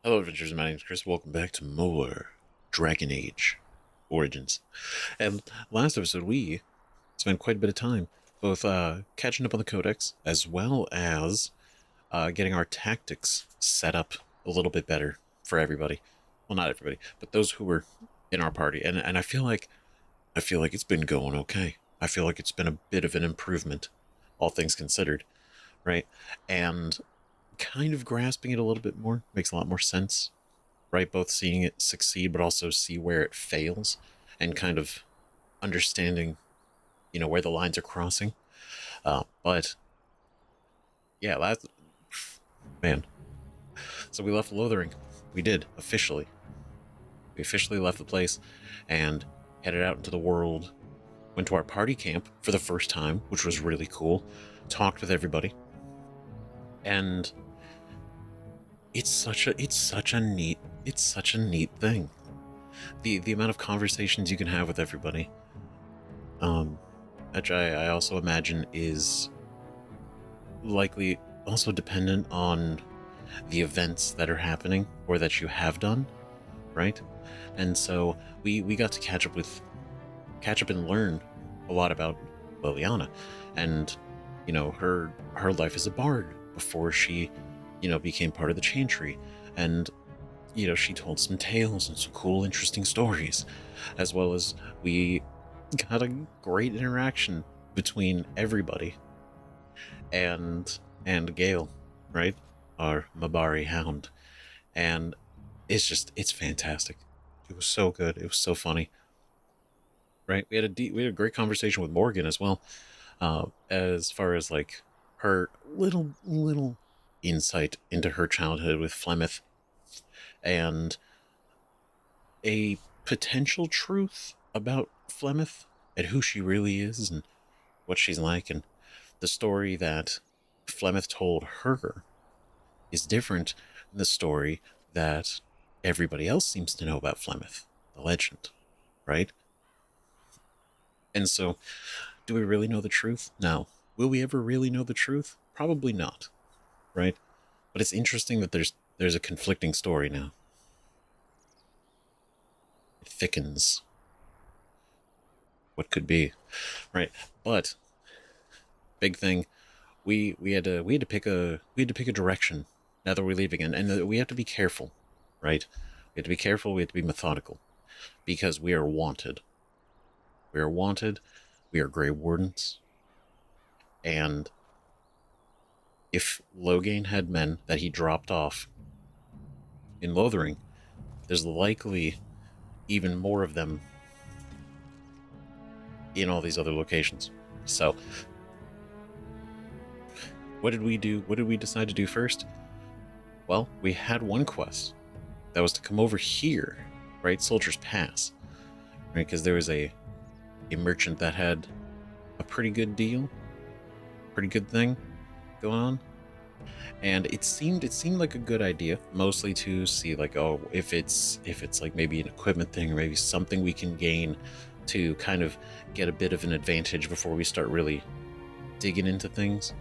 Hello, adventurers. My name is Chris. Welcome back to more Dragon Age Origins. And last episode, we spent quite a bit of time both catching up on the Codex as well as getting our tactics set up a little bit better for everybody. Well, not everybody, but those who were in our party. And I feel like it's been going okay. I feel like it's been a bit of an improvement, all things considered, right? And kind of grasping it a little bit more makes a lot more sense, right? Both seeing it succeed, but also see where it fails and kind of understanding, where the lines are crossing. But yeah, last, man. So we left Lothering. We did, officially. We officially left the place and headed out into the world. Went to our party camp for the first time, which was really cool. Talked with everybody. And it's such a neat thing. The amount of conversations you can have with everybody, which I also imagine is likely also dependent on the events that are happening or that you have done, right? And so we got to catch up and learn a lot about Liliana and her life as a bard before she became part of the chain tree. And she told some tales and some cool interesting stories, as well as we got a great interaction between everybody and Gale, right? Our Mabari hound. And it's fantastic. It was so good. It was so funny, right? We had a great conversation with Morgan as well, as far as like her little insight into her childhood with Flemeth and a potential truth about Flemeth and who she really is and what she's like. And the story that Flemeth told her is different than the story that everybody else seems to know about Flemeth, the legend, right? And so, do we really know the truth? No. Will we ever really know the truth? Probably not, right? But it's interesting that there's a conflicting story now. It thickens what could be, right? But big thing, we had to pick a direction now that we're leaving, and we have to be careful, right? We have to be careful. We have to be methodical because we are wanted. We are wanted. We are Grey Wardens, and if Loghain had men that he dropped off in Lothering, there's likely even more of them in all these other locations. So, what did we do? What did we decide to do first? Well, we had one quest that was to come over here, right? Soldier's Pass, right? Because there was a merchant that had a pretty good deal, pretty good thing going on. And it seemed like a good idea, mostly to see like, oh, if it's like maybe an equipment thing or maybe something we can gain to kind of get a bit of an advantage before we start really digging into things,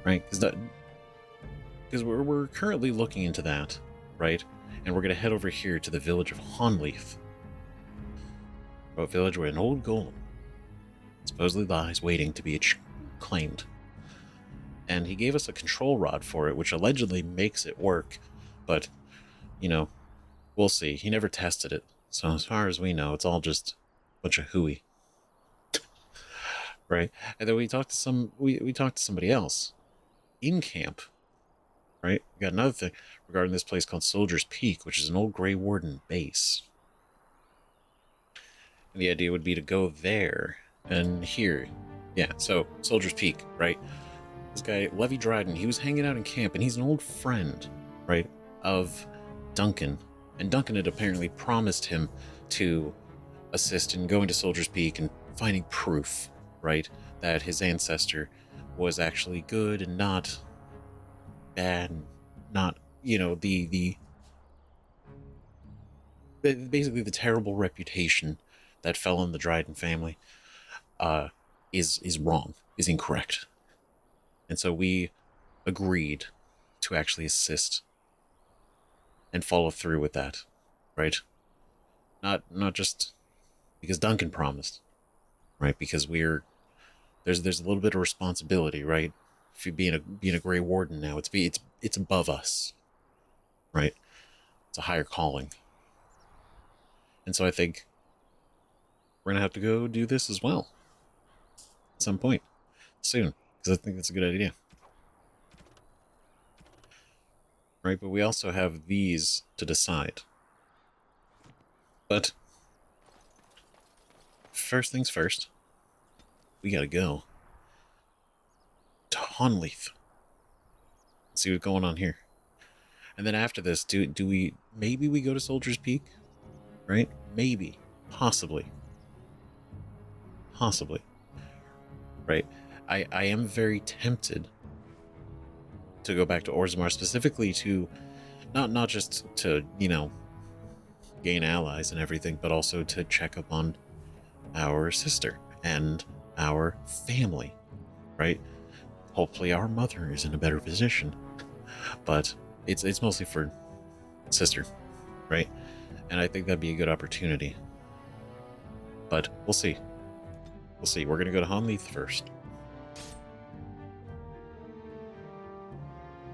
right? Because we're currently looking into that, right? And we're gonna head over here to the village of Honnleath, a village where an old golem supposedly lies waiting to be claimed. And he gave us a control rod for it, which allegedly makes it work, but we'll see. He never tested it, so as far as we know, it's all just a bunch of hooey, right? And then we talked to somebody else in camp, right? We got another thing regarding this place called Soldier's Peak, which is an old Grey Warden base. And the idea would be to go there and here. Yeah, so Soldier's Peak, right? This guy, Levi Dryden, he was hanging out in camp, and he's an old friend, right, of Duncan. And Duncan had apparently promised him to assist in going to Soldier's Peak and finding proof, right, that his ancestor was actually good and not bad, and not, the basically the terrible reputation that fell on the Dryden family is wrong, is incorrect. And so we agreed to actually assist and follow through with that, right? Not just because Duncan promised, right? Because there's a little bit of responsibility, right? If you being a Grey Warden now, it's above us, right? It's a higher calling, and so I think we're gonna have to go do this as well at some point soon, because I think that's a good idea, right? But we also have these to decide. But first things first, we gotta go to Honnleath. See what's going on here. And then after this, do we maybe we go to Soldier's Peak? Right? Maybe. Possibly. Right? I am very tempted to go back to Orzammar, specifically to not just to, gain allies and everything, but also to check up on our sister and our family, right? Hopefully our mother is in a better position, but it's mostly for sister, right? And I think that'd be a good opportunity, but we'll see. We're gonna go to Honnleath first.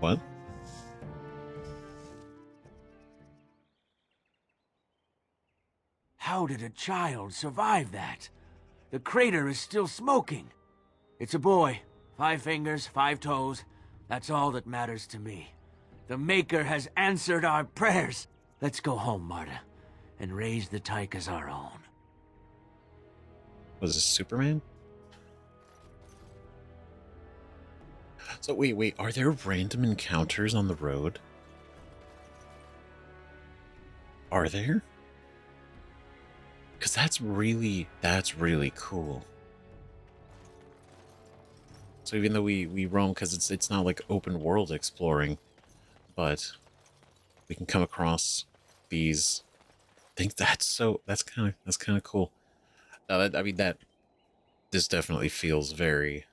What? How did a child survive that? The crater is still smoking. It's a boy. 5 fingers, 5 toes. That's all that matters to me. The Maker has answered our prayers. Let's go home, Marta, and raise the Tyke as our own. Was this Superman? So wait, are there random encounters on the road? Are there? Because that's really cool. So even though we roam, because it's not like open world exploring, but we can come across these things. That's kind of cool. This definitely feels very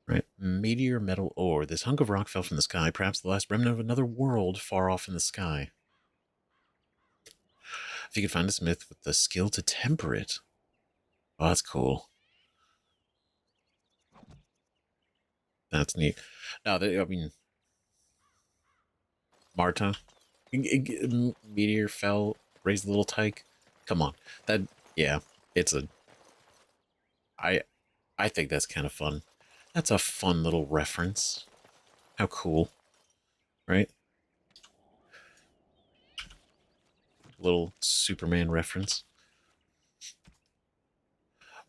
right. Meteor metal ore. This hunk of rock fell from the sky, perhaps the last remnant of another world far off in the sky. If you could find a smith with the skill to temper it. Oh, that's cool. That's neat. No, Marta, meteor fell, raised the little tyke. Come on, I think that's kind of fun. That's a fun little reference. How cool, right? Little Superman reference.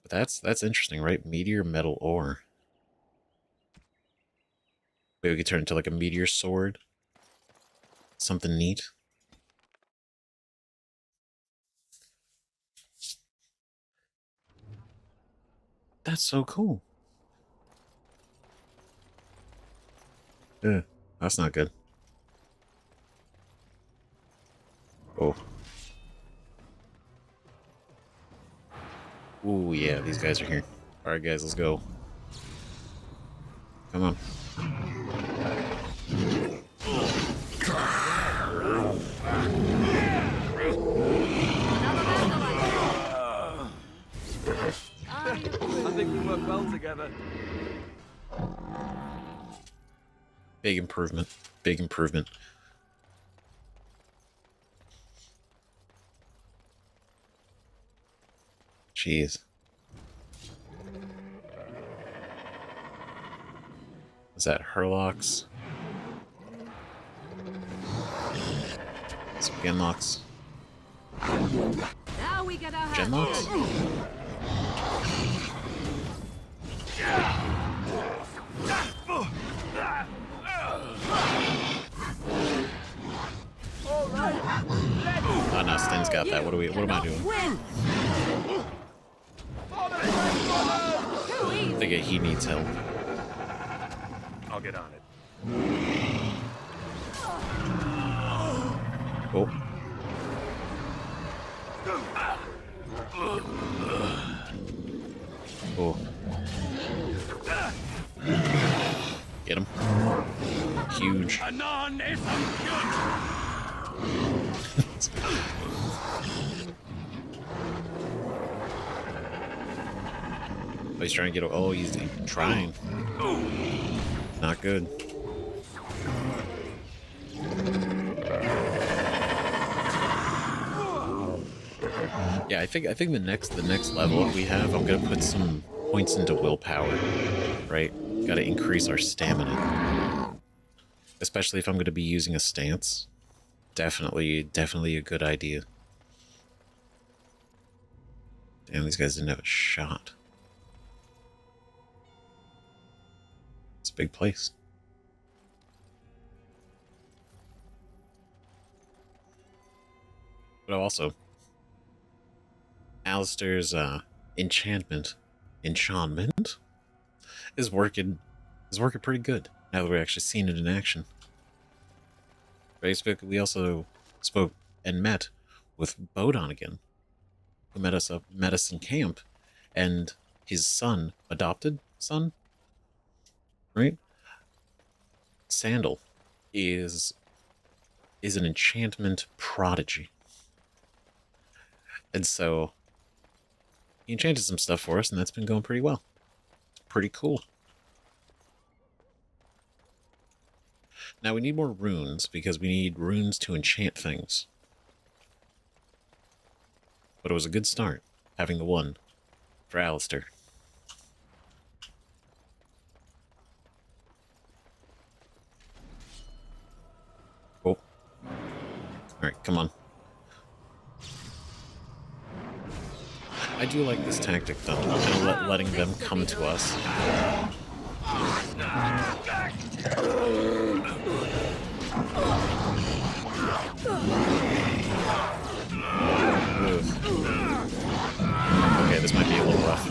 But that's interesting, right? Meteor metal ore. Maybe we could turn into like a meteor sword. Something neat. That's so cool. Yeah, that's not good. Oh. Ooh, yeah, these guys are here. Alright, guys, let's go. Come on. I think we work well together. Big improvement. Big improvement. Jeez. Is that Herlocks? Some Genlocks. Now we get our Genlocks? Oh no, Sten's got that. What am I doing? I think he needs help. I'll get on it. Oh. Oh. Get him. Huge huge. Anon is good. Oh, he's trying to get. Oh, he's trying. Not good. Yeah, I think the next level we have, I'm gonna put some points into willpower, right? Got to increase our stamina, especially if I'm gonna be using a stance. Definitely a good idea. Damn, these guys didn't have a shot. It's a big place. But also, Alistair's enchantment is working pretty good now that we're actually seeing it in action. Right, we also spoke and met with Bodon again, who met us in camp, and his son, adopted son, right? Sandal is an enchantment prodigy. And so he enchanted some stuff for us, and that's been going pretty well. It's pretty cool. Now we need more runes, because we need runes to enchant things. But it was a good start, having the one for Alistair. Oh. Alright, come on. I do like this tactic, though, kind of letting them come to us. Ugh. Okay, this might be a little rough.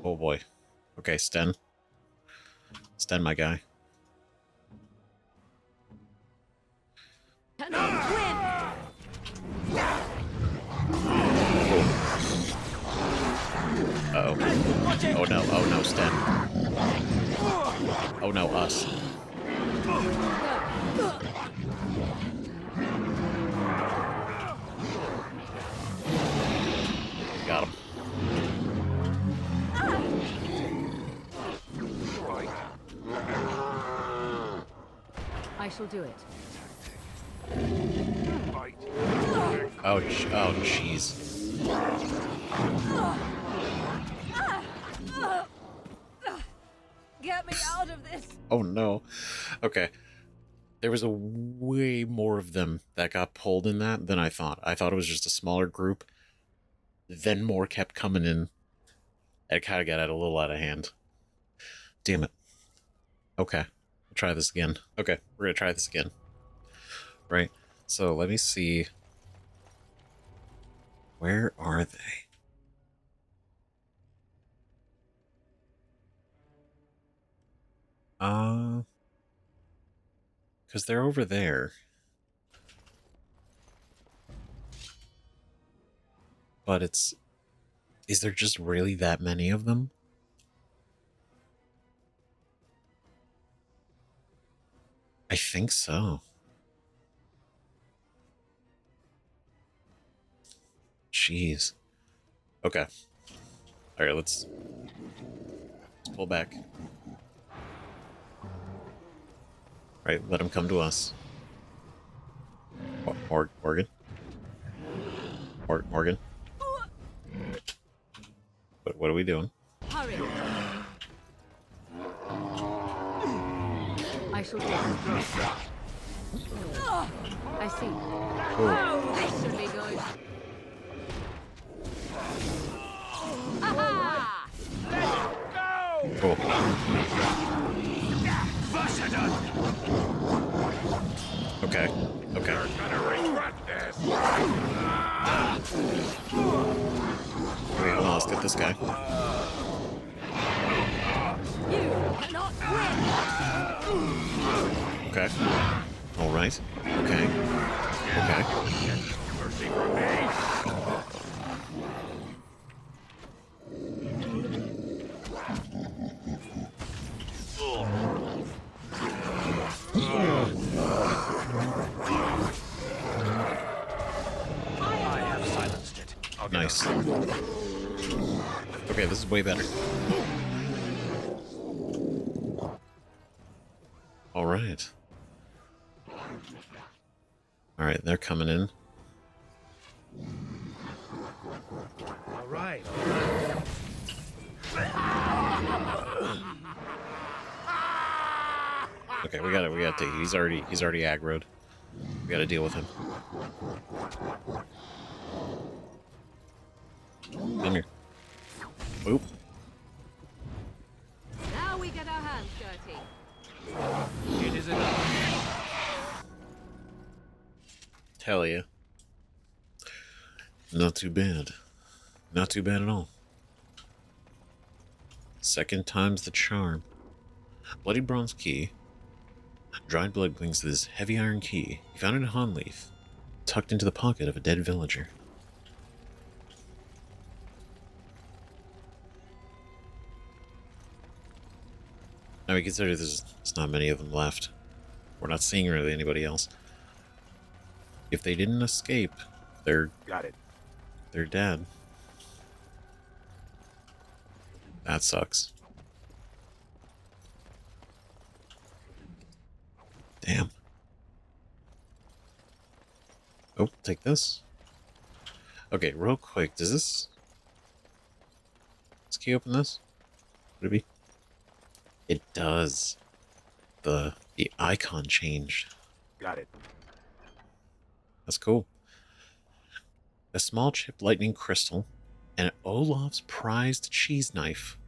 Oh boy. Okay, Sten. Sten, my guy. Uh-oh. Oh no, Sten. Oh no, us. Got him. I shall do it. Oh, jeez. Get me out of this! Oh no. Okay. There was a way more of them that got pulled in that than I thought. I thought it was just a smaller group. Then more kept coming in. It kind of got a little out of hand. Damn it. Okay. We'll try this again. Okay, we're gonna try this again. Right. So let me see. Where are they? Because they're over there. But is there just really that many of them? I think so. Jeez. Okay. Alright, let's pull back. Right, let him come to us. Morgan? Morgan? What are we doing? Hurry! I shall take the throat. I see. Oh. This should be good. Aha! Cool. Okay. Okay. Okay, hold on, let's get this guy. You cannot win! Okay. Alright. Okay. Okay. mercy from me. I have silenced it. I'll get Nice. out. Okay, this is way better. All right. All right, they're coming in. All right. Okay, we gotta take. He's already aggroed. We gotta deal with him. Come here. Oop. Now we get our hands dirty. It is enough. Hell yeah. Not too bad. Not too bad at all. Second time's the charm. Bloody bronze key. Dried blood clings to this heavy iron key. He found it in Honnleath, tucked into the pocket of a dead villager. Now we consider there's not many of them left. We're not seeing really anybody else. If they didn't escape, they're Got it. dead. That sucks. Damn. Oh, take this. Okay, real quick, does this... Let's key open this? Would it be? It does. The icon changed. Got it. That's cool. A small chipped lightning crystal and Olaf's prized cheese knife.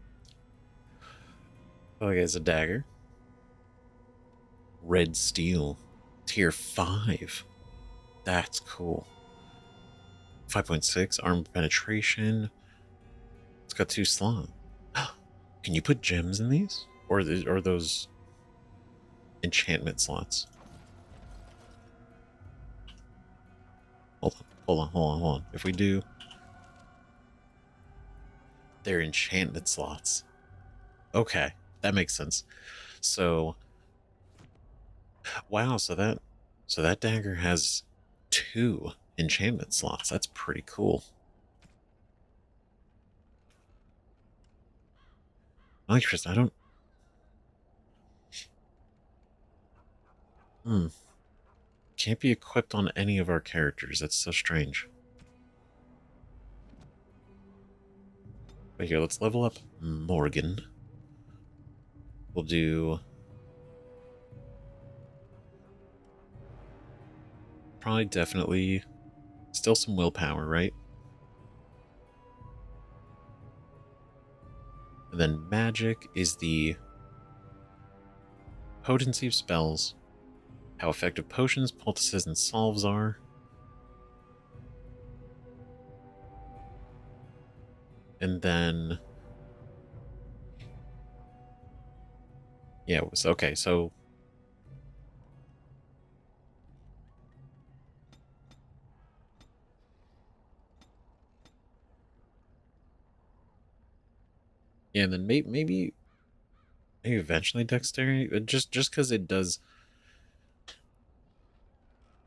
Okay, it's a dagger. Red steel. Tier 5. That's cool. 5.6 armor penetration. It's got 2 slots. Can you put gems in these? Or are those enchantment slots? Hold on. If we do... They're enchantment slots. Okay, that makes sense. So... Wow, so that dagger has 2 enchantment slots. That's pretty cool. I like Tristan. I don't... Can't be equipped on any of our characters. That's so strange. But here, let's level up Morgan. We'll do... Probably definitely still some willpower, right? And then magic is the potency of spells, how effective potions, poultices, and salves are. And then... Yeah, it was okay, so... Yeah, and then maybe eventually dexterity, just because it does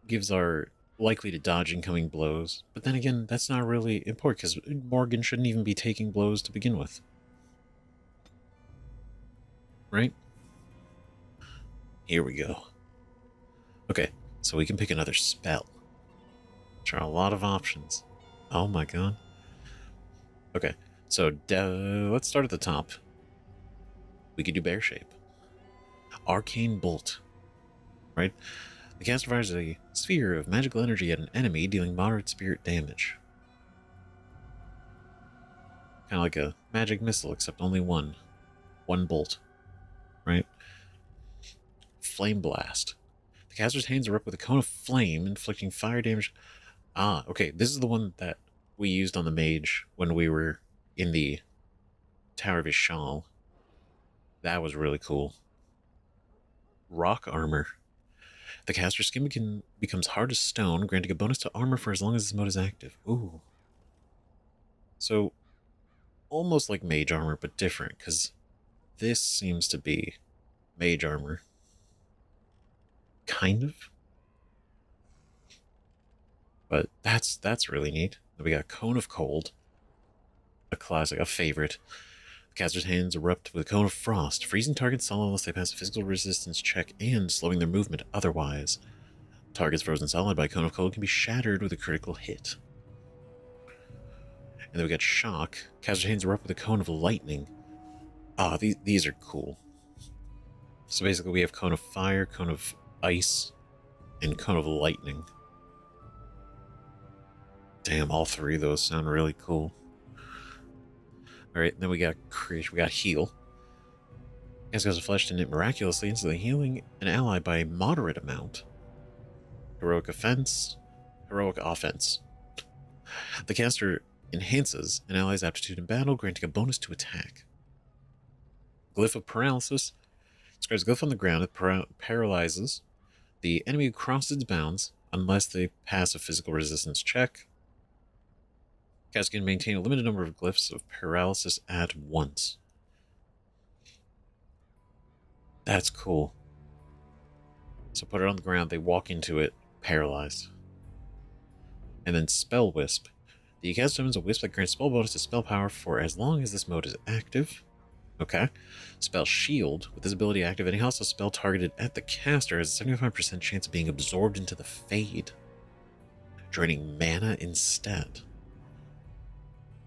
gives our likely to dodge incoming blows. But then again, that's not really important because Morgan shouldn't even be taking blows to begin with, right? Here we go. Okay, so we can pick another spell. There are a lot of options. Oh my god. Okay. So, let's start at the top. We could do Bear Shape. Arcane Bolt. Right? The caster fires a sphere of magical energy at an enemy, dealing moderate spirit damage. Kind of like a magic missile, except only one. One bolt. Right? Flame Blast. The caster's hands are up with a cone of flame, inflicting fire damage. Ah, okay. This is the one that we used on the mage when we were in the Tower of Ishal. That was really cool. Rock Armor. The caster's skin becomes hard as stone, granting a bonus to armor for as long as this mode is active. Ooh. So, almost like mage armor, but different, because this seems to be mage armor. Kind of. But that's really neat. Then we got Cone of Cold. A classic, a favorite. The caster's hands erupt with a Cone of Frost, freezing targets solid unless they pass a physical resistance check and slowing their movement otherwise. Targets frozen solid by Cone of Cold can be shattered with a critical hit. And then we got Shock. Caster's hands erupt with a Cone of Lightning. Ah, these are cool. So basically we have Cone of Fire, Cone of Ice, and Cone of Lightning. Damn, all three of those sound really cool. Alright, then we got Creation. We got Heal. As goes a flesh to knit miraculously, instantly healing an ally by a moderate amount. Heroic Offense. Heroic Offense. The caster enhances an ally's aptitude in battle, granting a bonus to attack. Glyph of Paralysis. Describes a glyph on the ground that paralyzes the enemy who crosses its bounds unless they pass a physical resistance check. Caster can maintain a limited number of glyphs of paralysis at once. That's cool. So put it on the ground, they walk into it, paralyzed. And then Spell Wisp. The cast summons a wisp that grants spell bonus to spell power for as long as this mode is active. Okay. Spell Shield. With this ability active, any hostile spell targeted at the caster has a 75% chance of being absorbed into the Fade, draining mana instead.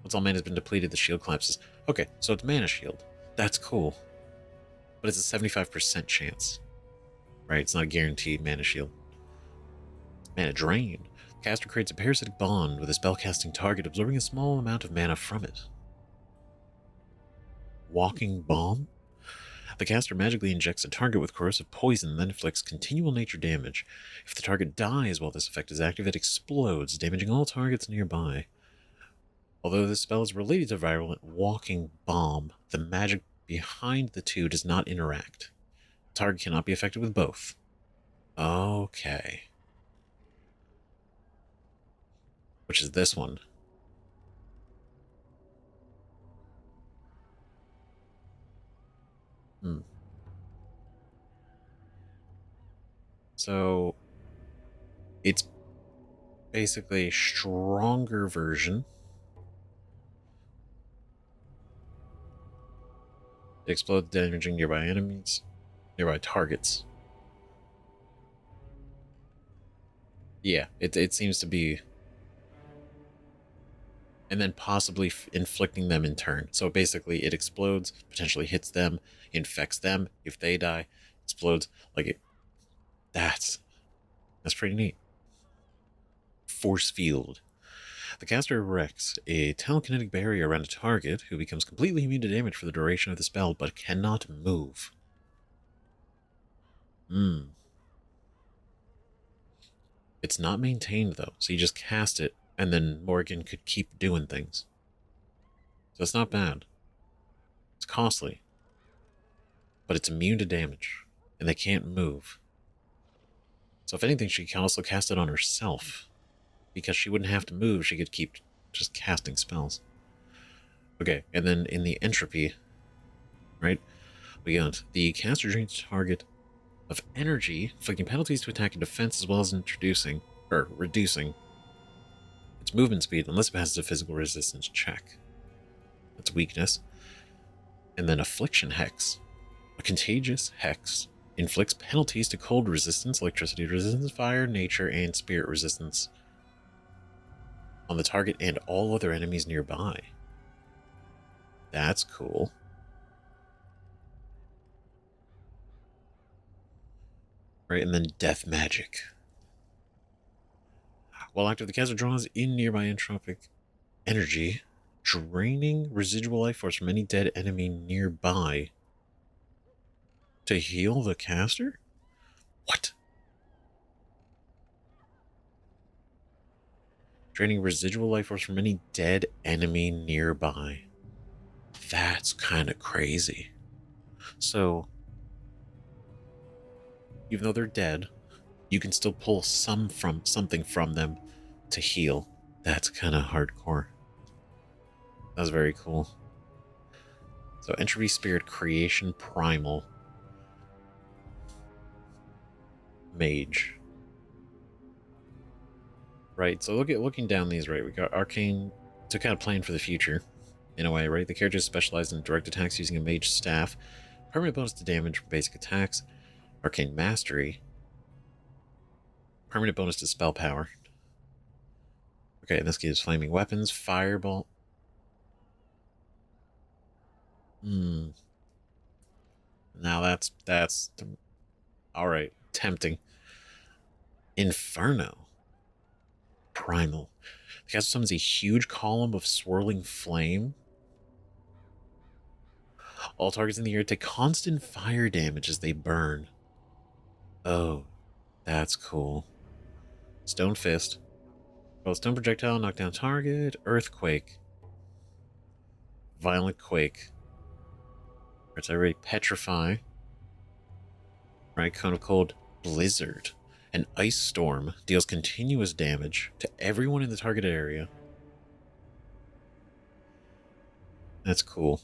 Once all mana has been depleted, the shield collapses. Okay, so it's Mana Shield. That's cool. But it's a 75% chance. Right, it's not a guaranteed Mana Shield. Mana Drain. The caster creates a parasitic bond with a spellcasting target, absorbing a small amount of mana from it. Walking Bomb. The caster magically injects a target with corrosive poison, then inflicts continual nature damage. If the target dies while this effect is active, it explodes, damaging all targets nearby. Although this spell is related to Virulent Walking Bomb, the magic behind the two does not interact. The target cannot be affected with both. Okay. Which is this one. So, it's basically a stronger version. It explodes, damaging nearby enemies, nearby targets. Yeah, it seems to be. And then possibly inflicting them in turn. So basically, it explodes, potentially hits them, infects them. If they die, explodes. Like it. That's pretty neat. Force Field. The caster erects a telekinetic barrier around a target who becomes completely immune to damage for the duration of the spell, but cannot move. It's not maintained, though, so you just cast it, and then Morgan could keep doing things. So it's not bad. It's costly. But it's immune to damage, and they can't move. So if anything, she can also cast it on herself. Because she wouldn't have to move, she could keep just casting spells. Okay, and then in the entropy, right, we got the caster drains target of energy, inflicting penalties to attack and defense, as well as reducing its movement speed unless it passes a physical resistance check. That's weakness. And then Affliction Hex. A contagious hex inflicts penalties to cold resistance, electricity resistance, fire, nature, and spirit resistance on the target and all other enemies nearby. That's cool. Right, and then Death Magic. While active, the caster draws in nearby entropic energy, draining residual life force from any dead enemy nearby to heal the caster? What? Draining residual life force from any dead enemy nearby. That's kind of crazy. So, even though they're dead, you can still pull something from them to heal. That's kind of hardcore. That's very cool. So Entropy Spirit, Creation, Primal, Mage. Right, so looking down these, right, we got Arcane, so kind of playing for the future, in a way, right? The character is specialized in direct attacks using a Mage Staff, permanent bonus to damage from basic attacks, Arcane Mastery, permanent bonus to spell power. Okay, and this gives Flaming Weapons, Fireball. Now that's all right, tempting. Inferno. Primal. The cast summons a huge column of swirling flame. All targets in the air take constant fire damage as they burn. Oh, that's cool. Stone Fist. Well, stone projectile, knock down target. Earthquake. Violent Quake. It's already Petrify. Right, Cone of Cold. Blizzard. An ice storm deals continuous damage to everyone in the target area. That's cool.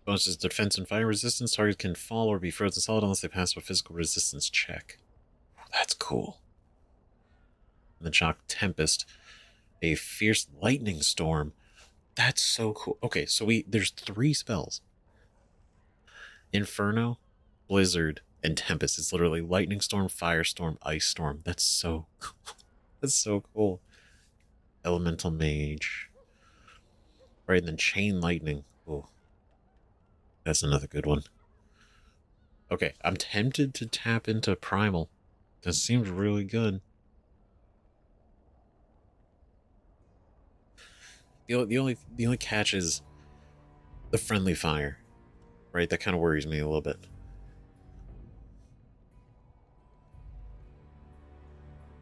Bonuses defense and fire resistance. Targets can fall or be frozen solid unless they pass a physical resistance check. That's cool. And then Shock Tempest. A fierce lightning storm. That's so cool. Okay, so there's 3 spells. Inferno, Blizzard, and Tempest. It's literally Lightning Storm, Firestorm, Ice Storm. That's so cool. That's so cool. Elemental Mage. Right, and then Chain Lightning. Oh, that's another good one. Okay, I'm tempted to tap into Primal. That seems really good. The only catch is the friendly fire. Right, that kind of worries me a little bit.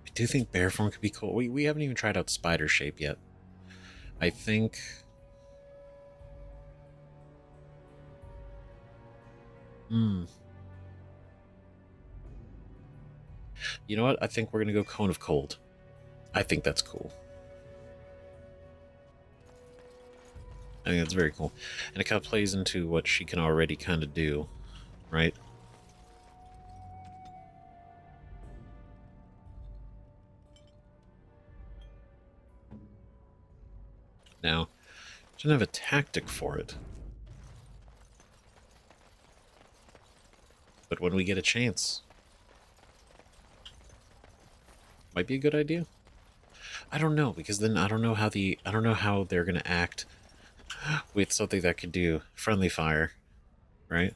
I do think bear form could be cool. We haven't even tried out spider shape yet. I think... You know what? I think we're going to go Cone of Cold. I think that's cool. I think that's very cool. And it kind of plays into what she can already kind of do, right? Now, she doesn't have a tactic for it. But when we get a chance, might be a good idea. I don't know, because then I don't know how they're gonna act with something that could do friendly fire, right?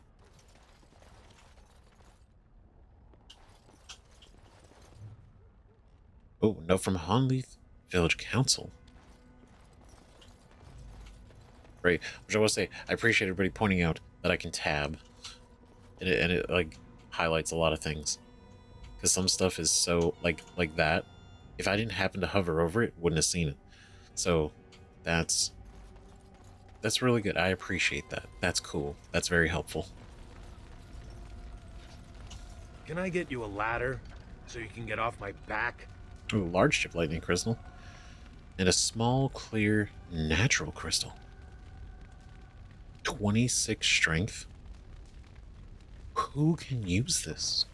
Oh, note from Honnleath Village Council. Right, which I want to say, I appreciate everybody pointing out that I can tab, and it like highlights a lot of things, because some stuff is so like that. If I didn't happen to hover over it, wouldn't have seen it. So that's really good. I appreciate that. That's cool. That's very helpful. Can I get you a ladder so you can get off my back? Ooh, large chip lightning crystal. And a small, clear, natural crystal. 26 strength. Who can use this?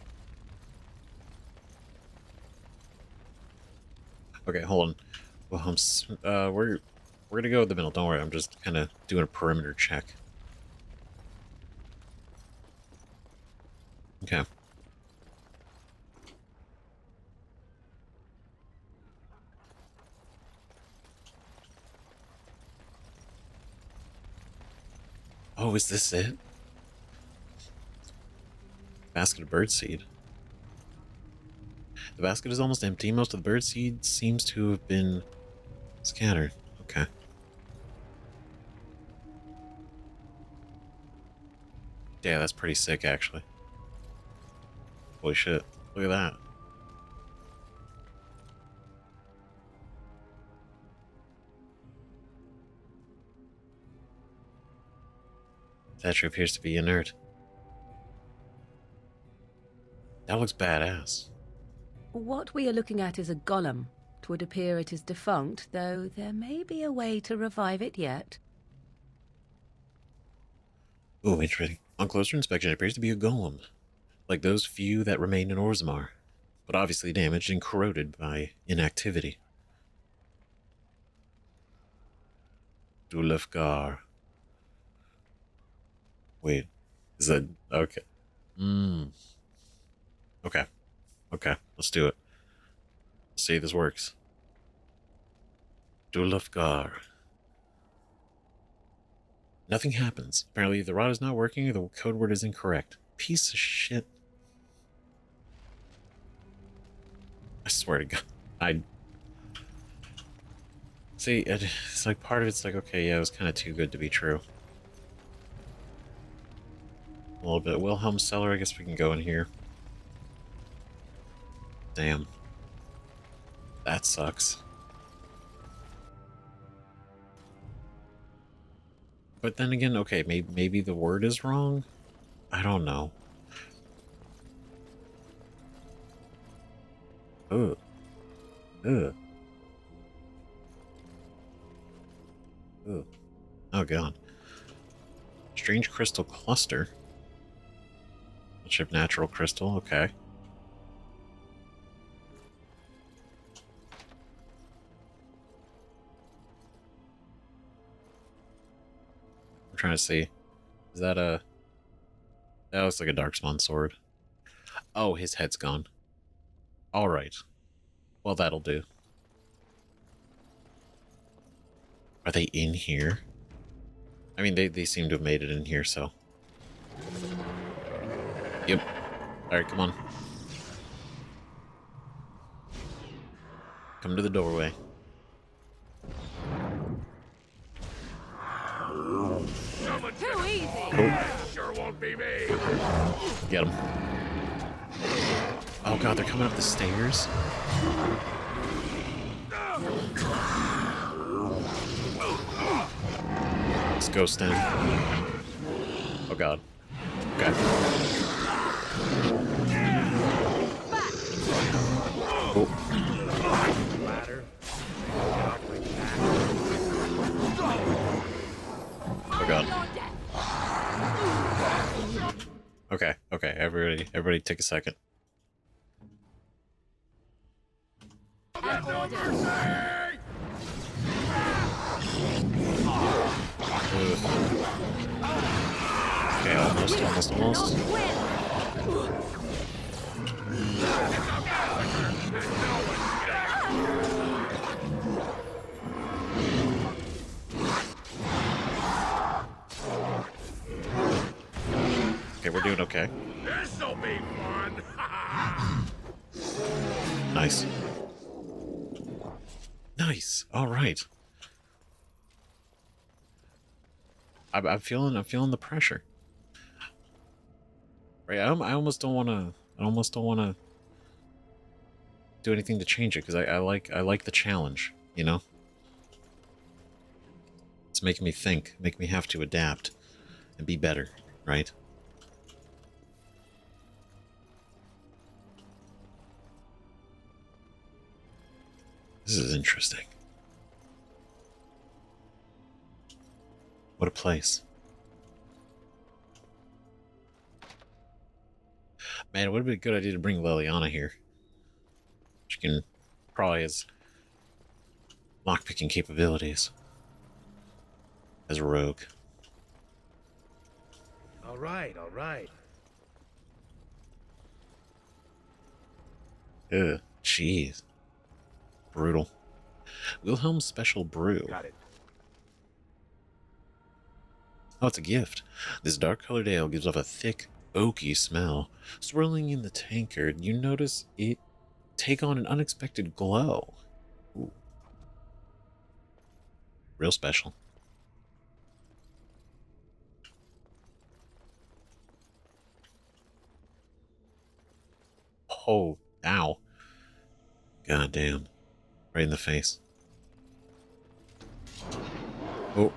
Okay, hold on. Well, we're gonna go with the middle. Don't worry, I'm just kind of doing a perimeter check. Okay. Oh, is this it? Basket of birdseed. The basket is almost empty. Most of the birdseed seems to have been scattered. Okay. Yeah, that's pretty sick, actually. Holy shit. Look at that. Statue appears to be inert. That looks badass. What we are looking at is a golem. It would appear it is defunct, though there may be a way to revive it yet. Ooh, interesting. On closer inspection, it appears to be a golem, like those few that remain in Orzammar, but obviously damaged and corroded by inactivity. Dulefgar. Wait, is that okay? Okay, okay, let's do it. Let's see if this works. Dulefgar. Nothing happens. Apparently, the rod is not working or the code word is incorrect. Piece of shit. I swear to God. I. See, it's like part of it's like, okay, yeah, it was kind of too good to be true. A little bit. Wilhelm Cellar, I guess we can go in here. Damn. That sucks. But then again, okay, maybe the word is wrong? I don't know. Ugh. Ugh. Ugh. Oh god. Strange crystal cluster. Ship natural crystal, okay. I'm trying to see. Is that a... That looks like a Darkspawn sword. Oh, his head's gone. Alright. Well, that'll do. Are they in here? I mean, they seem to have made it in here, so... Yep. Alright, come on. Come to the doorway. Too easy. Oh. Sure won't be me. Get him. Oh god, they're coming up the stairs? Let's go, Sten. Oh god. Okay. Oh. Ladder. Oh god. Okay, okay, everybody take a second. Okay, almost. Okay, we're doing okay. This'll be fun. Nice. Nice. All right. I'm feeling the pressure. Right. I almost don't want to do anything to change it because I like the challenge. You know. It's making me think, make me have to adapt and be better. Right. This is interesting. What a place. Man, it would have been a good idea to bring Liliana here. She can probably has lockpicking capabilities as a rogue. All right, all right. Ugh, jeez. Brutal. Wilhelm's Special Brew. Got it. Oh, it's a gift. This dark-colored ale gives off a thick, oaky smell. Swirling in the tankard, you notice it take on an unexpected glow. Ooh. Real special. Oh, ow. God damn. Right in the face. Oh.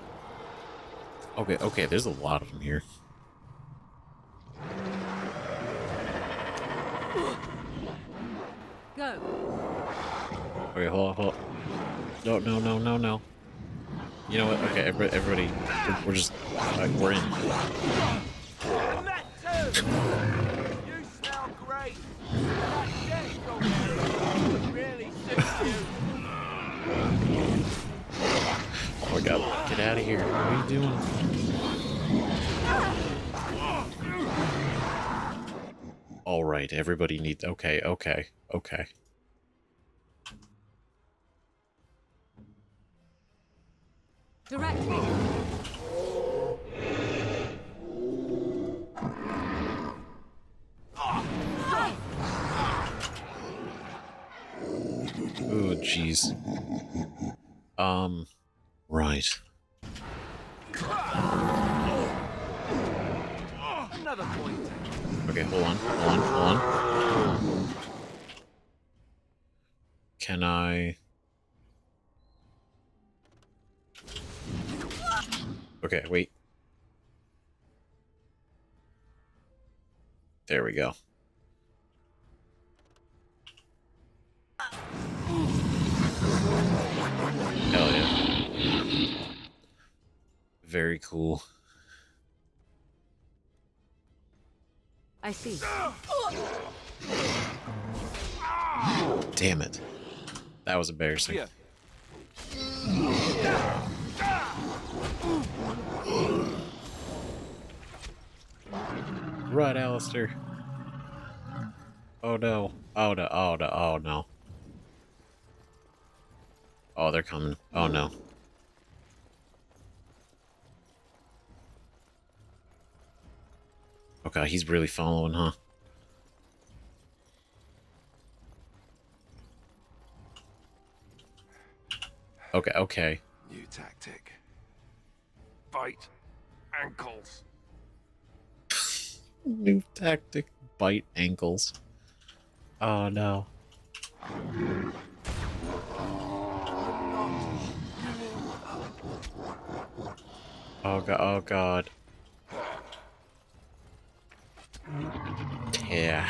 Okay, there's a lot of them here. Go. Okay, hold on, hold on. No, no, no, no, no. You know what? Okay, everybody, we're just, we're in. And that too! You smell great! That death really suits you! Oh my god, get out of here. What are you doing? All right, everybody needs, okay. Direct me. Oh, jeez. Right. Another point. Okay, hold on. Can I... Okay, wait. There we go. Hell yeah. Very cool. I see. Damn it. That was embarrassing. Here. Right, Alistair. Oh no. Oh no. Oh no. Oh no. Oh, they're coming. Oh no. Okay, he's really following, huh? Okay. New tactic. Bite ankles. New tactic. Bite ankles. Oh no. Oh god. Oh god. Yeah.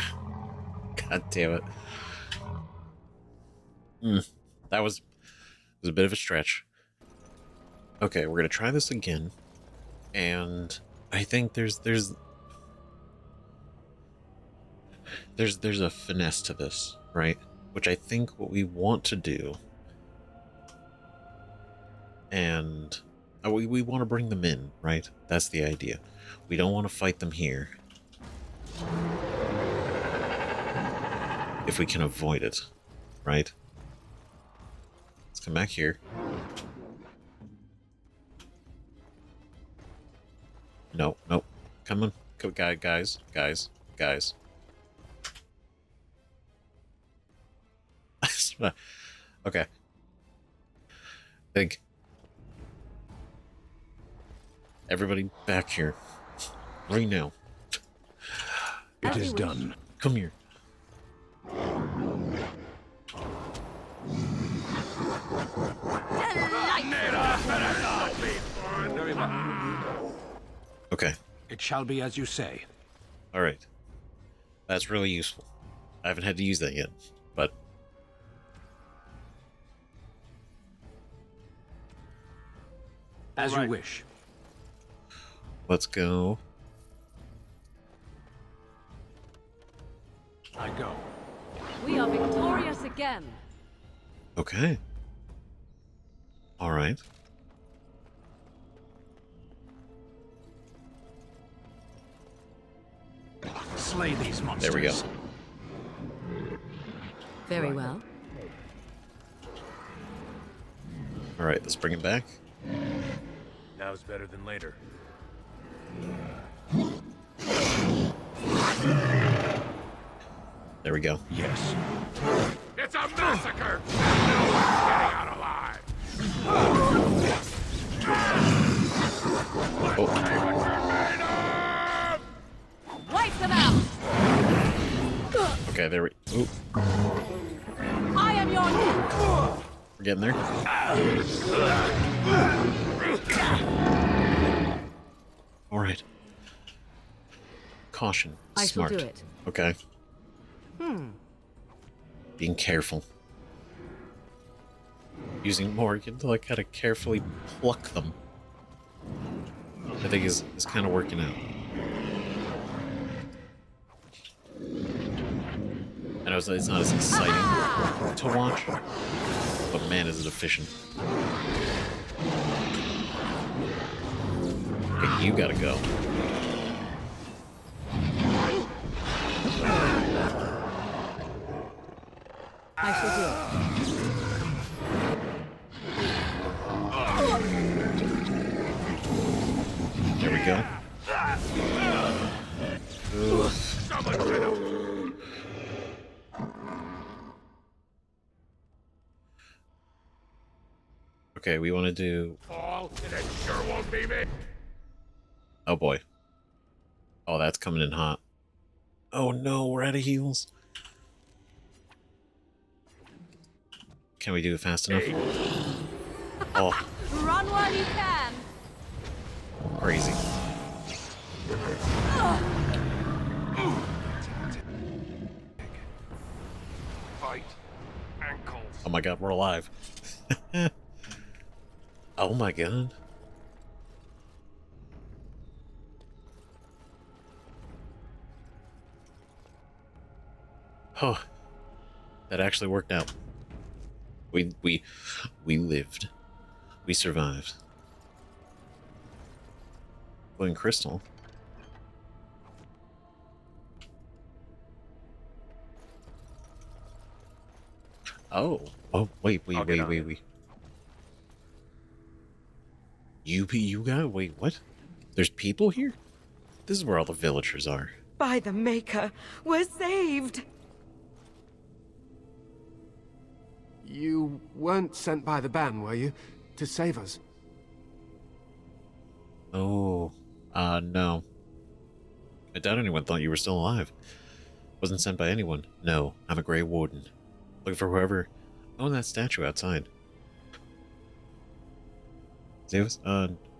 God damn it. That was a bit of a stretch. Okay, we're gonna try this again, and I think there's a finesse to this, right? Which I think what we want to do, and we want to bring them in, right? That's the idea. We don't want to fight them here if we can avoid it, right? Let's come back here. No. Come on. Go, guys. Okay. Think. Everybody back here. Right now. It is done. Come here. Okay. It shall be as you say. All right. That's really useful. I haven't had to use that yet, but As you wish. let's go. I go. We are victorious again. Okay. All right. Slay these monsters. There we go. Very well. All right, let's bring it back. Now's better than later. There we go. Yes. It's a massacre! No one's getting out alive! Oh, Wipe them out! okay, there we... Ooh, I am your... we're getting there. All right. Caution. I shall Smart. do it. Okay. Being careful. Using Morgan to like kind of carefully pluck them. I think is kind of working out. I know it's not as exciting to watch, but man, is it efficient. Okay, you gotta go. I shall do it. There we go. Ooh. Okay, we want to do... Fall, and it sure won't be me. Oh boy. Oh, that's coming in hot. Oh no, we're out of heals. Can we do it fast enough? Oh, Run while you can. crazy. Fight. Ankles. Oh my god, we're alive. Oh my god. Oh, that actually worked out. We lived. We survived. Glowing crystal. Oh. Oh, wait. You got, wait, what? There's people here? This is where all the villagers are. By the Maker, we're saved! You weren't sent by the ban, were you? To save us? Oh, no. I doubt anyone thought you were still alive. Wasn't sent by anyone. No, I'm a Grey Warden. Looking for whoever owned that statue outside. Save us?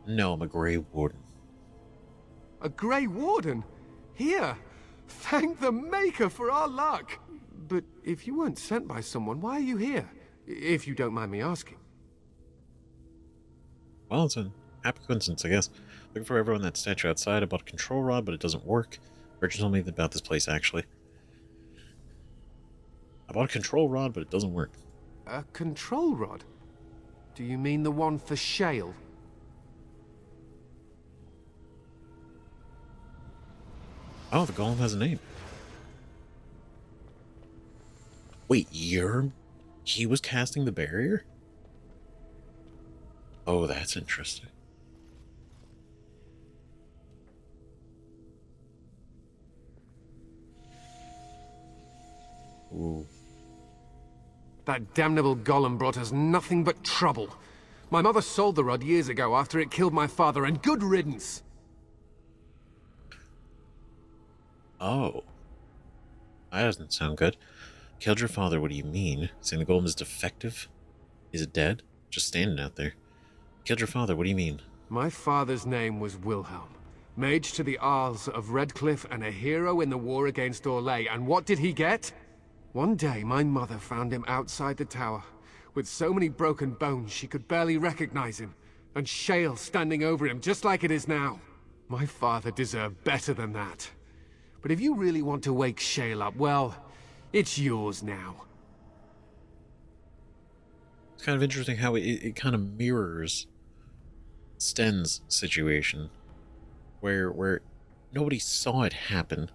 No, I'm a Grey Warden. A Grey Warden? Here! Thank the Maker for our luck! But if you weren't sent by someone, why are you here? If you don't mind me asking. Well, it's a happy coincidence, I guess. Looking for everyone that statue outside. I bought a control rod, but it doesn't work. Virgin told me about this place, actually. I bought a control rod, but it doesn't work. A control rod? Do you mean the one for Shale? Oh, the golem has a name. Wait, he was casting the barrier? Oh, that's interesting. Ooh. That damnable golem brought us nothing but trouble. My mother sold the rod years ago after it killed my father, and good riddance! Oh. That doesn't sound good. Killed your father, what do you mean? Saying the golem is defective? Is it dead? Just standing out there. Killed your father, what do you mean? My father's name was Wilhelm, mage to the Isles of Redcliffe and a hero in the war against Orlais, and what did he get? One day, my mother found him outside the tower, with so many broken bones she could barely recognize him, and Shale standing over him just like it is now. My father deserved better than that. But if you really want to wake Shale up, well, it's yours now. It's kind of interesting how it kind of mirrors Sten's situation, where nobody saw it happen.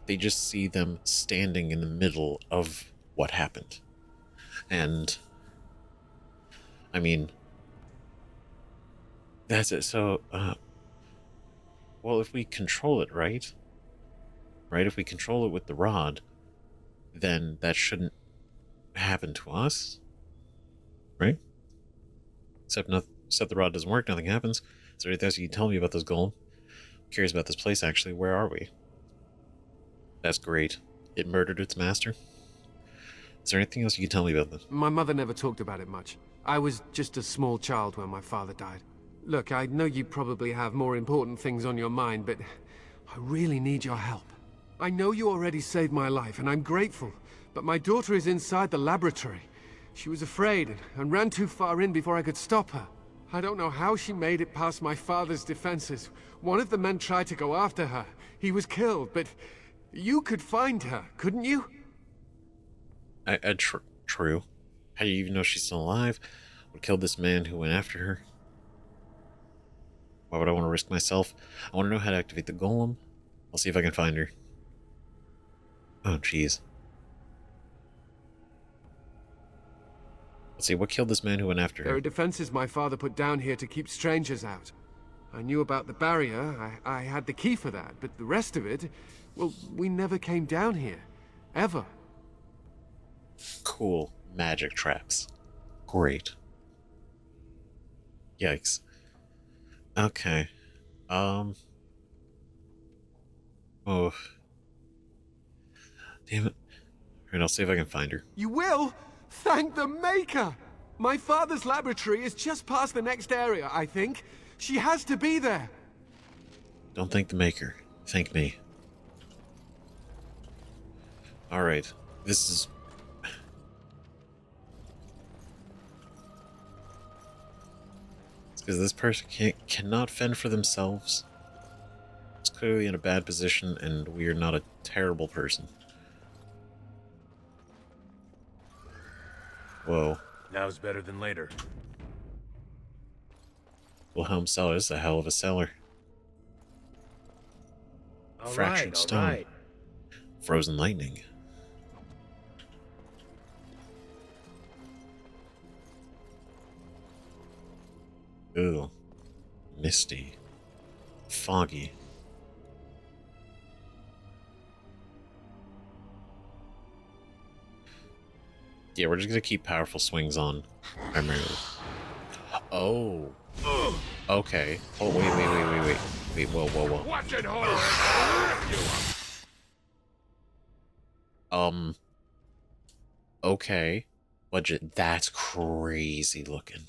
They just see them standing in the middle of what happened. And, I mean, that's it. So, well, if we control it, right? Right? If we control it with the rod, then that shouldn't happen to us, right? Except the rod doesn't work, nothing happens. Is there anything else you can tell me about this golem? I'm curious about this place, actually. Where are we? That's great. It murdered its master. Is there anything else you can tell me about this? My mother never talked about it much. I was just a small child when my father died. Look, I know you probably have more important things on your mind, but I really need your help. I know you already saved my life, and I'm grateful, but my daughter is inside the laboratory. She was afraid and ran too far in before I could stop her. I don't know how she made it past my father's defenses. One of the men tried to go after her. He was killed, but you could find her, couldn't you? True. How do you even know she's still alive? What killed this man who went after her? Why would I want to risk myself? I want to know how to activate the golem. I'll see if I can find her. Oh, jeez. Let's see, what killed this man who went after There her? are defenses my father put down here to keep strangers out. I knew about the barrier, I had the key for that, but the rest of it, well, we never came down here. Ever. Cool. Magic traps. Great. Yikes. Okay. Oh. Damn it. Alright, I'll see if I can find her. You will? Thank the Maker! My father's laboratory is just past the next area, I think. She has to be there. Don't thank the Maker. Thank me. Alright. This is... It's because this person cannot fend for themselves. It's clearly in a bad position, and we are not a terrible person. Whoa. Now's better than later. Wilhelm Cellar is a hell of a cellar. Fractured stone. Alright. Frozen lightning. Ooh. Misty. Foggy. Yeah, we're just gonna keep powerful swings on, primarily. Oh. Okay. Oh, wait. Wait, whoa. Watch it, horror! Okay. Budget, that's crazy looking.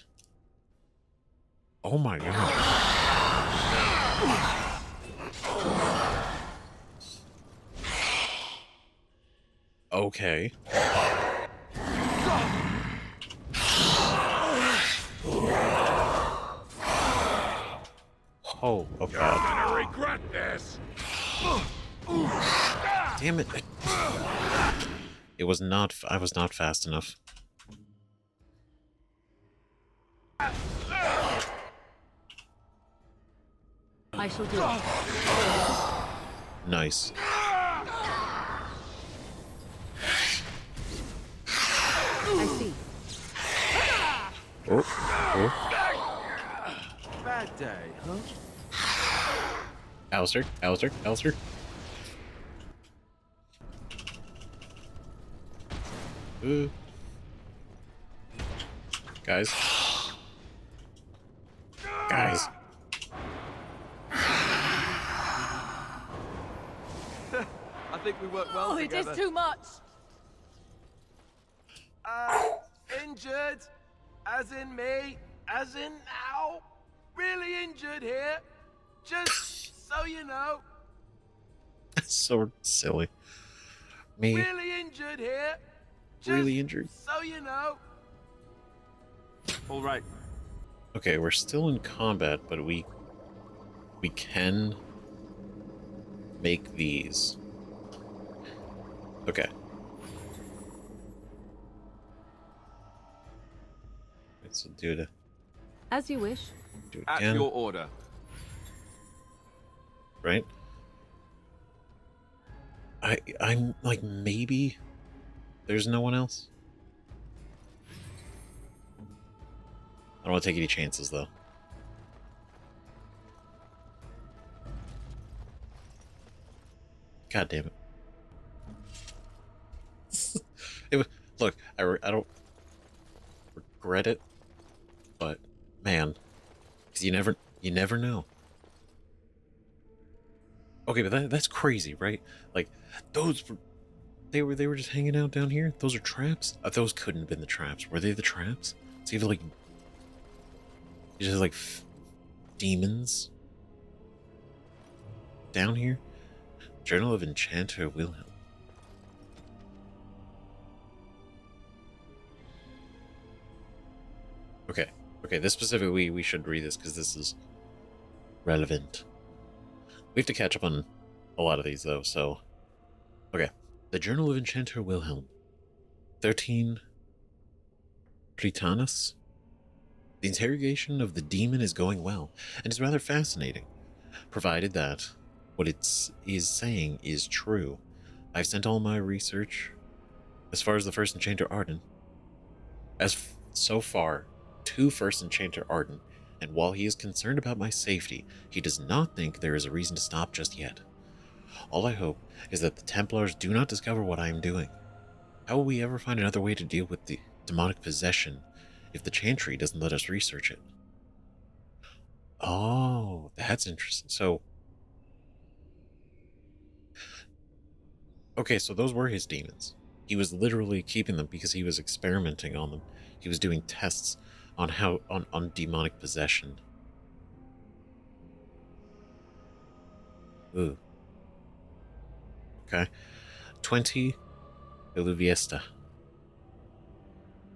Oh my god. Okay. Oh, okay. You're gonna regret this! Damn it. It was not, I was not fast enough. I shall do it. Nice. I see. Oh. Bad day, huh? Alistair. Ooh. Guys. I think we work well It together. is too much. Injured? As in me? As in now? Really injured here? Just so you know. So silly. Me. Really injured here? Just Really injured. so you know. All right. Okay, we're still in combat, but we can make these. Okay. Let's do it. As you wish. Do it At again. your order. Right? I'm like, maybe there's no one else. I don't want to take any chances though. God damn it. Look, I don't regret it, but man, because you never know. Okay, but that's crazy, right? Like, they were just hanging out down here. Those are traps. Those couldn't have been the traps. Were they the traps? It's either like just like demons down here. Journal of Enchanter Wilhelm. Okay. Okay, this specifically, we should read this because this is relevant. We have to catch up on a lot of these, though, so... Okay. The Journal of Enchanter Wilhelm. 13... Tritanus? The interrogation of the demon is going well, and is rather fascinating, provided that what it is saying is true. I've sent all my research, as far as the first Enchanter Arden. So far, to first Enchanter Arden, and while he is concerned about my safety, he does not think there is a reason to stop just yet. All I hope is that the Templars do not discover what I am doing. How will we ever find another way to deal with the demonic possession if the Chantry doesn't let us research it? Oh, that's interesting. So, okay, so those were his demons. He was literally keeping them because he was experimenting on them. He was doing tests on on demonic possession. Ooh. Okay. 20 Iluviesta.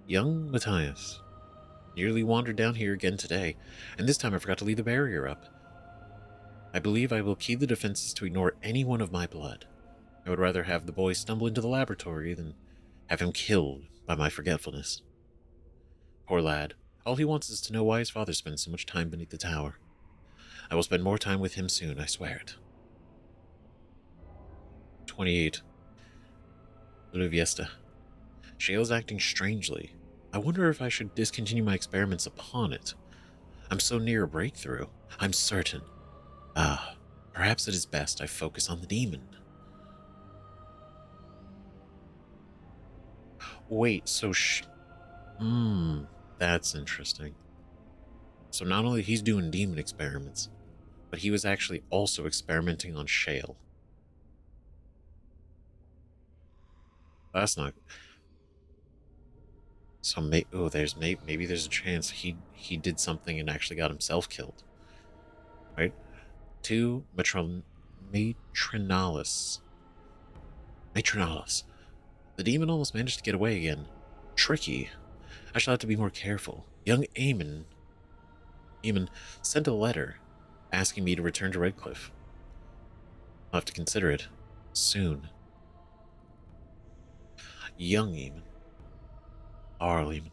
Young Matthias. Nearly wandered down here again today, and this time I forgot to leave the barrier up. I believe I will key the defenses to ignore anyone of my blood. I would rather have the boy stumble into the laboratory than have him killed by my forgetfulness. Poor lad. All he wants is to know why his father spends so much time beneath the tower. I will spend more time with him soon, I swear it. 28. Luviesta. Shale's acting strangely. I wonder if I should discontinue my experiments upon it. I'm so near a breakthrough. I'm certain. Perhaps it is best I focus on the demon. Wait, so that's interesting. So not only he's doing demon experiments, but he was actually also experimenting on Shale. That's not... So maybe there's a chance he did something and actually got himself killed. Right? 2 Matronalis. Matronalis. The demon almost managed to get away again. Tricky. I shall have to be more careful. Young Eamon sent a letter asking me to return to Redcliffe. I'll have to consider it soon. Young Eamon. Arl Eamon.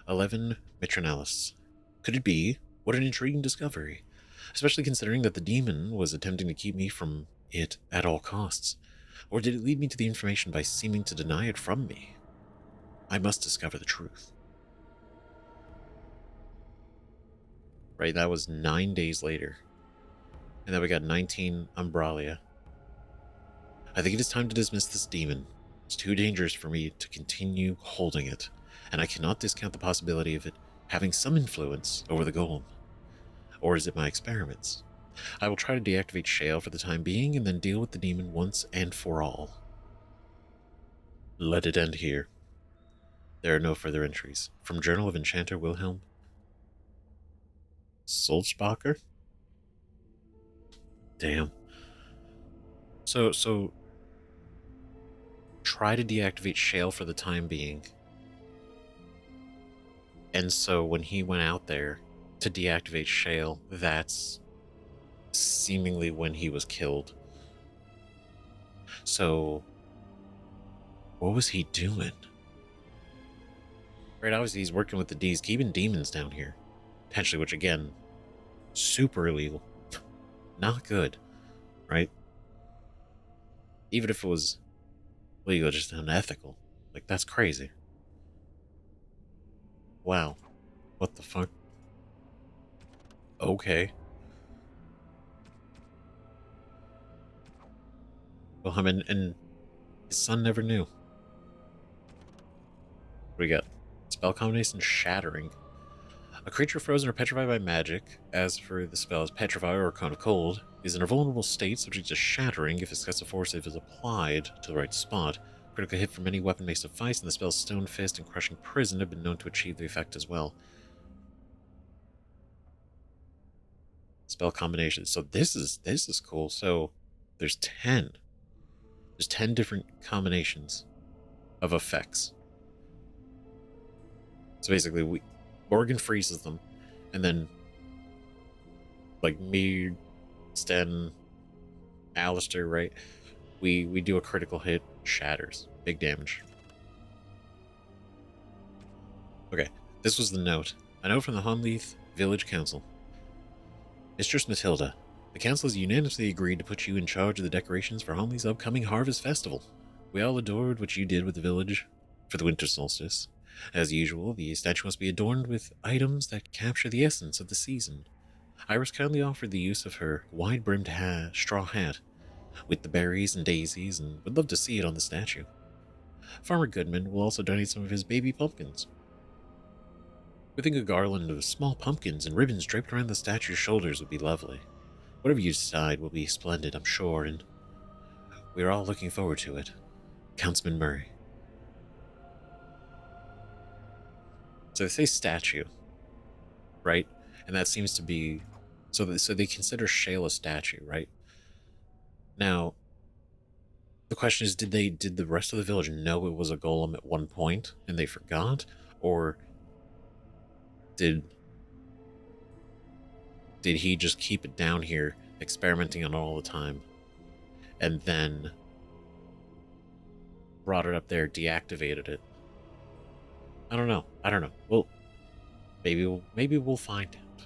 11 Matronalis. Could it be? What an intriguing discovery. Especially considering that the demon was attempting to keep me from it at all costs. Or did it lead me to the information by seeming to deny it from me? I must discover the truth. Right, that was 9 days later. And then we got 19 Umbralia. I think it is time to dismiss this demon. It's too dangerous for me to continue holding it, and I cannot discount the possibility of it having some influence over the Golem. Or is it my experiments? I will try to deactivate Shale for the time being and then deal with the demon once and for all. Let it end here. There are no further entries. From Journal of Enchanter Wilhelm. Sulzbacher? Damn. So try to deactivate Shale for the time being. And so when he went out there to deactivate Shale, that's seemingly when he was killed. So what was he doing? Right, obviously he's working with the D's, keeping demons down here. Potentially, which again, super illegal. Not good, right? Even if it was legal, just unethical. Like, that's crazy. Wow. What the fuck? Okay. Well, I mean, and his son never knew. What do we got? Spell combination Shattering. A creature frozen or petrified by magic, as for the spells Petrify or Cone of Cold, is in a vulnerable state subject to shattering if its gust of force is applied to the right spot. Critical hit from any weapon may suffice, and the spells Stone Fist and Crushing Prison have been known to achieve the effect as well. Spell combination. So this is cool. So There's 10. There's 10 different combinations of effects. So basically, Morgan freezes them, and then, like me, Sten, Alistair, right? We do a critical hit, shatters, big damage. Okay, this was the note. A note from the Honnleath Village Council. Mistress Matilda, the council has unanimously agreed to put you in charge of the decorations for Honnleath's upcoming Harvest Festival. We all adored what you did with the village for the winter solstice. As usual, the statue must be adorned with items that capture the essence of the season. Iris kindly offered the use of her wide-brimmed straw hat with the berries and daisies, and would love to see it on the statue. Farmer Goodman will also donate some of his baby pumpkins. We think a garland of small pumpkins and ribbons draped around the statue's shoulders would be lovely. Whatever you decide will be splendid, I'm sure, and we are all looking forward to it. Councilman Murray. So they say statue, right? And that seems to be... So they consider Shale a statue, right? Now, the question is, did the rest of the village know it was a golem at one point and they forgot? Or did he just keep it down here, experimenting on it all the time, and then brought it up there, deactivated it? I don't know. Well, maybe we'll find out.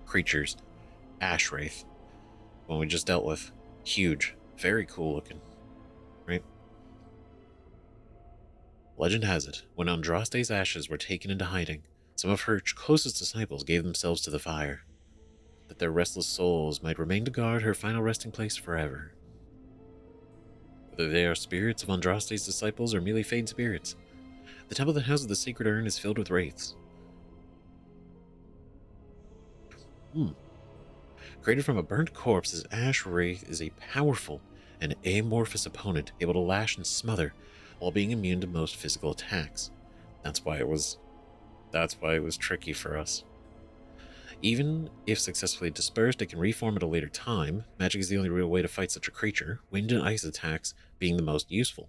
Creatures. Ash Wraith. One we just dealt with. Huge. Very cool looking. Right? Legend has it, when Andraste's ashes were taken into hiding, some of her closest disciples gave themselves to the fire, that their restless souls might remain to guard her final resting place forever. Whether they are spirits of Andraste's disciples or merely fade spirits, the temple that houses the sacred urn is filled with wraiths. Created from a burnt corpse, this Ash Wraith is a powerful and amorphous opponent, able to lash and smother while being immune to most physical attacks. That's why it was tricky for us. Even if successfully dispersed, it can reform at a later time. Magic is the only real way to fight such a creature, wind and ice attacks being the most useful.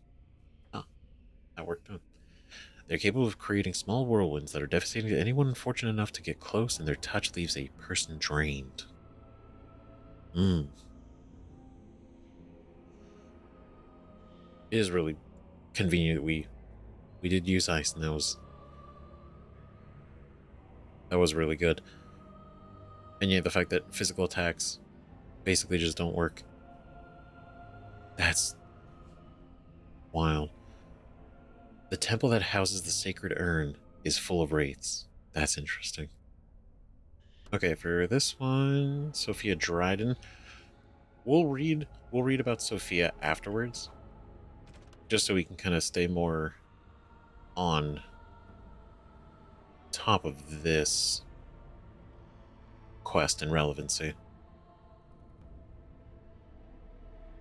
That worked out. They're capable of creating small whirlwinds that are devastating to anyone unfortunate enough to get close, and their touch leaves a person drained. It is really convenient that we did use ice, and that was really good. And yet the fact that physical attacks basically just don't work, that's wild. The temple that houses the sacred urn is full of wraiths. That's interesting. Okay, for this one, Sophia Dryden. We'll read about Sophia afterwards, just so we can kind of stay more on top of this quest and relevancy.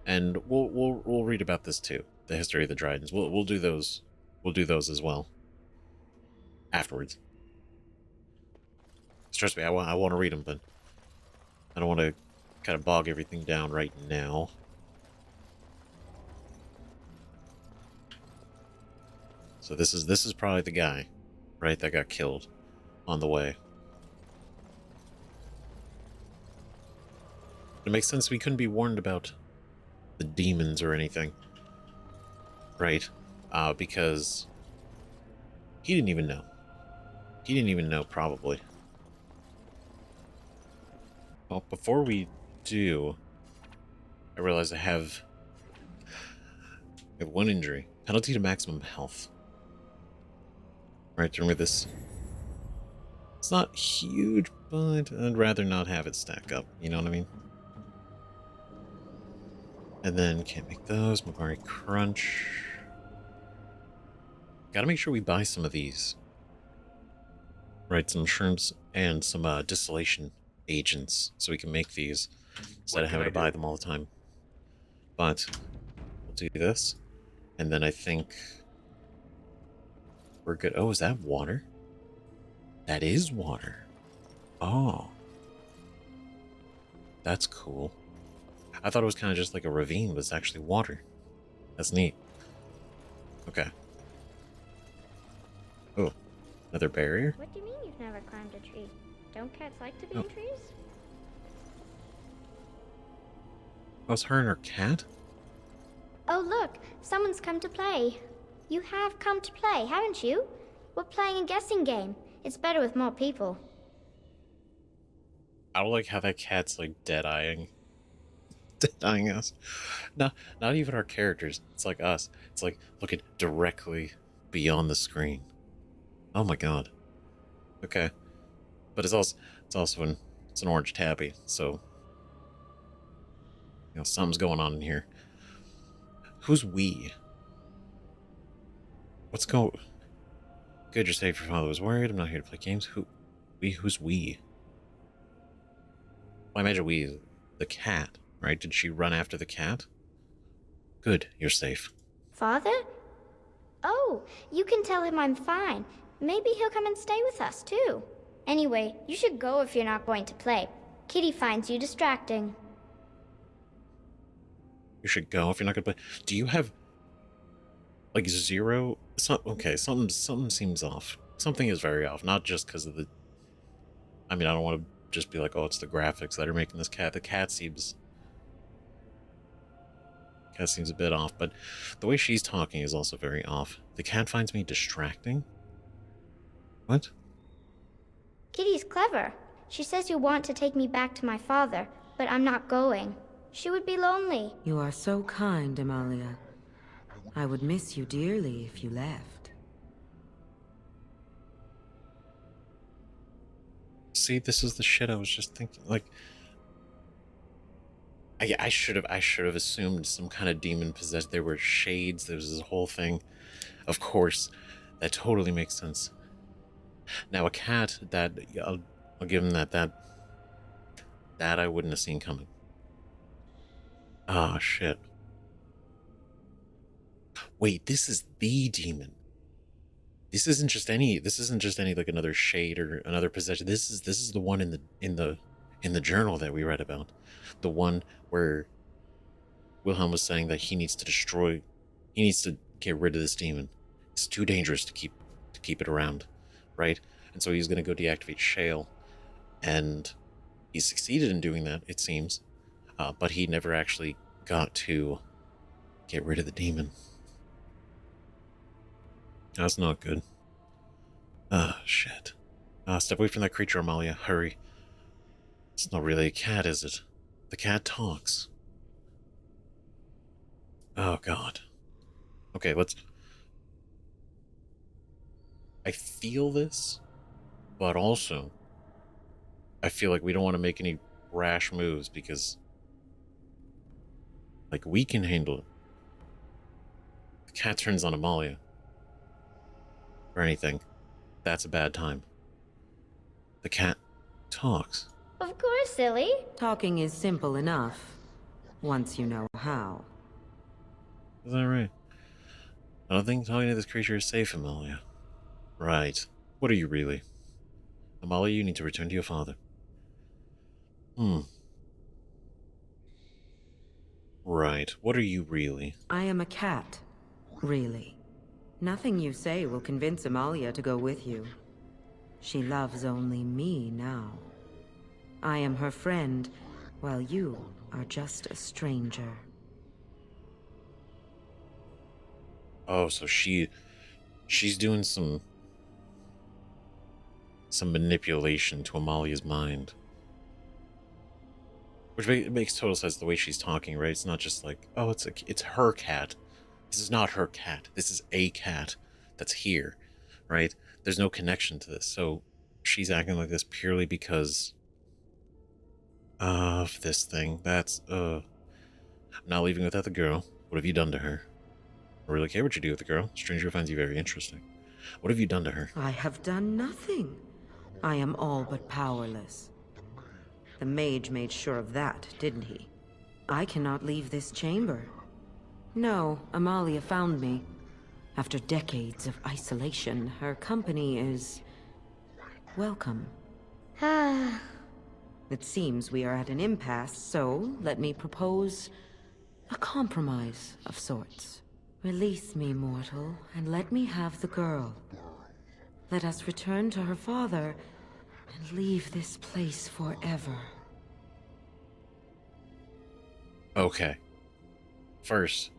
And we'll read about this too, the history of the Drydens. We'll do those. We'll do those as well afterwards. Trust me, I want to read them, but I don't want to kind of bog everything down right now. So this is probably the guy, right, that got killed on the way. It makes sense we couldn't be warned about the demons or anything, right? Because he didn't even know. He didn't even know, probably. Well, before we do, I realize I have one injury. Penalty to maximum health. Right, to remove this. It's not huge, but I'd rather not have it stack up. You know what I mean? And then can't make those. Magari Crunch. Gotta make sure we buy some of these. Right, some shrooms and some distillation agents so we can make these instead of having to buy them all the time. But we'll do this. And then I think we're good. Oh, is that water? That is water. Oh. That's cool. I thought it was kind of just like a ravine, but it's actually water. That's neat. Okay. Oh, another barrier? What do you mean you've never climbed a tree? Don't cats like to be in trees? Oh, it's her and her cat? Oh look, someone's come to play. You have come to play, haven't you? We're playing a guessing game. It's better with more people. I don't like how that cat's like dead-eyeing us. No, not even our characters. It's like us. It's like looking directly beyond the screen. Oh my god. Okay. But it's also an orange tabby, so you know something's going on in here. Who's we? What's going? Good, you're safe. Your father was worried. I'm not here to play games. Who's we? Well, I imagine we is the cat, right? Did she run after the cat? Good, you're safe. Father? Oh, you can tell him I'm fine. Maybe he'll come and stay with us, too. Anyway, you should go if you're not going to play. Kitty finds you distracting. You should go if you're not gonna play. Do you have like zero? Okay, something seems off. Something is very off. Not just because of the. I mean, I don't want to just be like, oh, it's the graphics that are making this cat. The cat seems a bit off, but the way she's talking is also very off. The cat finds me distracting. What? Kitty's clever. She says you want to take me back to my father, but I'm not going. She would be lonely. You are so kind, Amalia. I would miss you dearly if you left. See, this is the shit I was just thinking. Like, I should have assumed some kind of demon possessed. There were shades. There was this whole thing. Of course, that totally makes sense. Now, a cat that I'll give him that I wouldn't have seen coming. Ah, shit. Wait, this is the demon. This isn't just any like another shade or another possession. This is the one in the journal that we read about. The one where Wilhelm was saying that he needs to get rid of this demon. It's too dangerous to keep it around, right? And so he's going to go deactivate Shale, and he succeeded in doing that, it seems, but he never actually got to get rid of the demon. That's not good. Ah, shit. Step away from that creature, Amalia. Hurry. It's not really a cat, is it? The cat talks. Oh, God. Okay, let's... I feel this, but also I feel like we don't want to make any rash moves because, like, we can handle it. The cat turns on Amalia or anything. That's a bad time. The cat talks. Of course, silly. Talking is simple enough, once you know how. Is that right? I don't think talking to this creature is safe, Amalia. Right. What are you really? Amalia, you need to return to your father. Right. What are you really? I am a cat, really. Nothing you say will convince Amalia to go with you. She loves only me now. I am her friend, while you are just a stranger. Oh, so she's doing some manipulation to Amalia's mind. Which makes total sense the way she's talking, right? It's not just like, oh, it's her cat. This is not her cat. This is a cat that's here, right? There's no connection to this. So she's acting like this purely because of this thing. That's, I'm not leaving without the girl. What have you done to her? I don't really care what you do with the girl. Stranger finds you very interesting. What have you done to her? I have done nothing. I am all but powerless. The mage made sure of that, didn't he? I cannot leave this chamber. No, Amalia found me. After decades of isolation, her company is welcome. Ah, It seems we are at an impasse, so let me propose a compromise of sorts. Release me, mortal, and let me have the girl. Let us return to her father and leave this place forever. Okay. First,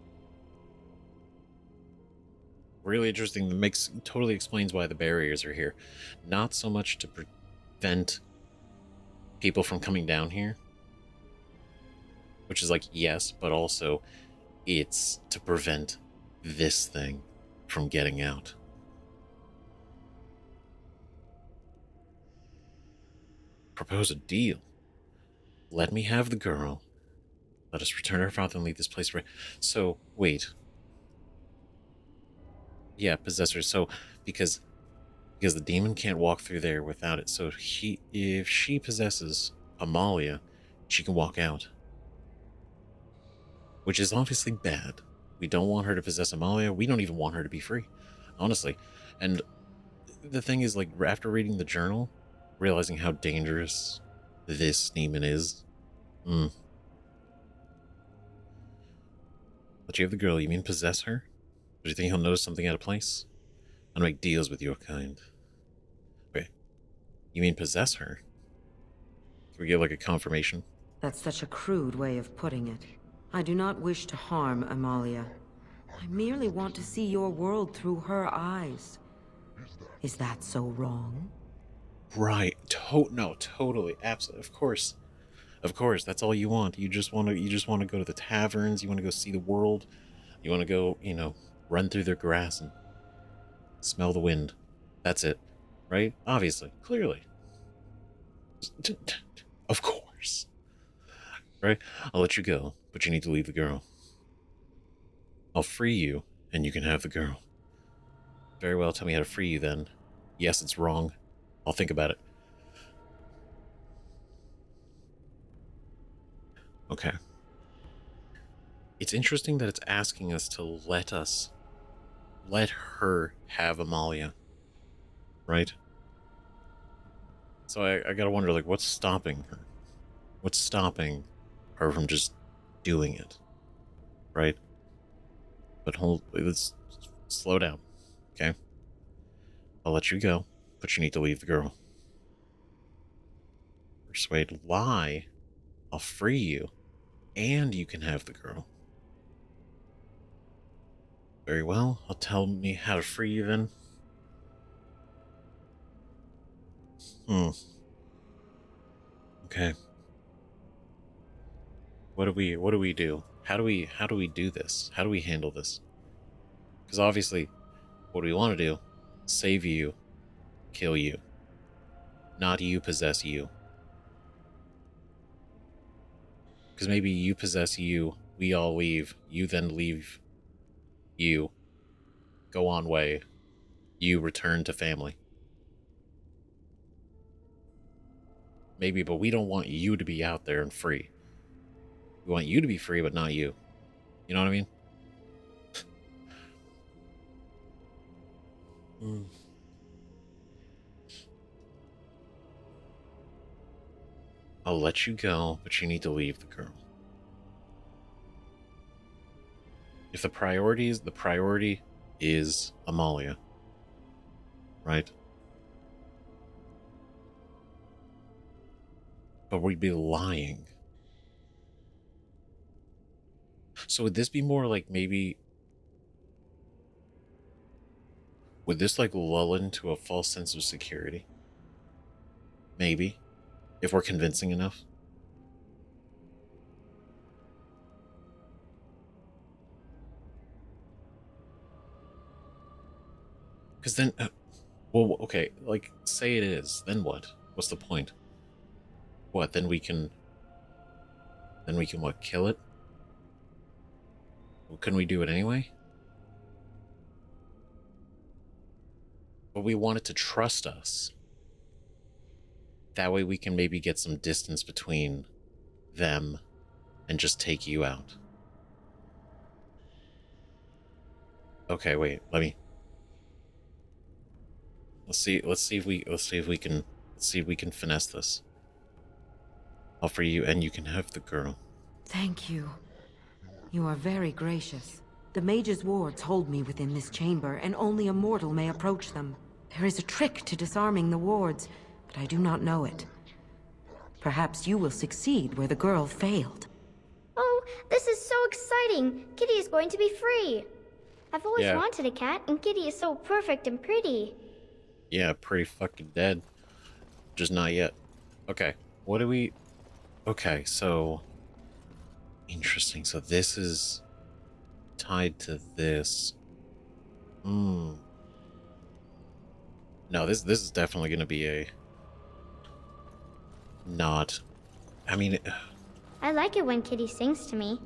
really interesting. That totally explains why the barriers are here. Not so much to prevent people from coming down here, which is like, yes, but also it's to prevent this thing from getting out. Propose a deal. Let me have the girl. Let us return her father and leave this place. So, wait. Yeah, possessor. So, because the demon can't walk through there without it. So if she possesses Amalia, she can walk out. Which is obviously bad. We don't want her to possess Amalia. We don't even want her to be free. Honestly. And the thing is, like, after reading the journal, realizing how dangerous this demon is. But you have the girl, you mean possess her? Do you think he'll notice something out of place? I'll make deals with your kind. Wait, you mean possess her? Can we get like a confirmation? That's such a crude way of putting it. I do not wish to harm Amalia. I merely want to see your world through her eyes. Is that so wrong? Right. No, totally. Absolutely. Of course. Of course, that's all you want. You just want to go to the taverns, you want to go see the world. You want to go, run through their grass and smell the wind. That's it. Right? Obviously. Clearly. Of course. Right? I'll let you go, but you need to leave the girl. I'll free you, and you can have the girl. Very well, tell me how to free you then. Yes, it's wrong. I'll think about it. Okay. It's interesting that it's asking us to let her have Amalia. Right? So I gotta wonder, like, what's stopping her? What's stopping her from just doing it? Right? But let's slow down, okay? I'll let you go, but you need to leave the girl. Persuade, lie, I'll free you, and you can have the girl. Very well, I'll tell me how to free you then. Okay. What do we do? How do we do this? How do we handle this? Because obviously, what do we want to do? Save you, kill you. Not you possess you. Because maybe you possess you, we all leave, you then leave you, go on way, you return to family. Maybe, but we don't want you to be out there and free. We want you to be free, but not you. You know what I mean? I'll let you go, but you need to leave the girl. If the priority is Amalia, right? But we'd be lying. So would this be more like maybe... Would this like lull into a false sense of security? Maybe. If we're convincing enough. Because then... well, okay, like, say it is. Then what? What's the point? What, then we can... Then we can, what, kill it? Well, couldn't we do it anyway? But we want it to trust us. That way we can maybe get some distance between them and just take you out. Okay, wait, let's see if we can finesse this. All for you, and you can have the girl. Thank you. You are very gracious. The mage's wards hold me within this chamber, and only a mortal may approach them. There is a trick to disarming the wards, but I do not know it. Perhaps you will succeed where the girl failed. Oh, this is so exciting! Kitty is going to be free! I've always wanted a cat, and Kitty is so perfect and pretty. Yeah, pretty fucking dead. Just not yet. Okay, what do we... Okay, so... Interesting, so this is tied to this. No, this is definitely going to be a... Not... I mean... I like it when Kitty sings to me.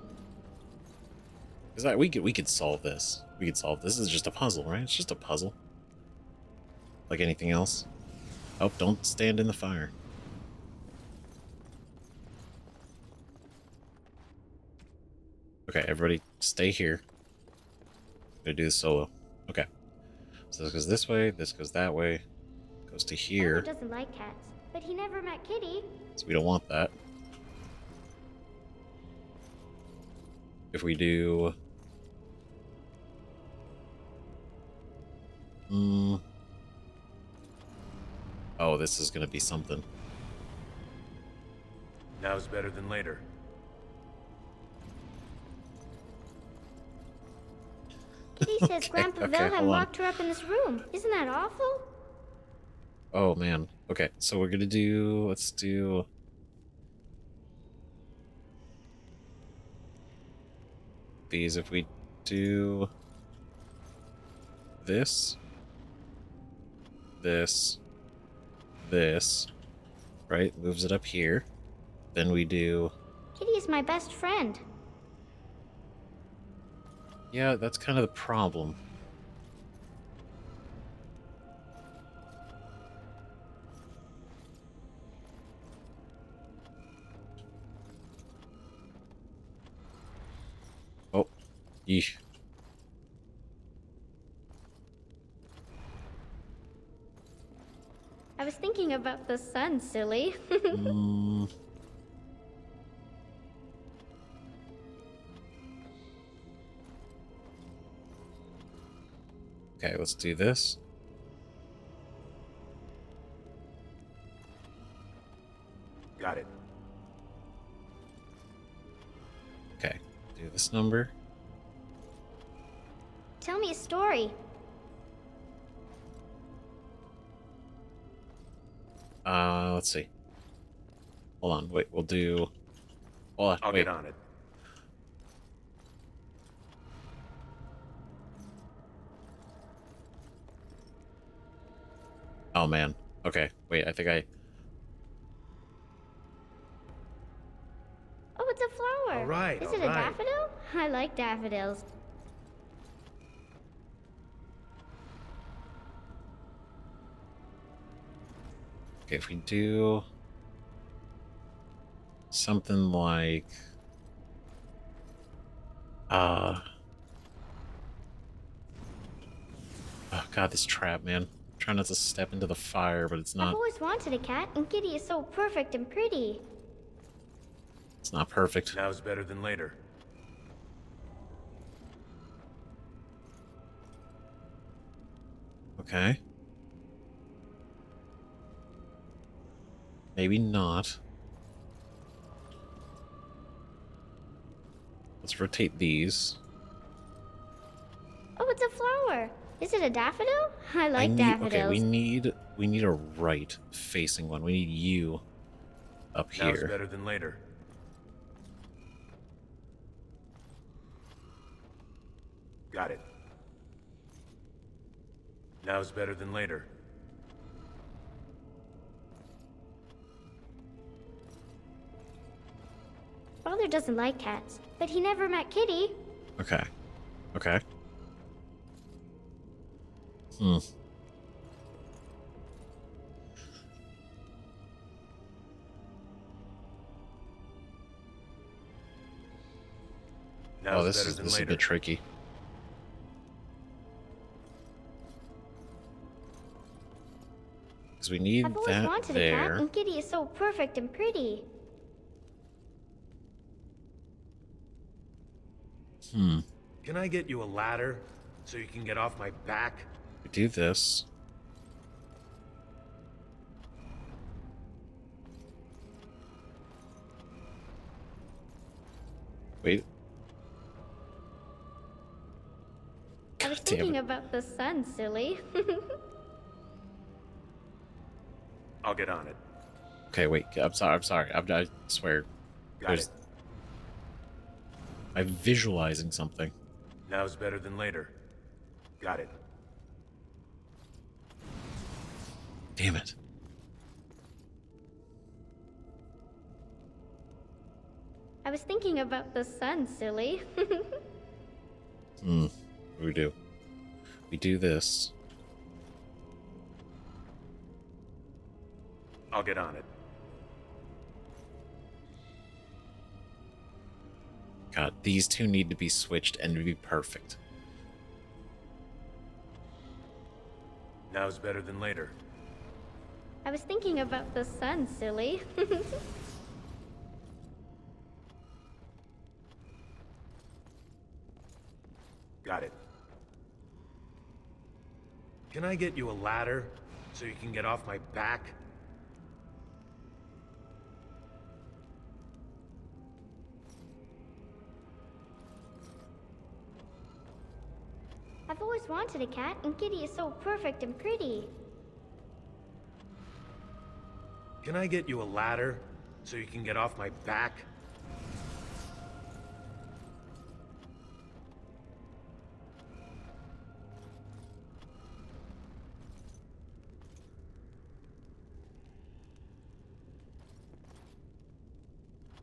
Because we could solve this. We could solve this. This is just a puzzle, right? It's just a puzzle. Like anything else. Oh, don't stand in the fire. Okay, everybody stay here. I'm gonna do this solo. Okay. So this goes this way, this goes that way, goes to here. Father doesn't like cats, but he never met Kitty. So we don't want that. If we do... Oh, this is gonna be something. Now's better than later. Kitty says Grandpa Wilhelm locked her up in this room. Isn't that awful? Oh, man. Okay, so we're gonna do... Let's do... These, if we do... This... This... This... Right? Moves it up here. Then we do... Kitty is my best friend. Yeah, that's kind of the problem. Oh, yeesh. I was thinking about the sun, silly. Okay, let's do this. Got it. Okay, do this number. Tell me a story. Let's see. Hold on, wait, we'll do... Hold on, I'll wait. get on it. Oh, man. Okay, wait, I think I... Oh, it's a flower. All right, Is it a daffodil? I like daffodils. Okay, if we do... Something like... Oh, God, this trap, man. Trying not to step into the fire, but it's I've not... always wanted a cat, and Kitty is so perfect and pretty. It's not perfect. Now's better than later. Okay. Maybe not. Let's rotate these. Oh, it's a flower. Is it a daffodil? I like daffodils. Okay, we need a right facing one. We need you up Now's here. better than later. Got it. Now's better than later. Father doesn't like cats, but he never met Kitty. Okay. Okay. Now's Oh, this better is than a later. bit tricky. Because we need I've always that wanted a cat, there. and Kitty is so perfect and pretty. Can I get you a ladder so you can get off my back? We do this. Wait. I was God damn thinking it. about the sun, silly. I'll get on it. Okay, wait. I'm sorry. I swear. Got it. I'm visualizing something. Now's better than later. Got it. Damn it. I was thinking about the sun, silly. We do. We do this. I'll get on it. God, these two need to be switched and to be perfect. Now's better than later. I was thinking about the sun, silly. Got it. Can I get you a ladder so you can get off my back? I've always wanted a cat, and Kitty is so perfect and pretty. Can I get you a ladder so you can get off my back?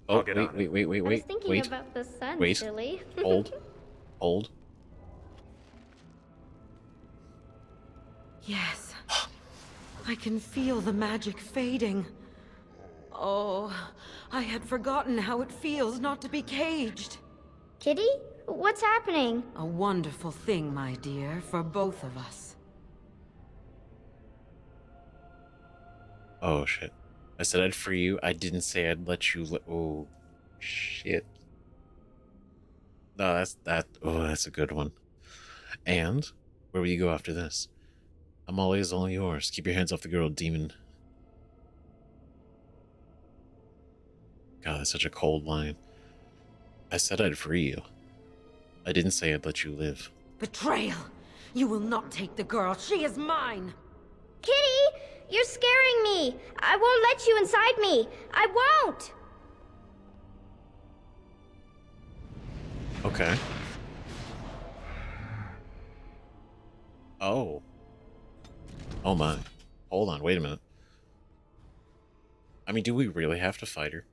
Oh, I'll get on it. wait, I was thinking wait. about the sun, Wait. silly. Hold. Yes. I can feel the magic fading. Oh, I had forgotten how it feels not to be caged. Kitty? What's happening? A wonderful thing, my dear, for both of us. Oh, shit. I said I'd free you. I didn't say I'd let you oh, shit. No, that's a good one. And where will you go after this? Amalia is all yours. Keep your hands off the girl, demon. God, that's such a cold line. I said I'd free you. I didn't say I'd let you live. Betrayal! You will not take the girl. She is mine! Kitty! You're scaring me! I won't let you inside me! I won't! Okay. Oh. Oh my. Hold on, wait a minute. I mean, do we really have to fight her?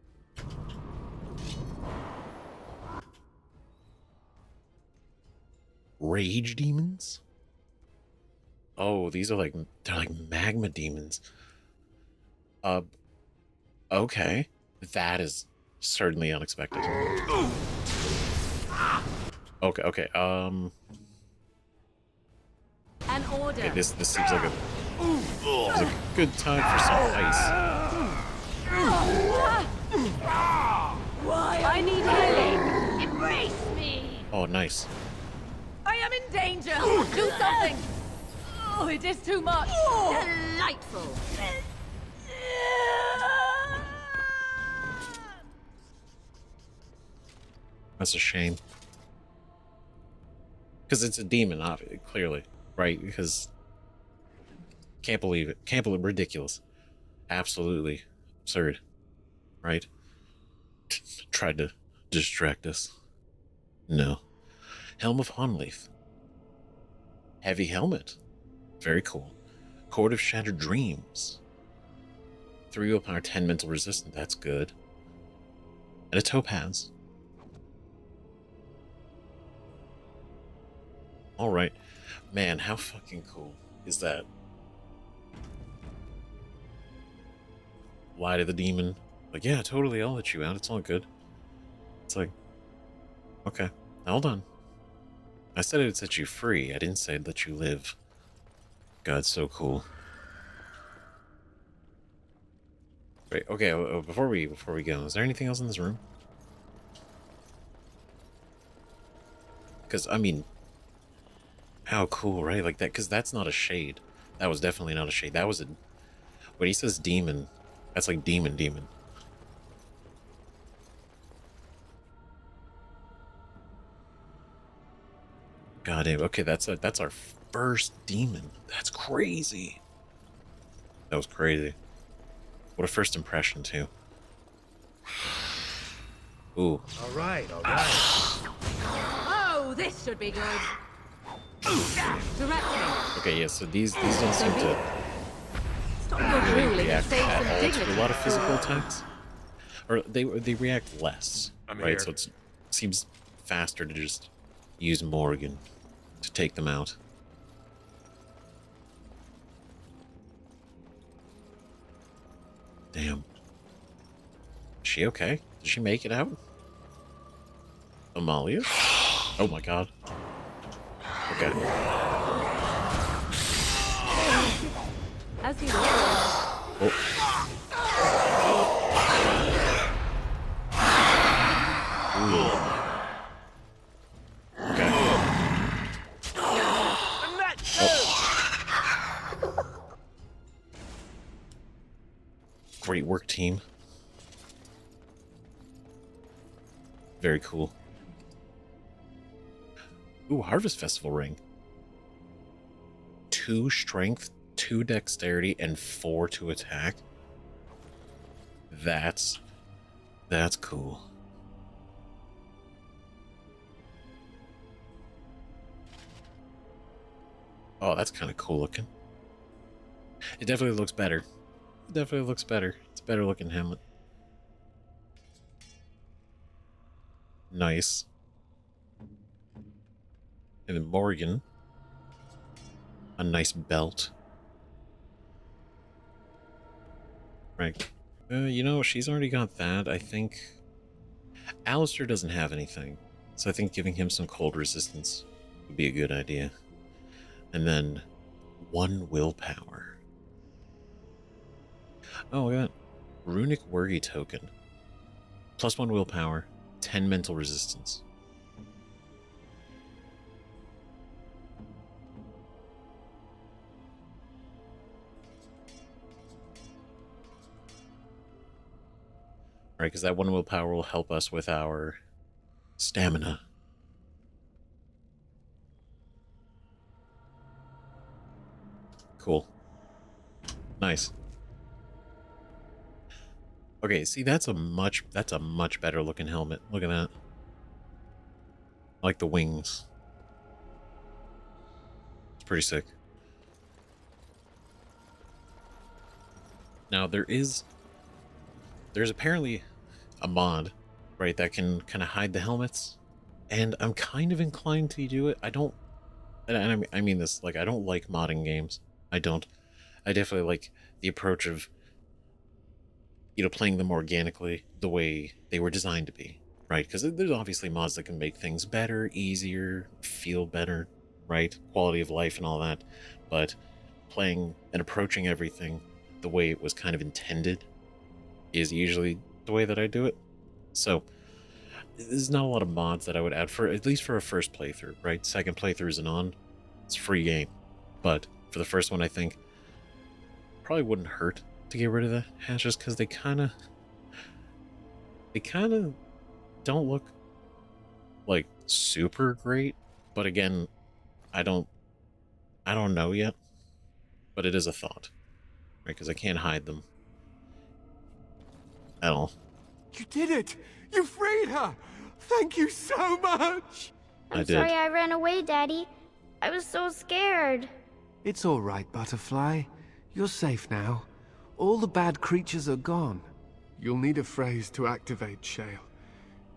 Rage demons? Oh, these are they're like magma demons. Okay. That is certainly unexpected. Okay, An order. okay, this seems like a good time for some ice. I need healing. Embrace me. Oh, nice. I am in danger. Do something. Oh, it is too much. Delightful. That's a shame. Because it's a demon, clearly, right? Because can't believe it. Can't believe ridiculous. Absolutely absurd, right? Tried to distract us. No. Helm of Honnleath. Heavy helmet. Very cool. Cord of Shattered Dreams. 3 willpower, 10 mental resistance. That's good. And a topaz. Alright. Man, how fucking cool is that? Lie to the demon. Like, yeah, totally, I'll let you out. It's all good. It's like, okay, hold on. I said I'd set you free. I didn't say I'd let you live. God, so cool. Wait, okay, before we go, is there anything else in this room? Because, I mean, how cool, right? Like that, because that's not a shade. That was definitely not a shade. That was a... When he says demon, that's like demon. God damn. Okay, that's our first demon. That's crazy. That was crazy. What a first impression, too. Ooh. All right. Oh, this should be good. Directly. Okay, yeah, so these don't seem to Stop your drooling and react save at some all dignity. to a lot of physical attacks. Or they react less, I'm right? here. So it seems faster to just use Morgan to take them out. Damn. Is she okay? Did she make it out? Amalia? Oh my god. Okay. As you will. Oh. Ooh. Okay. Great work, team. Very cool. Ooh, Harvest Festival ring. 2 strength, 2 dexterity, and 4 to attack. That's cool. Oh, that's kind of cool looking. It definitely looks better. It definitely looks better. It's a better looking helmet. Nice. And then Morgan. A nice belt. Right. You know, she's already got that. I think Alistair doesn't have anything. So I think giving him some cold resistance would be a good idea. And then 1 willpower. Oh, we got Runic Worry token. +1 willpower, 10 mental resistance. Right, because that 1 willpower will help us with our stamina. Cool. Nice. Okay, see, that's a much better looking helmet. Look at that. I like the wings. It's pretty sick. Now there's apparently a mod, right, that can kind of hide the helmets, and I'm kind of inclined to do it. I don't, and I mean this, like, I don't like modding games. I don't. I definitely like the approach of, you know, playing them organically the way they were designed to be, right? Because there's obviously mods that can make things better, easier, feel better, right? Quality of life and all that. But playing and approaching everything the way it was kind of intended is usually the way that I do it. So there's not a lot of mods that I would add, for at least for a first playthrough, right? Second playthrough isn't on. It's a free game. But for the first one, I think probably wouldn't hurt to get rid of the hatches, because they kind of don't look like super great. But again, I don't know yet, but it is a thought, right? Because I can't hide them at all. You did it! You freed her! Thank you so much! I'm sorry I ran away, Daddy. I was so scared. It's all right, Butterfly. You're safe now. All the bad creatures are gone. You'll need a phrase to activate Shale.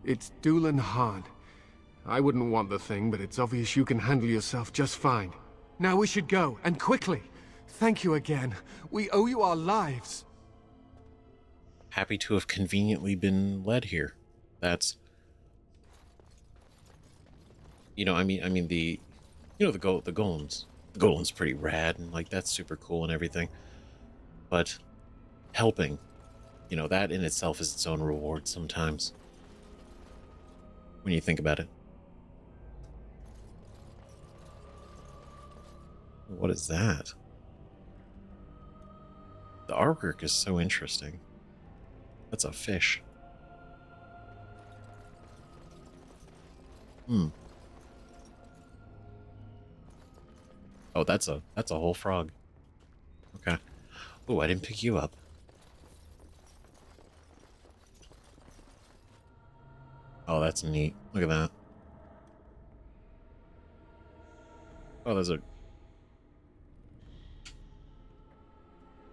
It's Doolan Han. I wouldn't want the thing, but it's obvious you can handle yourself just fine. Now we should go, and quickly. Thank you again. We owe you our lives. Happy to have conveniently been led here. That's, you know, I mean the, you know, the golems. The golem's pretty rad, and like that's super cool and everything. But helping, you know, that in itself is its own reward sometimes, when you think about it. What is that? The artwork is so interesting. That's a fish. Hmm. Oh, that's a whole frog. Okay. Oh, I didn't pick you up. Oh, that's neat. Look at that. Oh, there's a...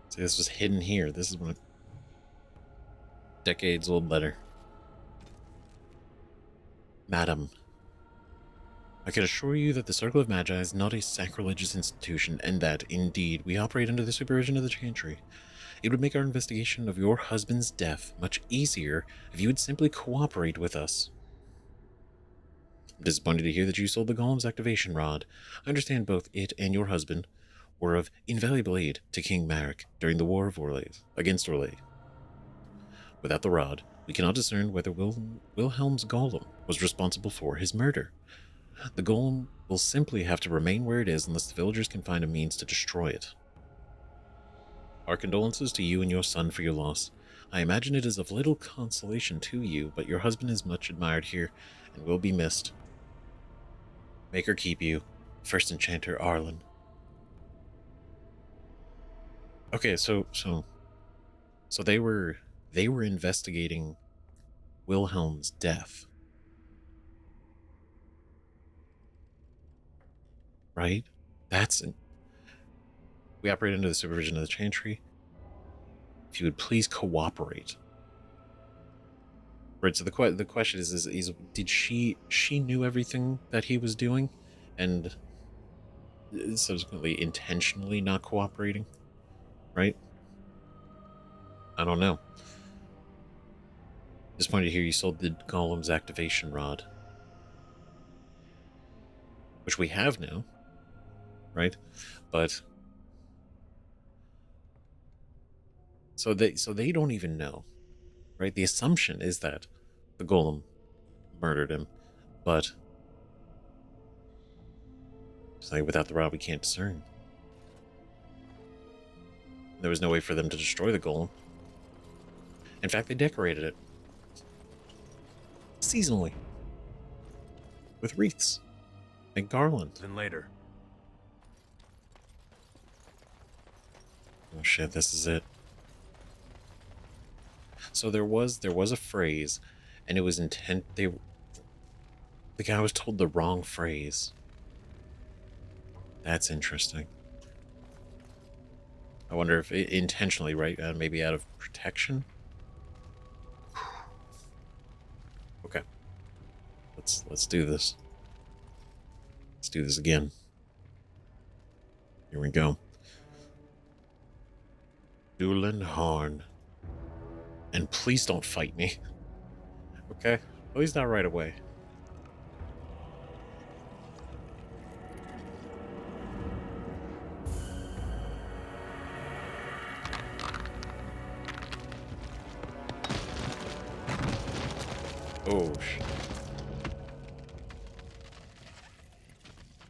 See, this was hidden here. This is one decades old letter. Madam, I can assure you that the Circle of Magi is not a sacrilegious institution, and that, indeed, we operate under the supervision of the Chantry. It would make our investigation of your husband's death much easier if you would simply cooperate with us. I'm disappointed to hear that you sold the Golem's activation rod. I understand both it and your husband were of invaluable aid to King Marek during the War of against Orlais. Without the rod, we cannot discern whether Wilhelm's Golem was responsible for his murder. The Golem will simply have to remain where it is unless the villagers can find a means to destroy it. Our condolences to you and your son for your loss. I imagine it is of little consolation to you, but your husband is much admired here and will be missed. Make her keep you, First Enchanter Arlen. Okay, so they were investigating Wilhelm's death. Right? We operate under the supervision of the Chantry. If you would please cooperate. Right, so the question is did she knew everything that he was doing and subsequently intentionally not cooperating? Right? I don't know. Disappointed to hear you sold the Golem's activation rod. Which we have now. Right? But so they don't even know. Right? The assumption is that the Golem murdered him, but without the rod we can't discern. There was no way for them to destroy the Golem. In fact, they decorated it seasonally with wreaths and garlands. Then later. Oh shit, this is it. So there was a phrase, and it was the guy was told the wrong phrase. That's interesting. I wonder if intentionally, right? Maybe out of protection. Okay, let's do this. Let's do this again. Here we go. Dulan Harn. And please don't fight me. Okay? At least not right away. Oh, shit.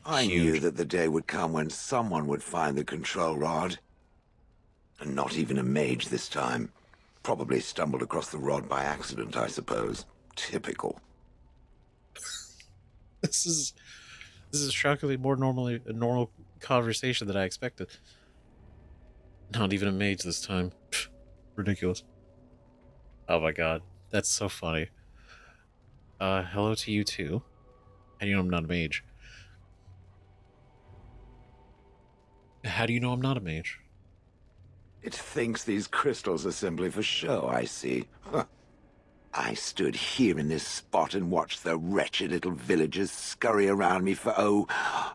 I knew that the day would come when someone would find the control rod. And not even a mage this time. Probably stumbled across the rod by accident, I suppose. Typical. This is shockingly more a normal conversation than I expected. Not even a mage this time. Ridiculous. Oh my god. That's so funny. Hello to you too. How do you know I'm not a mage? How do you know I'm not a mage? It thinks these crystals are simply for show, I see. Huh. I stood here in this spot and watched the wretched little villagers scurry around me for, oh,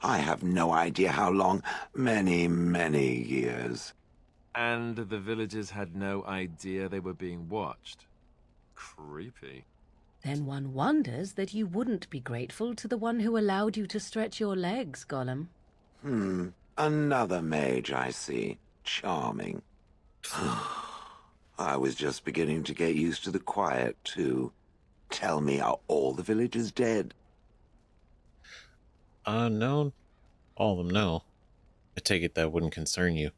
I have no idea how long. Many, many years. And the villagers had no idea they were being watched. Creepy. Then one wonders that you wouldn't be grateful to the one who allowed you to stretch your legs, Golem. Another mage, I see. Charming. I was just beginning to get used to the quiet, too. Tell me, are all the villagers dead? No. All of them, no. I take it that wouldn't concern you.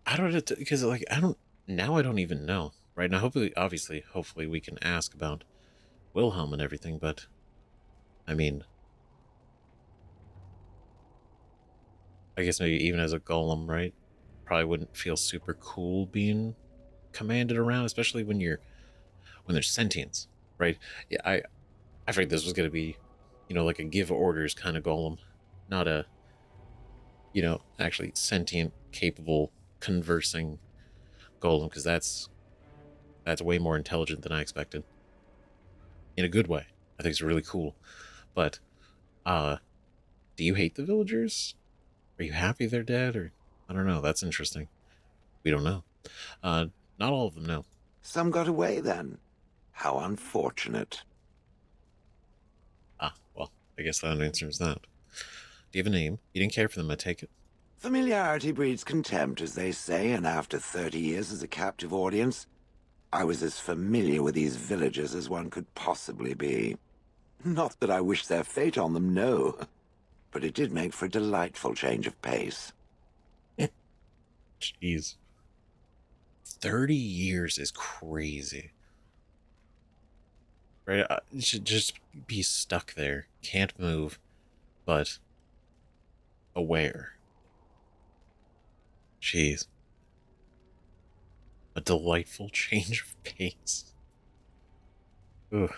I don't, because like, now I don't even know. Right now, hopefully we can ask about Wilhelm and everything, but, I mean, I guess maybe even as a golem, right? Probably wouldn't feel super cool being commanded around, especially when there's sentience, right? Yeah, I figured this was gonna be, like a give orders kind of golem, not a, actually sentient, capable, conversing golem, because that's way more intelligent than I expected. In a good way. I think it's really cool. But, do you hate the villagers? Are you happy they're dead? Or, I don't know, that's interesting. We don't know. Not all of them know. Some got away then. How unfortunate. Ah, well, I guess that answers that. Do you have a name? You didn't care for them, I take it? Familiarity breeds contempt, as they say, and after 30 years as a captive audience, I was as familiar with these villagers as one could possibly be. Not that I wish their fate on them, no. But it did make for a delightful change of pace. Jeez. 30 years is crazy. Right? You should just be stuck there. Can't move, but aware. Jeez. A delightful change of pace. Ugh.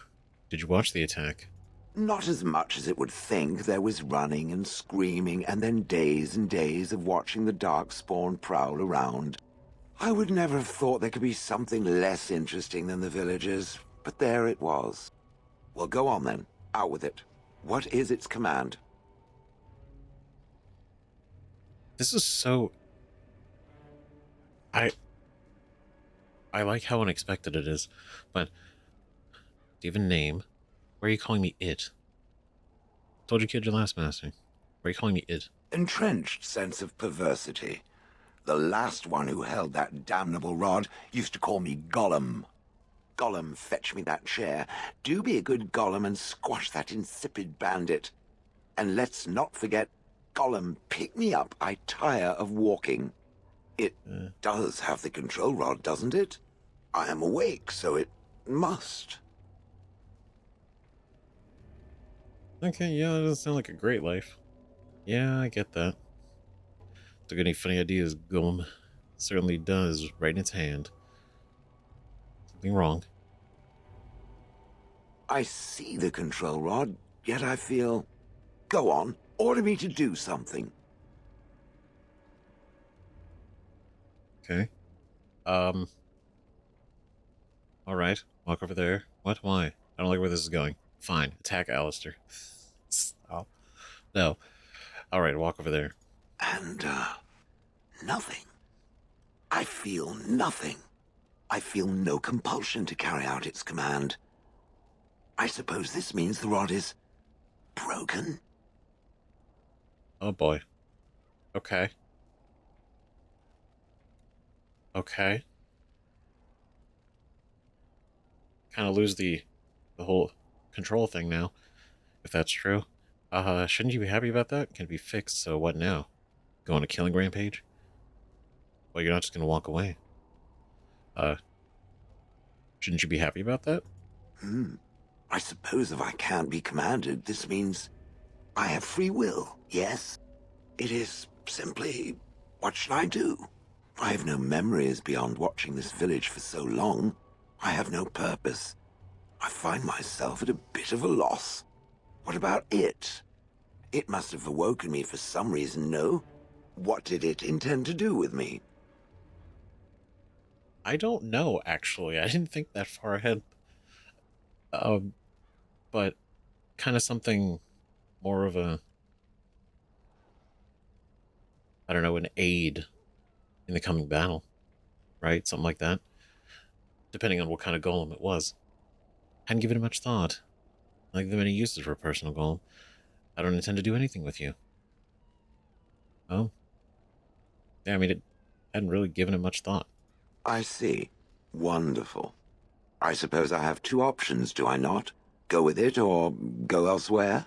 Did you watch the attack? Not as much as it would think. There was running and screaming, and then days and days of watching the Darkspawn prowl around. I would never have thought there could be something less interesting than the villagers, but there it was. Well, go on then. Out with it. What is its command? This is so... I like how unexpected it is, but do you have a name? Why are you calling me it? Told you killed your last master. Why are you calling me it? Entrenched sense of perversity. The last one who held that damnable rod used to call me Golem. Golem, fetch me that chair. Do be a good Golem and squash that insipid bandit. And let's not forget, Golem, pick me up. I tire of walking. It does have the control rod, doesn't it? I am awake, so it must. Okay, yeah, that doesn't sound like a great life. Yeah, I get that. Don't got any funny ideas, Golem. Certainly does, right in its hand. Something wrong. I see the control rod, yet I feel... Go on, order me to do something. Okay. Alright, walk over there. What? Why? I don't like where this is going. Fine, attack Alistair. Stop. No. Alright, walk over there. And, nothing. I feel nothing. I feel no compulsion to carry out its command. I suppose this means the rod is... broken? Oh boy. Okay. Okay. Kind of lose the whole control thing now, if that's true. Shouldn't you be happy about that? Can it be fixed, so what now? Go on a killing rampage? Well, you're not just gonna walk away. Shouldn't you be happy about that? I suppose if I can't be commanded, this means I have free will, yes? It is simply, what should I do? I have no memories beyond watching this village for so long. I have no purpose. I find myself at a bit of a loss. What about it? It must have awoken me for some reason, no? What did it intend to do with me? I don't know, actually. I didn't think that far ahead. But kind of something more of a... I don't know, an aid in the coming battle, right? Something like that. Depending on what kind of golem it was. Hadn't given it much thought. I think there are many uses for a personal golem. I don't intend to do anything with you. Oh. Yeah, I mean, it hadn't really given it much thought. I see. Wonderful. I suppose I have two options, do I not? Go with it or go elsewhere?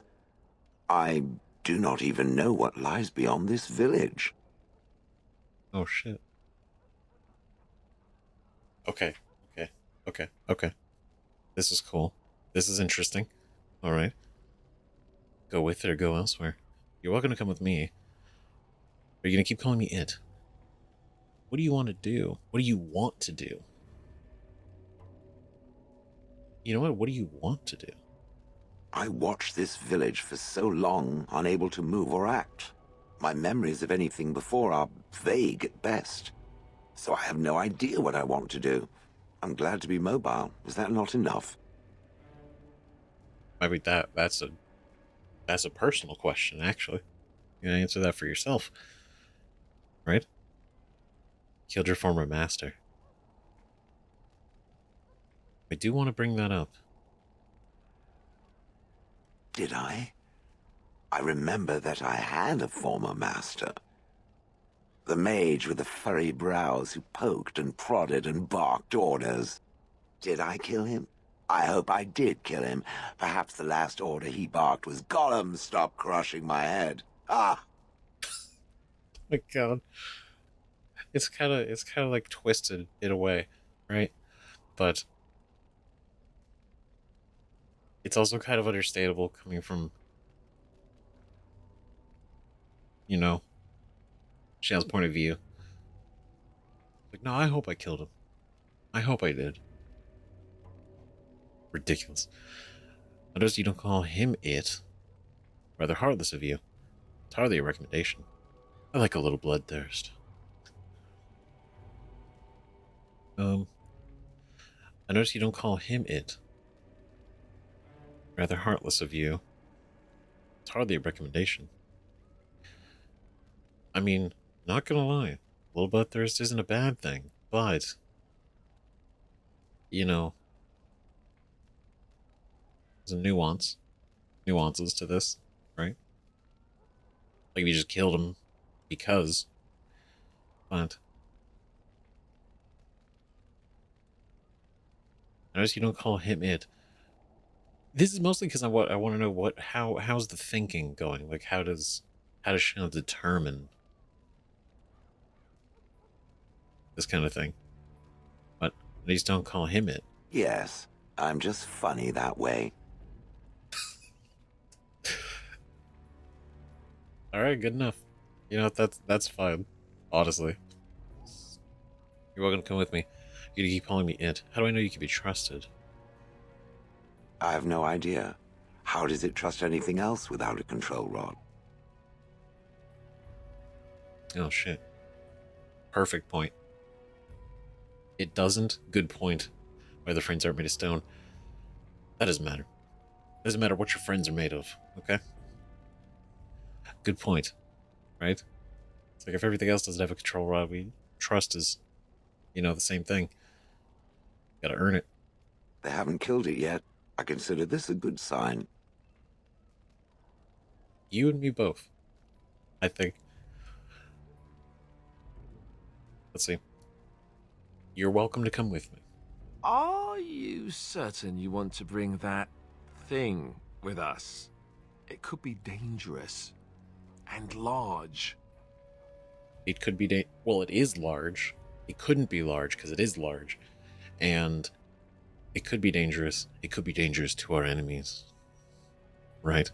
I do not even know what lies beyond this village. Oh, shit. Okay, okay. This is cool. This is interesting. Alright. Go with it or go elsewhere. You're welcome to come with me. Are you gonna keep calling me it? What do you want to do? What do you want to do? You know what do you want to do? I watched this village for so long, unable to move or act. My memories of anything before are vague at best. So I have no idea what I want to do. I'm glad to be mobile. Is that not enough? I mean, that's a personal question, actually. You gotta answer that for yourself. Right? Killed your former master. I do want to bring that up. Did I? I remember that I had a former master. The mage with the furry brows who poked and prodded and barked orders. Did I kill him? I hope I did kill him. Perhaps the last order he barked was, "Golem, stop crushing my head." Ah! My God. It's kind of like twisted in a way, right? But it's also kind of understandable coming from, you know, Shale's point of view. Like, no, I hope I killed him. I hope I did. Ridiculous. Notice you don't call him it. Rather heartless of you. It's hardly a recommendation. I like a little bloodthirst. I notice you don't call him it. Rather heartless of you. It's hardly a recommendation. I mean, not gonna lie, a little bloodthirst isn't a bad thing, but, you know, there's a nuances to this, right? Like, if you just killed him because, but notice you don't call him it. This is mostly because I want to know how's the thinking going? Like, how does Shale determine this kind of thing? But please don't call him it. Yes, I'm just funny that way. All right, good enough. You know, that's fine. Honestly, you're welcome to come with me. You're gonna keep calling me it. How do I know you can be trusted? I have no idea. How does it trust anything else without a control rod? Oh shit. Perfect point. It doesn't. Good point. Why the friends aren't made of stone. That doesn't matter. Doesn't matter what your friends are made of, okay? Good point. Right? It's like if everything else doesn't have a control rod, trust is, you know, the same thing. Gotta earn it. They haven't killed it yet. I consider this a good sign. You and me both, I think. Let's see. You're welcome to come with me. Are you certain you want to bring that thing with us? It could be dangerous and large. It could be well, it is large. It couldn't be large because it is large. And it could be dangerous. It could be dangerous to our enemies. Right?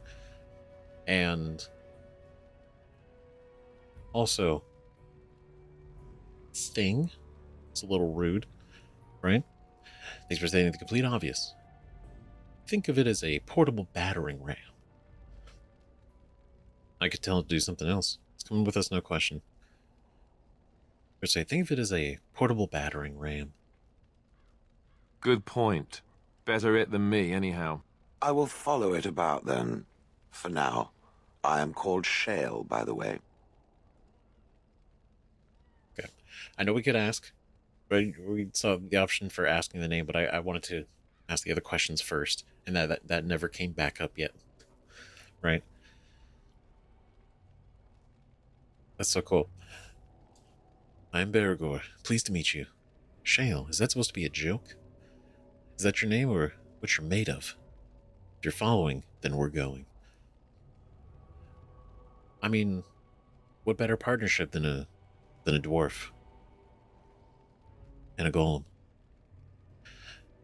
And also, thing. It's a little rude, right? Thanks for stating the complete obvious. Think of it as a portable battering ram. I could tell it to do something else. It's coming with us, no question. Or say, think of it as a portable battering ram. Good point. Better it than me, anyhow. I will follow it about then. For now. I am called Shale, by the way. Okay. I know we could ask. We saw the option for asking the name, but I wanted to ask the other questions first. And that never came back up yet. Right? That's so cool. I'm Baragor. Pleased to meet you. Shale, is that supposed to be a joke? Is that your name, or what you're made of? If you're following, then we're going. I mean, what better partnership than a dwarf and a golem?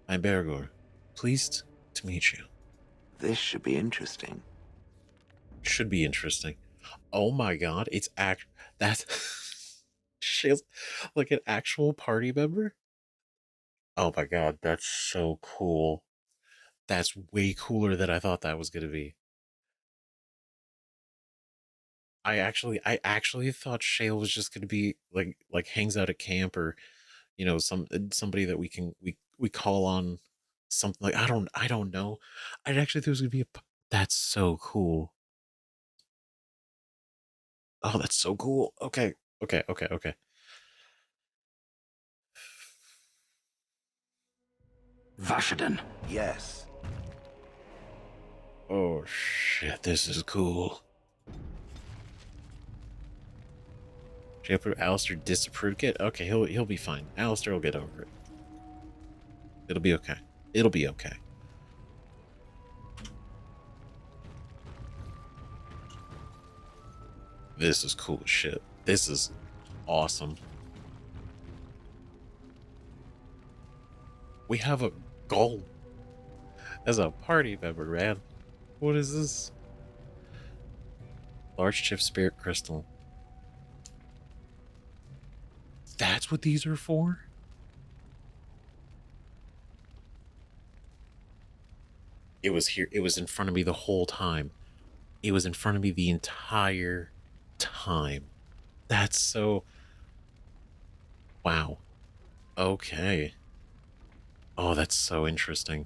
I'm Bergor. Pleased to meet you. This should be interesting. Should be interesting. Oh my god, that's she's like an actual party member. Oh my god, that's so cool. That's way cooler than I thought that was gonna be. I actually thought Shale was just gonna be like hangs out at camp, or somebody that we call on, something like I don't know. I actually thought it was gonna be that's so cool. Oh, that's so cool. Okay, okay, okay, okay. Vashaden. Yes. Oh shit, this is cool. Alistair disapproved it. Okay, he'll be fine. Alistair will get over it. It'll be okay. It'll be okay. This is cool as shit. This is awesome. We have a goal as a party member, man. What is this? Large chip spirit crystal. That's what these are for? It was here. It was in front of me the whole time. It was in front of me the entire time. That's so... Wow. Okay. Oh, that's so interesting.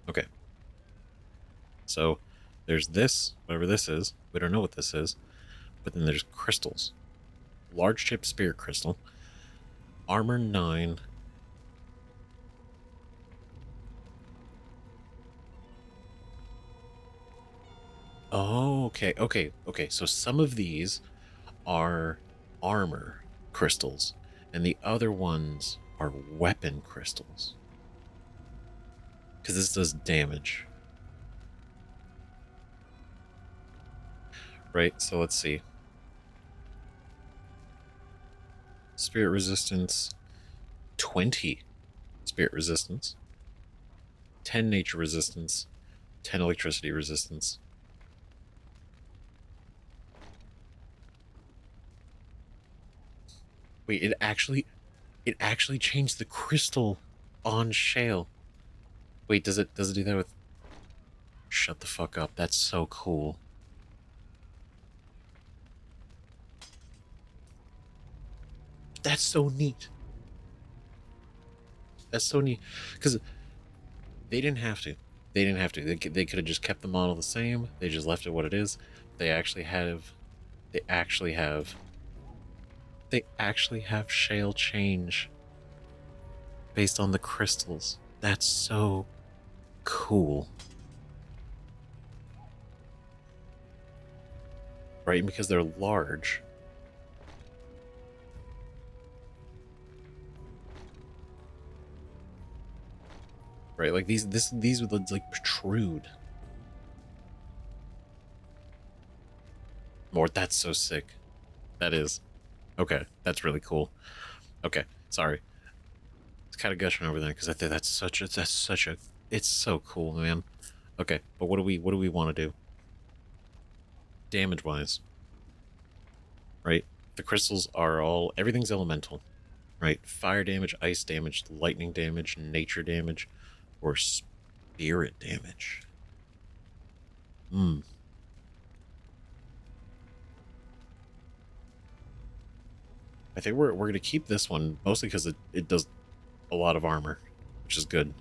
Okay. So, there's this, whatever this is. We don't know what this is. But then there's crystals. Large chip spirit crystal. Armor 9. Oh, okay. So some of these are armor crystals, and the other ones are weapon crystals. Because this does damage. Right, so let's see. Spirit resistance, 20 spirit resistance, 10 nature resistance, 10 electricity resistance. Wait, it actually changed the crystal on Shale. Wait, does it do that with... Shut the fuck up. That's so cool. That's so neat. That's so neat. Because they didn't have to. They didn't have to. They could have just kept the model the same. They just left it what it is. They actually have Shale change based on the crystals. That's so cool. Right? Because they're large. Right? Like these would like protrude. More, that's so sick. That is. Okay, that's really cool. Okay, sorry. It's kind of gushing over there because I think that's such a it's so cool, man. Okay, but what do we want to do? Damage wise. Right? The crystals are everything's elemental. Right? Fire damage, ice damage, lightning damage, nature damage, or spirit damage. I think we're going to keep this one, mostly because it does a lot of armor, which is good.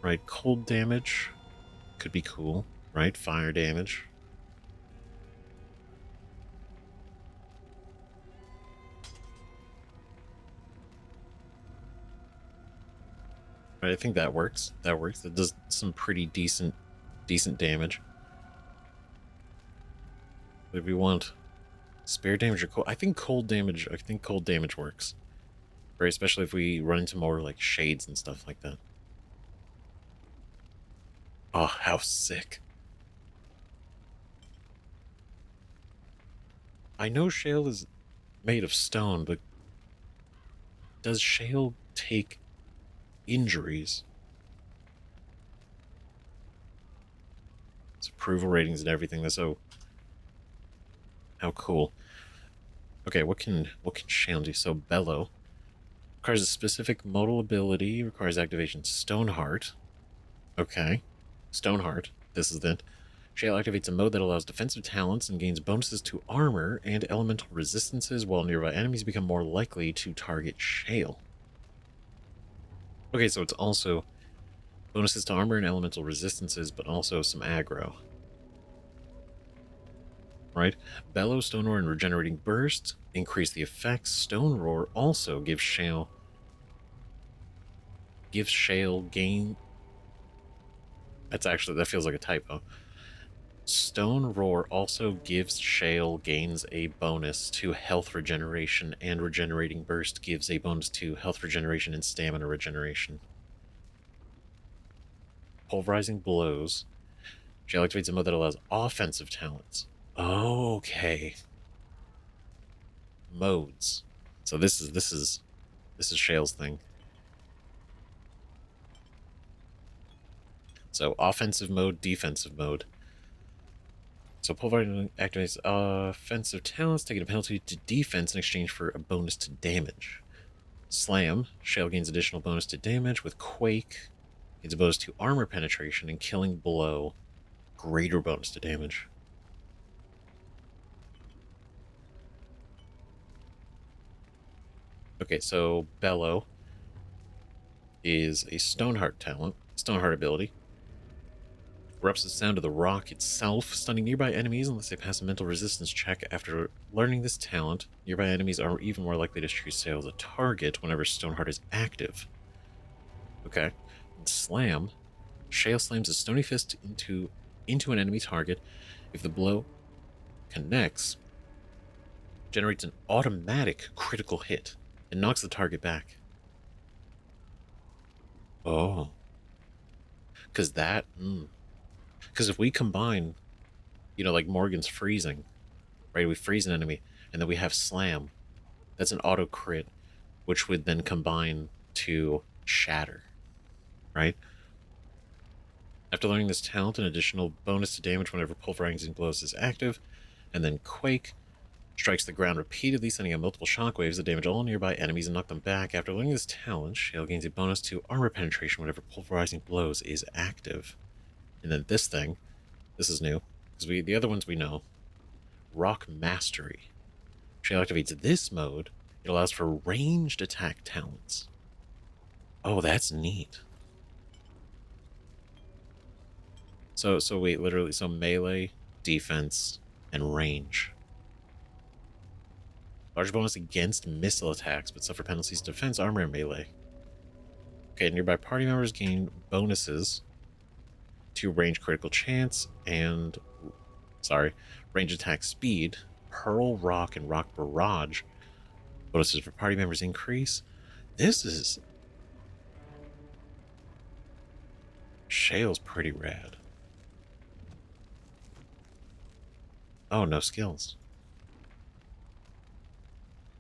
Right, cold damage could be cool, right? Fire damage. Right, I think that works. That works. It does some pretty decent damage. What do we want? Spirit damage or cold? I think cold damage works. Right, especially if we run into more like shades and stuff like that. Oh, how sick. I know shale is made of stone, but does shale take injuries? It's approval ratings and everything. That's so how cool. Okay, what can shale do? So bellow requires a specific modal ability. Requires activation. Stoneheart. Okay, Stoneheart. This is it. Shale activates a mode that allows defensive talents and gains bonuses to armor and elemental resistances, while nearby enemies become more likely to target shale. Okay, so it's also bonuses to armor and elemental resistances, but also some aggro. Right? Bellow, Stone Roar, and Regenerating Burst increase the effects. Stone Roar also gives shale gain. That feels like a typo. Stone Roar also gives shale gains a bonus to health regeneration, and Regenerating Burst gives a bonus to health regeneration and stamina regeneration. Pulverizing Blows. Shale activates a mode that allows offensive talents. Okay. Modes. So this is Shale's thing. So offensive mode, defensive mode. So Pulverizing activates offensive talents, taking a penalty to defense in exchange for a bonus to damage. Slam. Shale gains additional bonus to damage. With Quake, gains a bonus to armor penetration, and Killing Blow, greater bonus to damage. Okay, so Bellow is a Stoneheart talent, Stoneheart ability. Erupts the sound of the rock itself, stunning nearby enemies unless they pass a mental resistance check. After learning this talent, nearby enemies are even more likely to choose Shale as a target whenever Stoneheart is active. Okay. And Slam. Shale slams a stony fist into an enemy target. If the blow connects, generates an automatic critical hit and knocks the target back. Oh. Because that... Because if we combine, like Morgan's freezing, right? We freeze an enemy, and then we have Slam. That's an auto crit, which would then combine to Shatter, right? After learning this talent, an additional bonus to damage whenever Pulverizing Blows is active, and then Quake strikes the ground repeatedly, sending out multiple shockwaves that damage all nearby enemies and knock them back. After learning this talent, Shale gains a bonus to armor penetration whenever Pulverizing Blows is active. And then this thing, this is new, because the other ones we know. Rock Mastery. Shale activates this mode. It allows for ranged attack talents. Oh, that's neat. So wait, literally, so melee, defense, and range. Large bonus against missile attacks, but suffer penalties to defense, armor, and melee. Okay, nearby party members gain bonuses to range critical chance and range attack speed. Pearl, Rock, and Rock Barrage bonuses for party members increase. This is... Shale's pretty rad. Oh, no skills.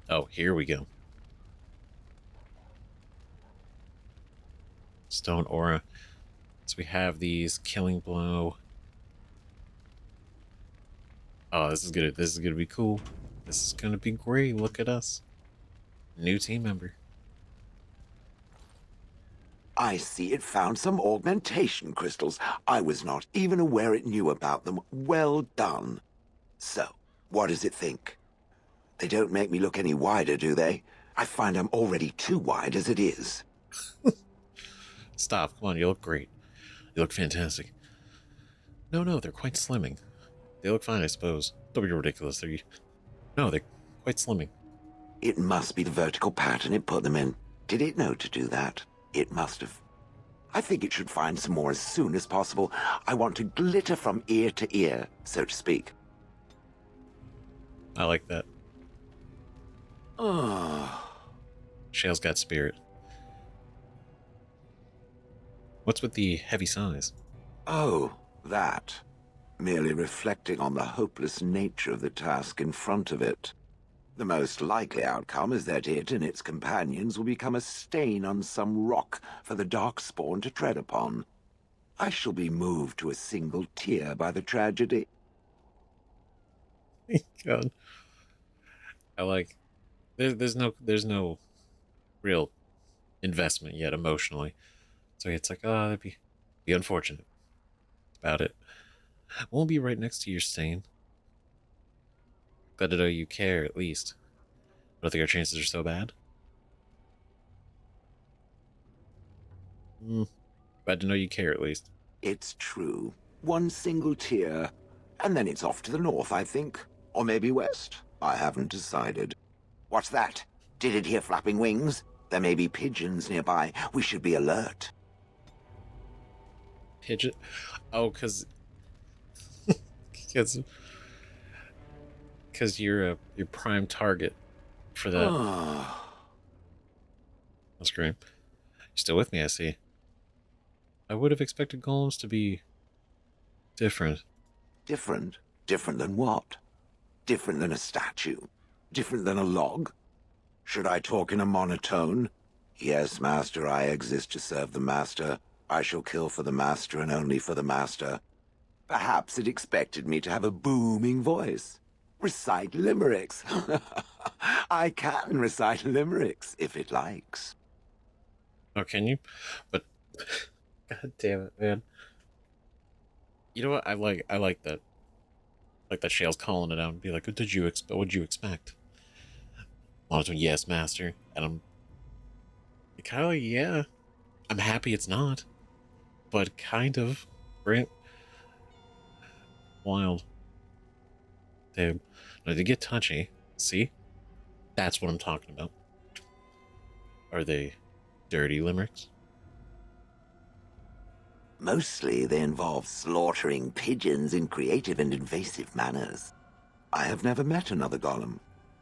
Oh, here we go. Stone Aura. So we have these Killing Blow. Oh, this is gonna be cool. This is gonna be great. Look at us. New team member. I see it found some augmentation crystals. I was not even aware it knew about them. Well done. So, what does it think? They don't make me look any wider, do they? I find I'm already too wide as it is. Stop. Come on, you look great. You look fantastic. No, they're quite slimming. They look fine, I suppose. Don't be ridiculous. They're quite slimming. It must be the vertical pattern it put them in. Did it know to do that? It must have. I think it should find some more as soon as possible. I want to glitter from ear to ear, so to speak. I like that. Oh. Shale's got spirit. What's with the heavy size? Oh, that. merely reflecting on the hopeless nature of the task in front of it. The most likely outcome is that it and its companions will become a stain on some rock for the Darkspawn to tread upon. I shall be moved to a single tear by the tragedy. God. I like there's no real investment yet emotionally. So it's like, oh, that'd be unfortunate about it. Won't be right next to your stain. Glad to know you care, at least. I don't think our chances are so bad. Glad to know you care, at least. It's true. One single tear, and then it's off to the north, I think. Or maybe west. I haven't decided. What's that? Did it hear flapping wings? There may be pigeons nearby. We should be alert. Pigeon? Oh, because you're your prime target for that. That's great. You're still with me, I see. I would have expected golems to be different. Different? Different than what? Different than a statue? Different than a log? Should I talk in a monotone? Yes, Master, I exist to serve the Master. I shall kill for the Master and only for the Master. Perhaps it expected me to have a booming voice. Recite limericks. I can recite limericks, if it likes. Oh, can you? But, god damn it, man. You know what? I like that. Like that Shale's calling it out and be like, what'd you expect? Monotone, yes, Master. And I'm kind of like, yeah. I'm happy it's not. But kind of, right? Wild. Dude. Now, to get touchy, see? That's what I'm talking about. Are they dirty limericks? Mostly they involve slaughtering pigeons in creative and invasive manners. I have never met another golem.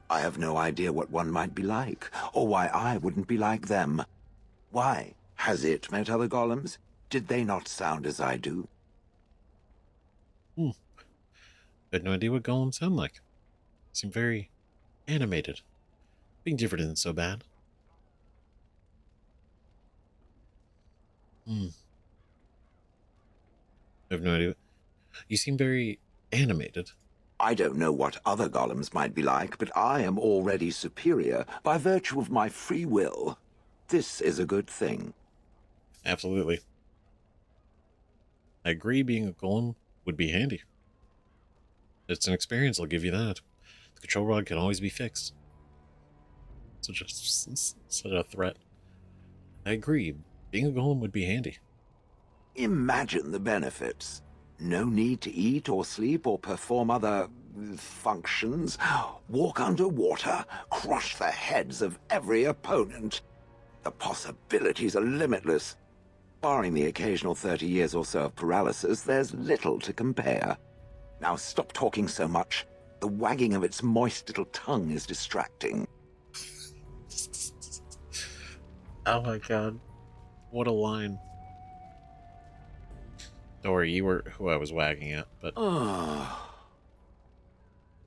I have no idea what one might be like, or why I wouldn't be like them. Why? Has it met other golems? Did they not sound as I do? I had no idea what golems sound like. Seem very animated. Being different isn't so bad. I have no idea. You seem very animated. I don't know what other golems might be like, but I am already superior by virtue of my free will. This is a good thing. Absolutely. I agree being a golem would be handy. It's an experience, I'll give you that. The control rod can always be fixed. Such a threat. I agree. Being a golem would be handy. Imagine the benefits. No need to eat or sleep or perform other functions. Walk underwater, crush the heads of every opponent. The possibilities are limitless. Barring the occasional 30 years or so of paralysis, there's little to compare. Now stop talking so much. The wagging of its moist little tongue is distracting. Oh my god. What a line. Don't worry, you were who I was wagging at, but...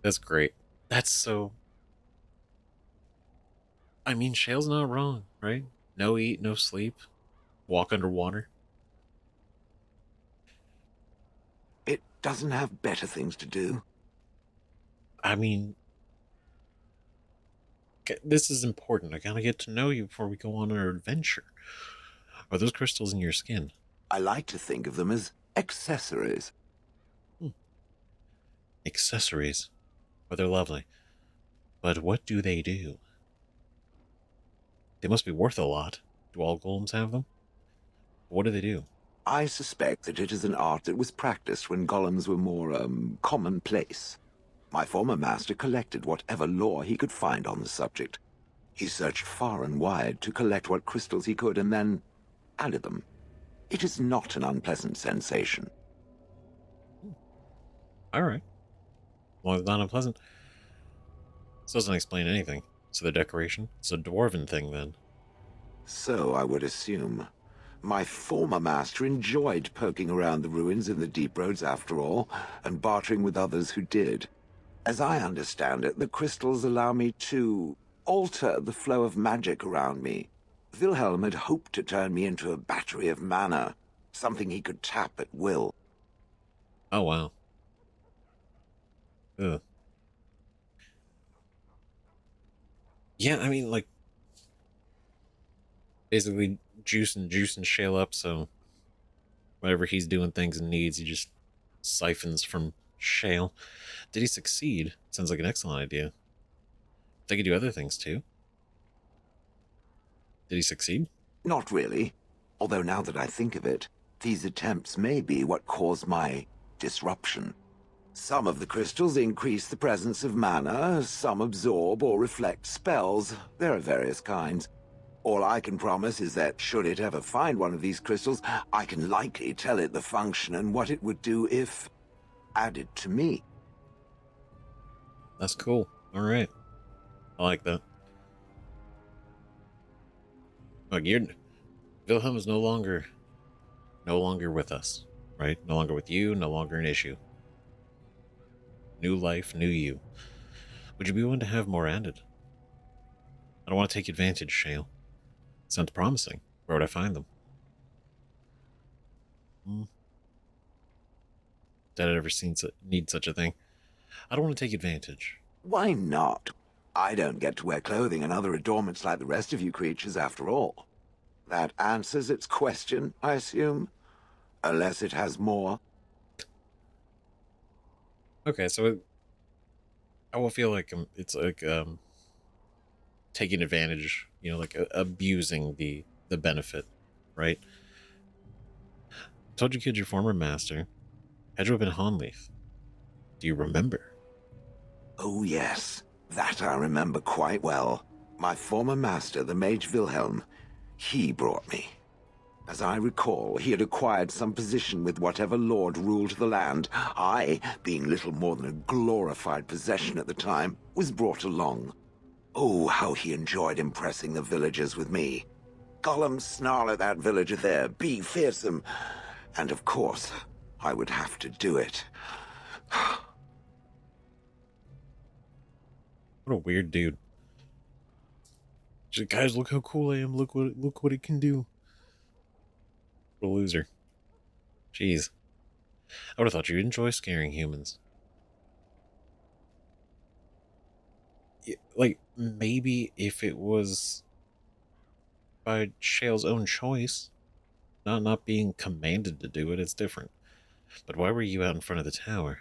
That's great. That's so... I mean, Shale's not wrong, right? No eat, no sleep. Walk underwater. It doesn't have better things to do. I mean... This is important. I gotta get to know you before we go on our adventure. Are those crystals in your skin? I like to think of them as accessories. Accessories. Well, they're lovely. But what do they do? They must be worth a lot. Do all golems have them? What do they do? I suspect that it is an art that was practiced when golems were more, commonplace. My former master collected whatever lore he could find on the subject. He searched far and wide to collect what crystals he could and then added them. It is not an unpleasant sensation. Alright. Well, it's not unpleasant. This doesn't explain anything. So the decoration? It's a dwarven thing, then. So I would assume. My former master enjoyed poking around the ruins in the deep roads after all, and bartering with others who did. As I understand it, the crystals allow me to alter the flow of magic around me. Wilhelm had hoped to turn me into a battery of mana, something he could tap at will. Oh, wow. Ugh. Yeah, I mean, like, basically juice and shale up, so whenever he's doing things and needs, he just siphons from shale. Did he succeed? Sounds like an excellent idea. They could do other things too. Did he succeed? Not really. Although now that I think of it, these attempts may be what caused my disruption. Some of the crystals increase the presence of mana, some absorb or reflect spells. There are various kinds. All I can promise is that should it ever find one of these crystals, I can likely tell it the function and what it would do if added to me. That's cool. All right. I like that. Look, Wilhelm is no longer with us, right? No longer with you, no longer an issue. New life, new you. Would you be willing to have more added? I don't want to take advantage, Shale. Sounds promising. Where would I find them? Did I ever need such a thing? I don't want to take advantage. Why not? I don't get to wear clothing and other adornments like the rest of you creatures, after all. That answers its question, I assume? Unless it has more. Okay, so I will feel like it's like taking advantage, you know, like abusing the benefit, right? Told you, kid, your former master had you up in Honnleath. Do you remember? Oh yes, that I remember quite well. My former master, the Mage Wilhelm, he brought me. As I recall, he had acquired some position with whatever lord ruled the land. I, being little more than a glorified possession at the time, was brought along. Oh, how he enjoyed impressing the villagers with me. Golem snarl at that villager there, be fearsome. And of course, I would have to do it. What a weird dude. Just, guys, look how cool I am. Look what it can do. What a loser. Jeez. I would have thought you'd enjoy scaring humans. Like, maybe if it was by Shale's own choice, not being commanded to do it, it's different. But why were you out in front of the tower?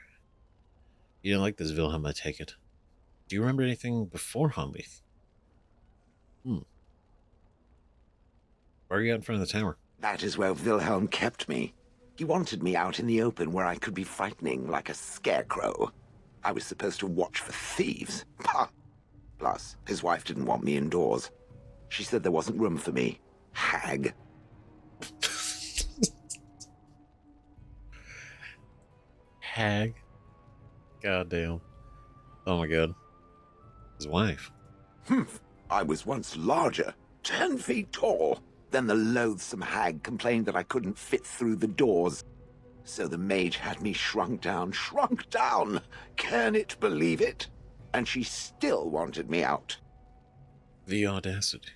You didn't like this Wilhelm, I take it. Do you remember anything before Honnleath? Why are you out in front of the tower? That is where Wilhelm kept me. He wanted me out in the open where I could be frightening like a scarecrow. I was supposed to watch for thieves. Pah! Plus, his wife didn't want me indoors. She said there wasn't room for me. Hag. Hag? Goddamn. Oh my god. His wife. Humph. I was once larger, 10 feet tall. Then the loathsome hag complained that I couldn't fit through the doors. So the mage had me shrunk down. Can it believe it? And she still wanted me out. The audacity.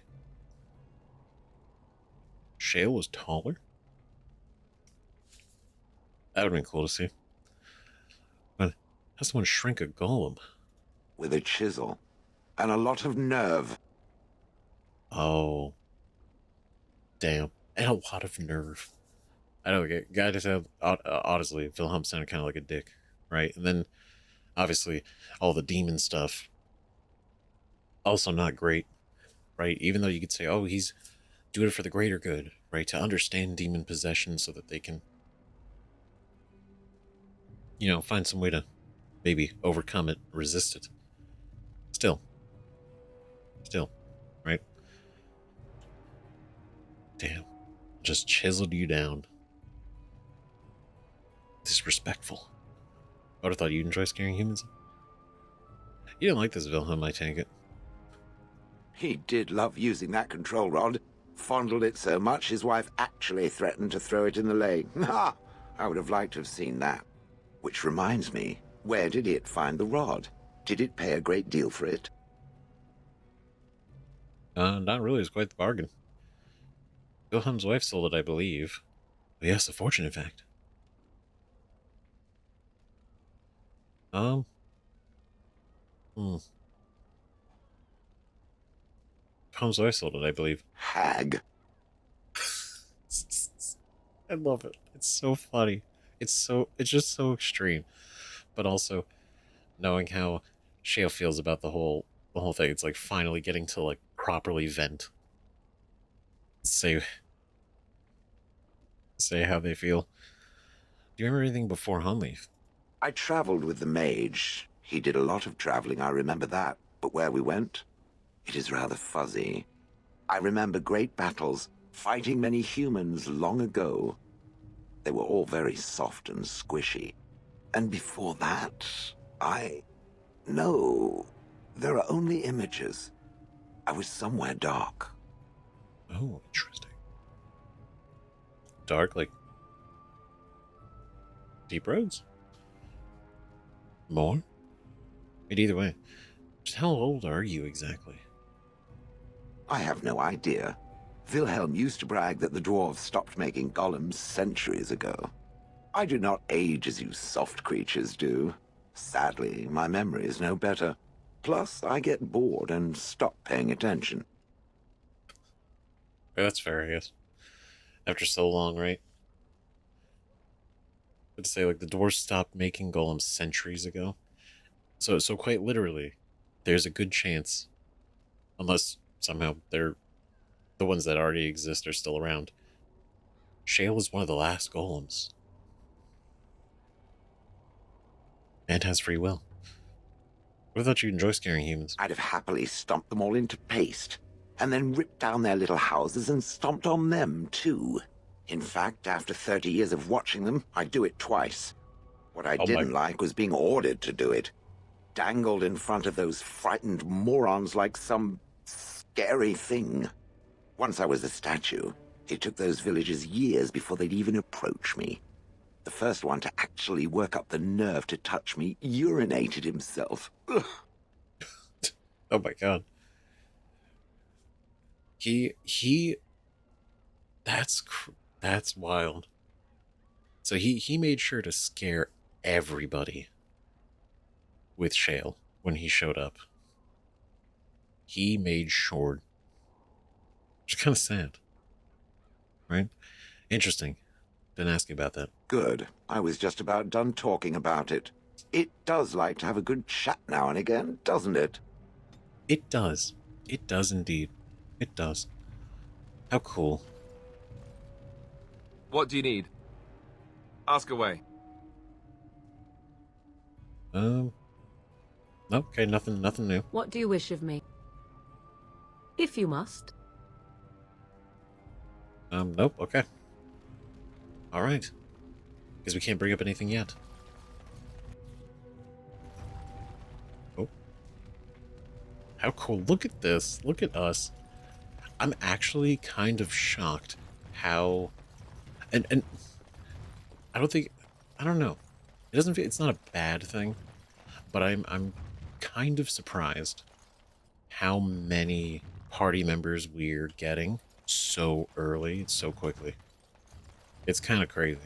Shale was taller? That would have been cool to see. But how someone shrink a golem? With a chisel. And a lot of nerve. Oh. Damn. And a lot of nerve. I know, guy just had, honestly, Wilhelm sounded kind of like a dick, right? And then, obviously, all the demon stuff, also not great, right? Even though you could say, oh, he's doing it for the greater good, right? To understand demon possession so that they can, you know, find some way to maybe overcome it, resist it. Still, right? Damn. Just chiseled you down. Disrespectful. I would have thought you'd enjoy scaring humans. You didn't like this Wilhelm, I take it. He did love using that control rod. Fondled it so much his wife actually threatened to throw it in the lake. Ha! I would have liked to have seen that. Which reminds me, where did it find the rod? Did it pay a great deal for it? Not really. It's quite the bargain. Wilhelm's wife sold it, I believe. But yes, a fortune, in fact. Wilhelm's wife sold it, I believe. Hag. I love it. It's so funny. It's just so extreme. But also, knowing how Shale feels about the whole thing, it's like finally getting to like properly vent. Say how they feel. Do you remember anything before Honnleath? I traveled with the mage. He did a lot of traveling, I remember that. But where we went, it is rather fuzzy. I remember great battles, fighting many humans long ago. They were all very soft and squishy. And before that, No, there are only images. I was somewhere dark. Oh, interesting. Dark, like deep roads? More? But either way, just how old are you exactly? I have no idea. Wilhelm used to brag that the dwarves stopped making golems centuries ago. I do not age as you soft creatures do. Sadly, my memory is no better. Plus, I get bored and stop paying attention. Yeah, that's fair, I guess. After so long, right? I'd say, like, the dwarves stopped making golems centuries ago. So quite literally, there's a good chance, unless somehow they're the ones that already exist are still around. Shale is one of the last golems. And has free will. What thought you enjoy scaring humans? I'd have happily stomped them all into paste, and then ripped down their little houses and stomped on them, too. In fact, after 30 years of watching them, I'd do it twice. What I didn't like was being ordered to do it. Dangled in front of those frightened morons like some scary thing. Once I was a statue, it took those villagers years before they'd even approach me. The first one to actually work up the nerve to touch me urinated himself. Ugh. Oh my god. That's wild. So he made sure to scare everybody with Shale when he showed up. He made sure. Which is kind of sad. Right? Interesting. Didn't ask you about that. Good. I was just about done talking about it. It does like to have a good chat now and again, doesn't it? It does. It does indeed. It does. How cool. What do you need? Ask away. Okay, nothing new. What do you wish of me? If you must. Nope, okay. Alright. Because we can't bring up anything yet. Oh. How cool. Look at this. Look at us. I'm actually kind of shocked how... And I don't know. It doesn't feel... It's not a bad thing. But I'm kind of surprised how many party members we're getting so early, so quickly. It's kind of crazy.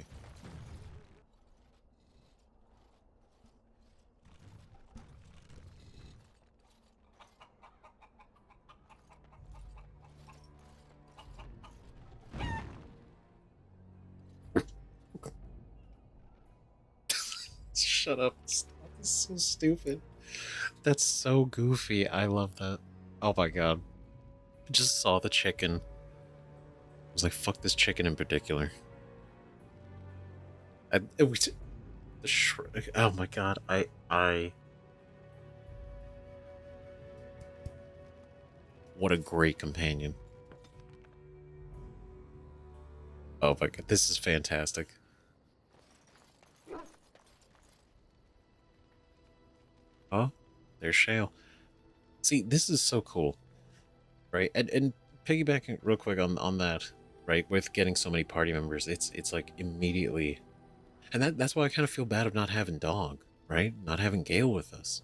Shut up. Stop. This is so stupid. That's so goofy. I love that. Oh my god. I just saw the chicken. I was like, fuck this chicken in particular. Oh my god. What a great companion. Oh my god. This is fantastic. Oh, there's Shale. See, this is so cool, right? And piggybacking real quick on that, right? With getting so many party members, it's like immediately, and that's why I kind of feel bad of not having Dog, right? Not having Gale with us,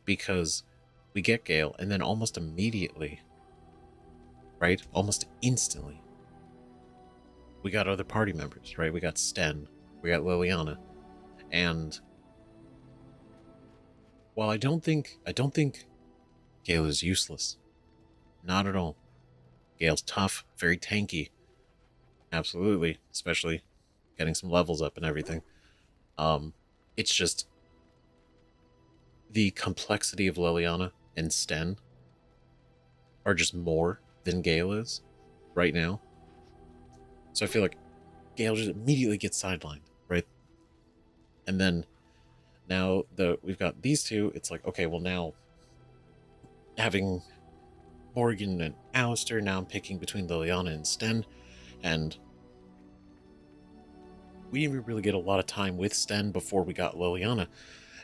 because we get Gale, and then almost immediately, right? Almost instantly, we got other party members, right? We got Sten, we got Liliana, and while I don't think Gale is useless, not at all. Gale's tough, very tanky, absolutely, especially getting some levels up and everything. It's just the complexity of Liliana and Sten are just more than Gale is right now. So I feel like Gale just immediately gets sidelined, right? And then now that we've got these two, it's like, okay, well now having Morgan and Alistair, now I'm picking between Liliana and Sten, and we didn't really get a lot of time with Sten before we got Liliana,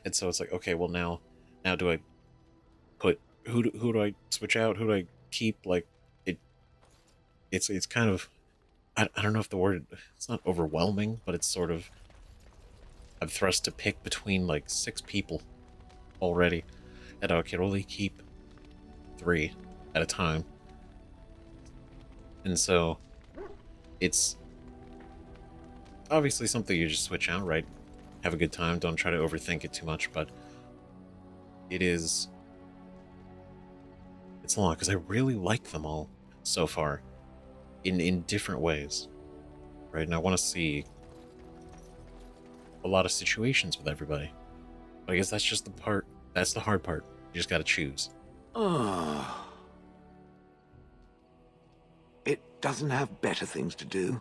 and so it's like, okay, well now do I put who do I switch out? Who do I keep? Like it's kind of I don't know if the word, it's not overwhelming, but it's sort of, I'm thrust to pick between like 6 people already, and I can only keep 3 at a time. And so it's obviously something you just switch out, right? Have a good time, don't try to overthink it too much, but it's a lot, because I really like them all so far in different ways, right? And I want to see a lot of situations with everybody, but I guess that's just that's the hard part. You just got to choose. It doesn't have better things to do.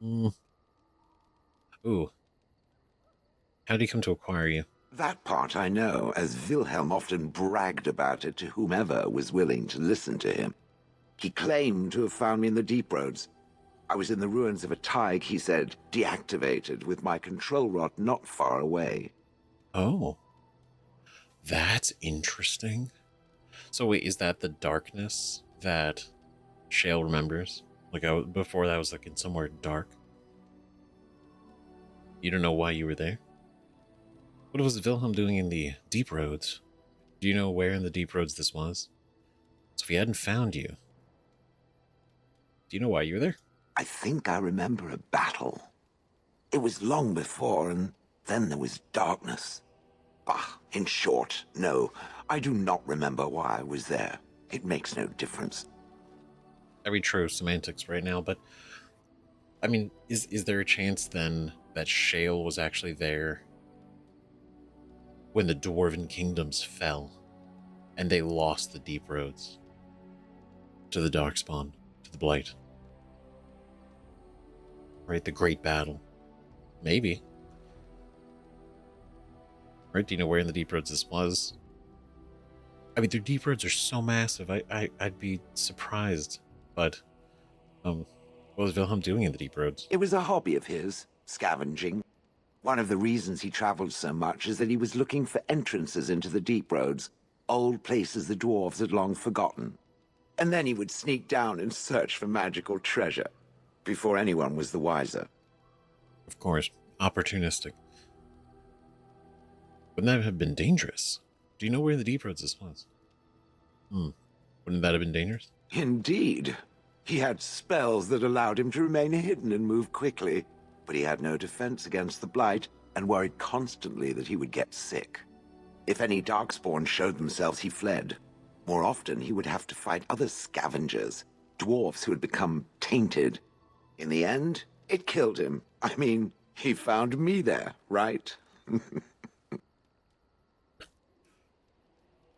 Ooh. How did he come to acquire you? That part I know, as Wilhelm often bragged about it to whomever was willing to listen to him. He claimed to have found me in the deep roads. I was in the ruins of a Tig, he said, deactivated, with my control rod not far away. Oh. That's interesting. So wait, is that the darkness that Shale remembers? Like, before that was like in somewhere dark? You don't know why you were there? What was Wilhelm doing in the deep roads? Do you know where in the deep roads this was? So if he hadn't found you, do you know why you were there? I think I remember a battle. It was long before, and then there was darkness. Bah, in short, no, I do not remember why I was there. It makes no difference. I mean, true, semantics right now, but I mean, is there a chance then that Shale was actually there when the Dwarven kingdoms fell and they lost the deep roads to the Darkspawn, to the Blight? Right, the great battle. Maybe. Right, do you know where in the deep roads this was? I mean, their deep roads are so massive, I'd be surprised. But, what was Wilhelm doing in the deep roads? It was a hobby of his, scavenging. One of the reasons he traveled so much is that he was looking for entrances into the deep roads, old places the dwarves had long forgotten. And then he would sneak down and search for magical treasure, before anyone was the wiser. Of course, opportunistic. Wouldn't that have been dangerous? Do you know where in the deep roads this was? Wouldn't that have been dangerous? Indeed. He had spells that allowed him to remain hidden and move quickly, but he had no defense against the Blight and worried constantly that he would get sick. If any Darkspawn showed themselves, he fled. More often, he would have to fight other scavengers, dwarves who had become tainted. In the end, it killed him. I mean, he found me there, right?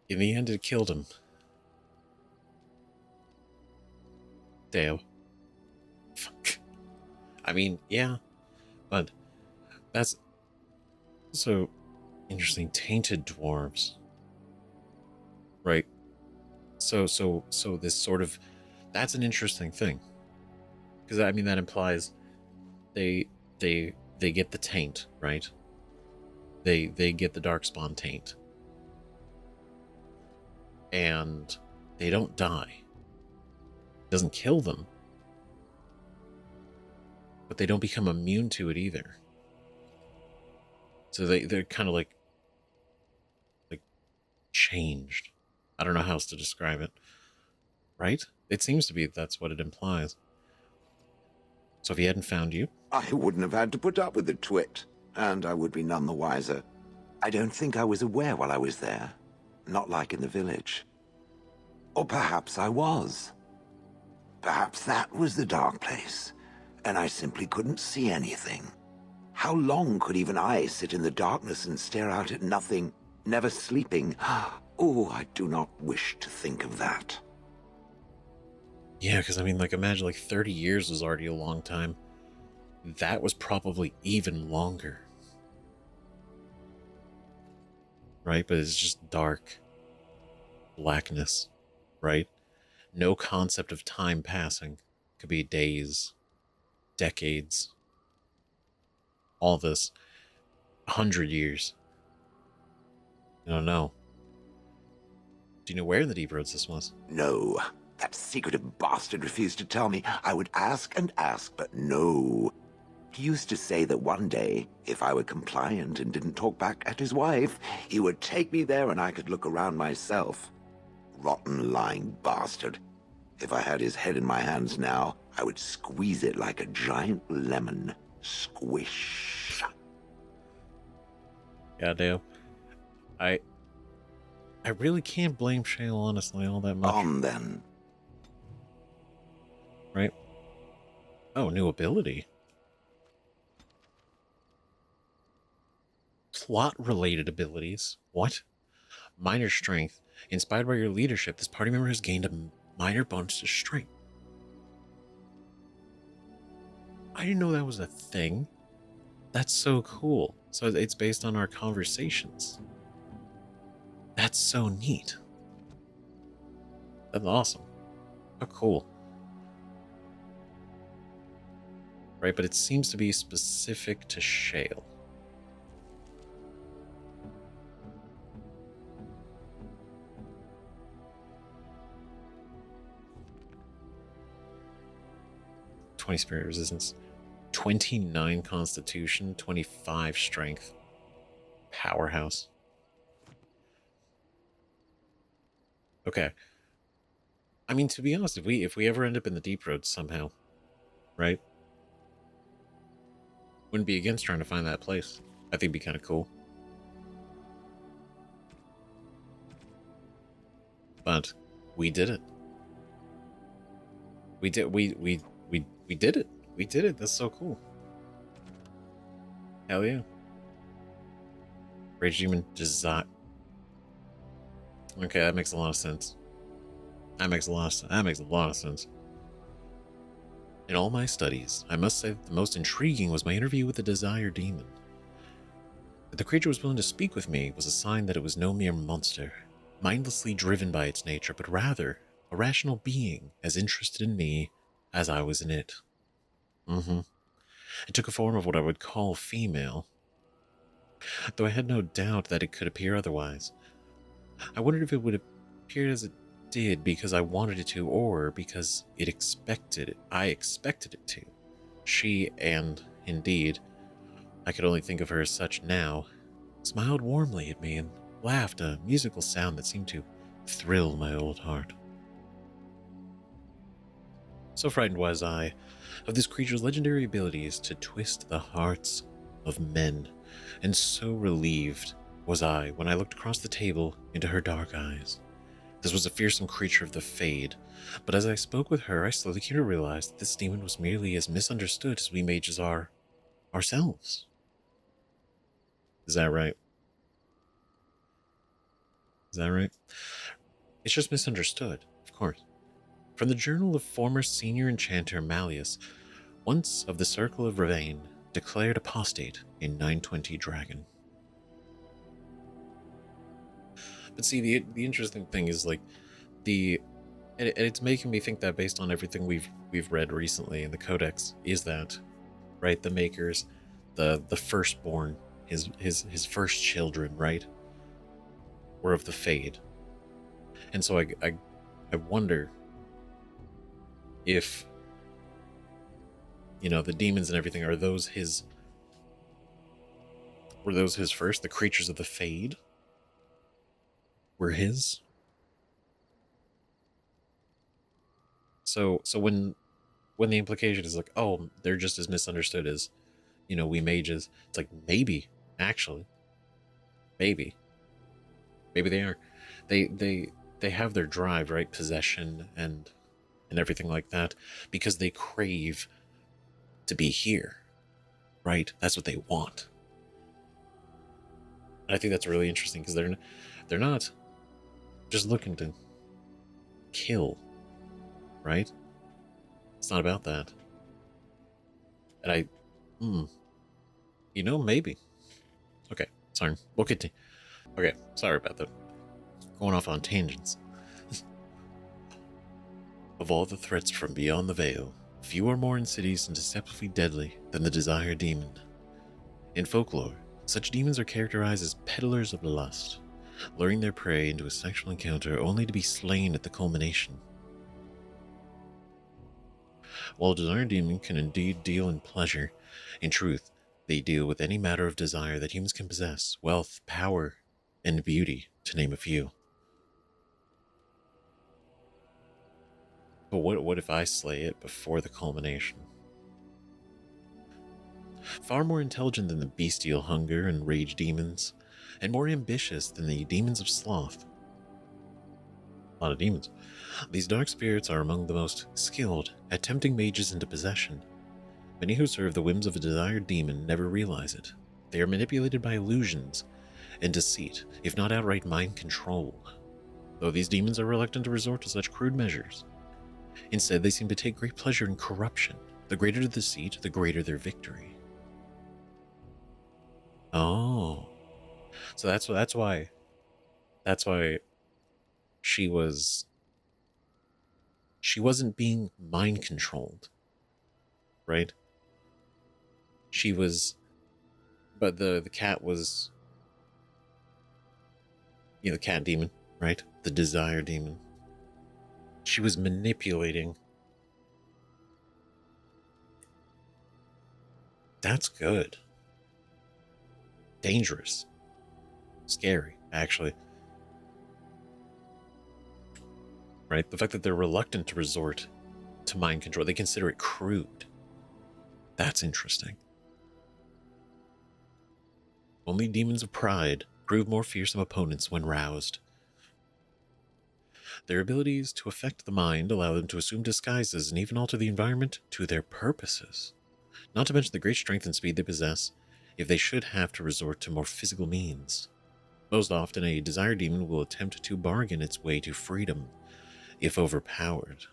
In the end, it killed him. Damn. Fuck. I mean, yeah, but that's so interesting. Tainted dwarves, right? So this sort of, that's an interesting thing, because I mean that implies they get the taint, right? They get the Darkspawn taint, and they don't die. It doesn't kill them, but they don't become immune to it either. So they're kind of like changed. I don't know how else to describe it. Right? It seems to be that's what it implies. So if he hadn't found you, I wouldn't have had to put up with the twit, and I would be none the wiser. I don't think I was aware while I was there. Not like in the village. Or perhaps I was. Perhaps that was the dark place, and I simply couldn't see anything. How long could even I sit in the darkness and stare out at nothing, never sleeping? Oh, I do not wish to think of that. yeah, because I mean, like, imagine like 30 years was already a long time. That was probably even longer. Right? But it's just dark blackness, right? No concept of time passing. Could be days, decades, all this. 100 years. You don't know. Do you know where the Deep Roads this was? No. That secretive bastard refused to tell me. I would ask and ask, but no. He used to say that one day, if I were compliant and didn't talk back at his wife, he would take me there and I could look around myself. Rotten, lying bastard. If I had his head in my hands now, I would squeeze it like a giant lemon. Squish. Goddamn. I really can't blame Shale, honestly, all that much. On then. Right? Oh, new ability. Plot-related abilities. What? Minor strength. Inspired by your leadership, this party member has gained a minor bonus to strength. I didn't know that was a thing. That's so cool. So it's based on our conversations. That's so neat. That's awesome. How cool. Right, but it seems to be specific to Shale. "20 spirit resistance, 29 constitution, 25 strength. Powerhouse." Okay. I mean, to be honest, if we ever end up in the Deep Roads somehow, right? Wouldn't be against trying to find that place. I think it'd be kind of cool. But we did it. We did it. We did it. That's so cool. Hell yeah. Rage Demon design. Okay, that makes a lot of sense. That makes a lot of sense. In all my studies, I must say that the most intriguing was my interview with the Desire Demon. That the creature was willing to speak with me was a sign that it was no mere monster, mindlessly driven by its nature, but rather a rational being as interested in me as I was in it. It took a form of what I would call female, though I had no doubt that it could appear otherwise. I wondered if it would appear as it did because I wanted it to, or because I expected it to. She, and indeed, I could only think of her as such now, smiled warmly at me and laughed, a musical sound that seemed to thrill my old heart. So frightened was I of this creature's legendary abilities to twist the hearts of men, and so relieved was I when I looked across the table into her dark eyes. This was a fearsome creature of the Fade, but as I spoke with her, I slowly came to realize that this demon was merely as misunderstood as we mages are ourselves. Is that right? Is that right? It's just misunderstood, of course. From the journal of former senior enchanter Malleus, once of the Circle of Ravane, declared apostate in 920 Dragon. But see, the interesting thing is, like, it's making me think that based on everything we've read recently in the Codex, is that, right, the Makers, the firstborn, his first children, right, were of the Fade. And so I wonder if, the demons and everything, were those his first? The creatures of the Fade were his? So when the implication is like, oh, they're just as misunderstood as, we mages, it's like, maybe, actually. Maybe they are. They have their drive, right? Possession and everything like that, because they crave to be here, right? That's what they want. And I think that's really interesting, because they're not just looking to kill, right? It's not about that. And maybe. Okay, sorry. We'll continue. Okay, sorry about that. Going off on tangents. Of all the threats from beyond the veil, few are more insidious and deceptively deadly than the Desire Demon. In folklore, such demons are characterized as peddlers of lust, luring their prey into a sexual encounter only to be slain at the culmination. While a Desire Demon can indeed deal in pleasure, in truth, they deal with any matter of desire that humans can possess: wealth, power, and beauty, to name a few. But what if I slay it before the culmination? Far more intelligent than the bestial hunger and rage demons, and more ambitious than the demons of sloth. A lot of demons. These dark spirits are among the most skilled at tempting mages into possession. Many who serve the whims of a desired demon never realize it. They are manipulated by illusions and deceit, if not outright mind control. Though these demons are reluctant to resort to such crude measures, instead they seem to take great pleasure in corruption. The greater the deceit, the greater their victory. Oh, so that's why she wasn't being mind controlled, right? She was, but the cat was, the cat demon, right? The Desire Demon. She was manipulating. That's good. Dangerous. Scary, actually. Right? The fact that they're reluctant to resort to mind control, they consider it crude. That's interesting. Only demons of pride prove more fearsome opponents when roused. Their abilities to affect the mind allow them to assume disguises and even alter the environment to their purposes. Not to mention the great strength and speed they possess if they should have to resort to more physical means. Most often, a Desire Demon will attempt to bargain its way to freedom, if overpowered.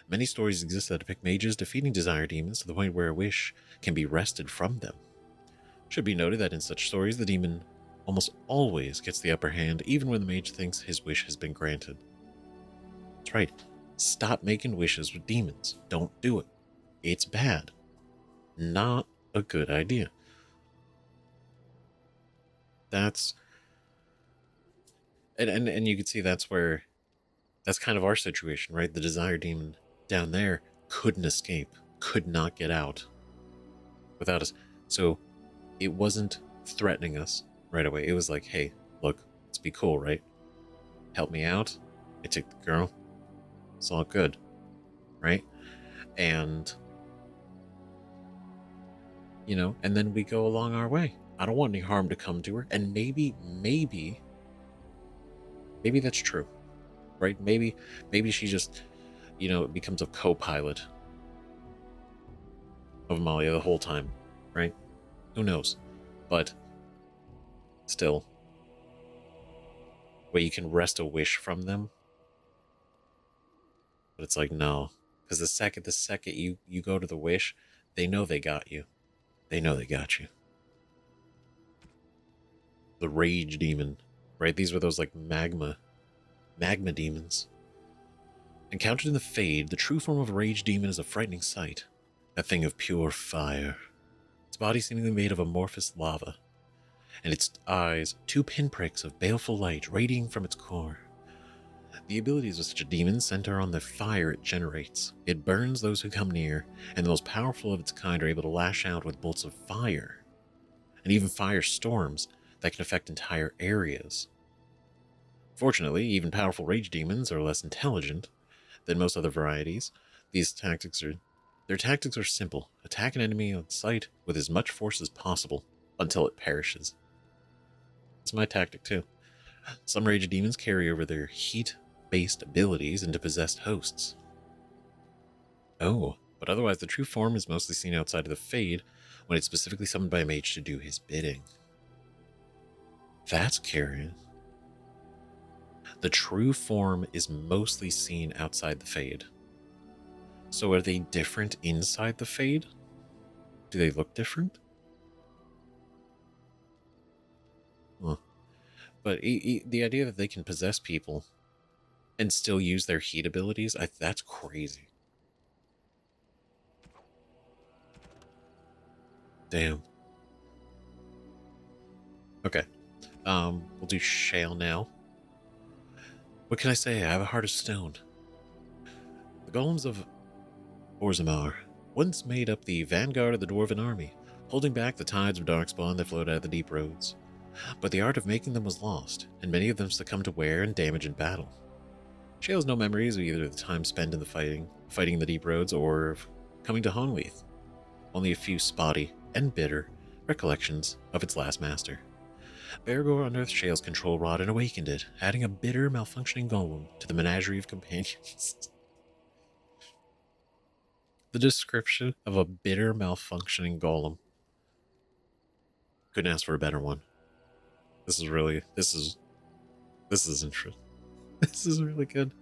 Many stories exist that depict mages defeating Desire Demons to the point where a wish can be wrested from them. Should be noted that in such stories, the demon almost always gets the upper hand, even when the mage thinks his wish has been granted. That's right. Stop making wishes with demons. Don't do it. It's bad. Not a good idea. That's... And you can see that's kind of our situation, right? The Desire Demon down there couldn't escape, could not get out without us. So it wasn't threatening us right away. It was like, hey, look, let's be cool, right? Help me out. I take the girl. It's all good, right? And, and then we go along our way. I don't want any harm to come to her. And maybe that's true, right? Maybe she just, becomes a co-pilot of Amalia the whole time, right? Who knows? But still, where you can wrest a wish from them. But it's like, no, because the second you go to the wish, they know they got you. They know they got you. The Rage Demon, right? These were those like magma demons. Encountered in the Fade, the true form of a Rage Demon is a frightening sight. A thing of pure fire. Its body seemingly made of amorphous lava, and its eyes 2 pinpricks of baleful light radiating from its core. The abilities of such a demon center on the fire it generates. It burns those who come near, and the most powerful of its kind are able to lash out with bolts of fire, and even firestorms that can affect entire areas. Fortunately, even powerful rage demons are less intelligent than most other varieties. Their tactics are simple. Attack an enemy on sight with as much force as possible until it perishes. It's my tactic too. Some rage demons carry over their heat-based abilities into possessed hosts. Oh, but otherwise the true form is mostly seen outside of the Fade when it's specifically summoned by a mage to do his bidding. That's curious. The true form is mostly seen outside the Fade. So are they different inside the Fade? Do they look different? Huh. But the idea that they can possess people and still use their heat abilities, that's crazy. Damn. Okay. We'll do Shale now. What can I say? I have a heart of stone. The golems of Orzammar once made up the vanguard of the Dwarven army, holding back the tides of Darkspawn that flowed out of the deep roads. But the art of making them was lost, and many of them succumbed to wear and damage in battle. Shale has no memories of either the time spent in the fighting the deep roads, or of coming to Honnleath. Only a few spotty and bitter recollections of its last master. Beregor unearthed Shale's control rod and awakened it, adding a bitter, malfunctioning golem to the menagerie of companions. The description of a bitter, malfunctioning golem. Couldn't ask for a better one. This is interesting. This is really good.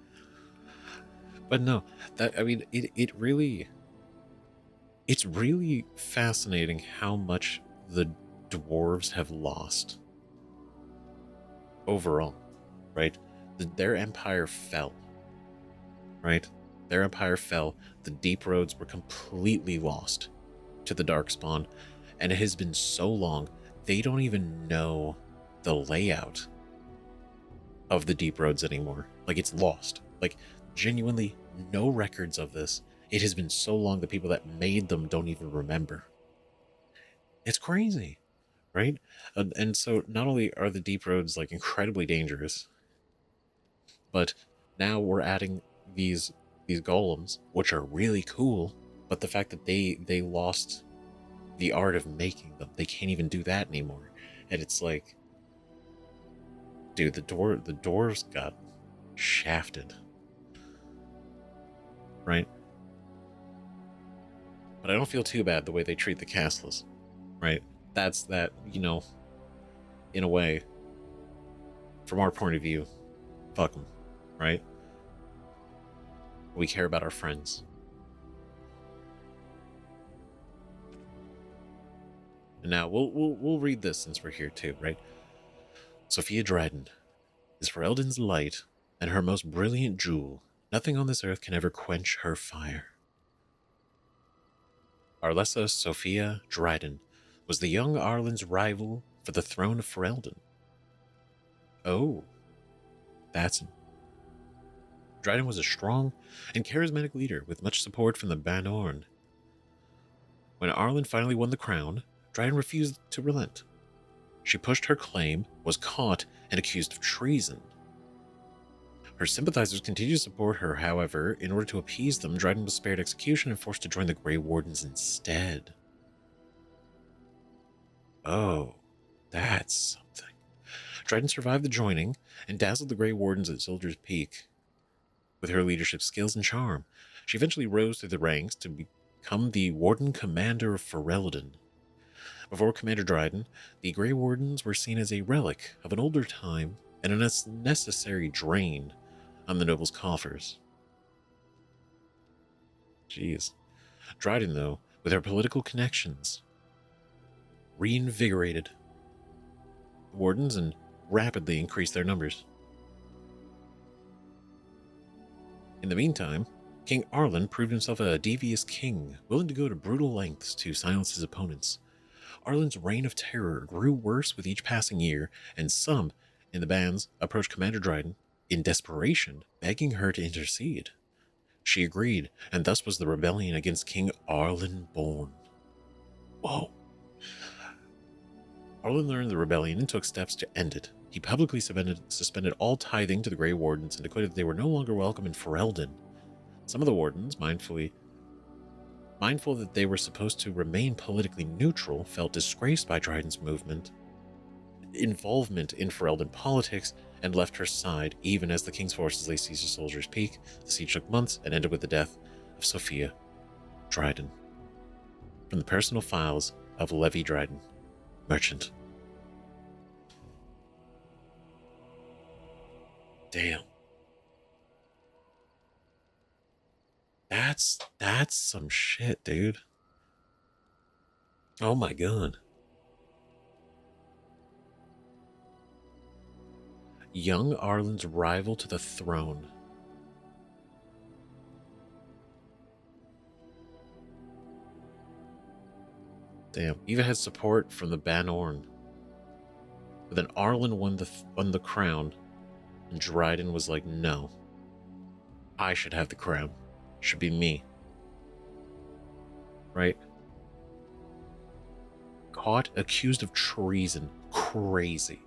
But no, it's really fascinating how much the dwarves have lost overall, right? Their empire fell, right? Their empire fell. The deep roads were completely lost to the Darkspawn, and it has been so long, they don't even know the layout of the deep roads anymore. Like, it's lost. Like, genuinely no records of this. It has been so long, the people that made them don't even remember. It's crazy, right? And so not only are the deep roads like incredibly dangerous, but now we're adding these golems, which are really cool, but the fact that they lost the art of making them, they can't even do that anymore. And it's like, dude, the dwarves got shafted, right? But I don't feel too bad the way they treat the castless, right? That's that, in a way, from our point of view, fuck them, right? We care about our friends. And now we'll read this since we're here too, right? Sophia Dryden is Ferelden's light and her most brilliant jewel. Nothing on this earth can ever quench her fire. Arlessa Sophia Dryden was the young Arlen's rival for the throne of Ferelden. Oh, that's... Dryden was a strong and charismatic leader with much support from the Banorn. When Arlen finally won the crown, Dryden refused to relent. She pushed her claim, was caught, and accused of treason. Her sympathizers continued to support her, however. In order to appease them, Dryden was spared execution and forced to join the Grey Wardens instead. Oh, that's something. Dryden survived the joining and dazzled the Grey Wardens at Soldier's Peak. With her leadership skills and charm, she eventually rose through the ranks to become the Warden Commander of Ferelden. Before Commander Dryden, the Grey Wardens were seen as a relic of an older time and a necessary drain on the nobles' coffers. Jeez. Dryden, though, with her political connections, reinvigorated the Wardens and rapidly increased their numbers. In the meantime, King Arlen proved himself a devious king, willing to go to brutal lengths to silence his opponents. Arlen's reign of terror grew worse with each passing year, and some in the bands approached Commander Dryden in desperation, begging her to intercede. She agreed, and thus was the rebellion against King Arlen born. Whoa. Arlen learned the rebellion and took steps to end it. He publicly suspended all tithing to the Grey Wardens and declared that they were no longer welcome in Ferelden. Some of the Wardens, mindful that they were supposed to remain politically neutral, felt disgraced by Dryden's involvement in Ferelden politics and left her side, even as the king's forces lay siege to Soldier's Peak. The siege took months and ended with the death of Sophia Dryden. From the personal files of Levi Dryden, merchant. Damn. That's some shit, dude. Oh my god. Young Arlen's rival to the throne. Damn. Eva had support from the Banorn. But then Arlen won the crown, and Dryden was like, no. I should have the crown. Should be me. Right? Caught, accused of treason. Crazy.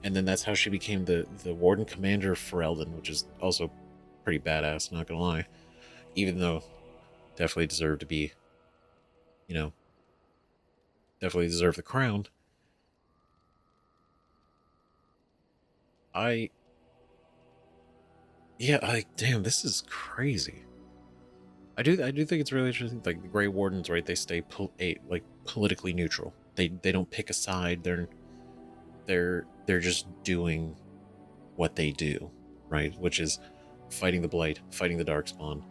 And then that's how she became the Warden Commander of Ferelden, which is also pretty badass, not gonna lie. Even though definitely deserved to be, you know, definitely deserve the crown. Damn, this is crazy. I do think it's really interesting. Like the Grey Wardens, right? They stay politically neutral. They don't pick a side. They're just doing what they do, right? Which is fighting the Blight, fighting the Darkspawn.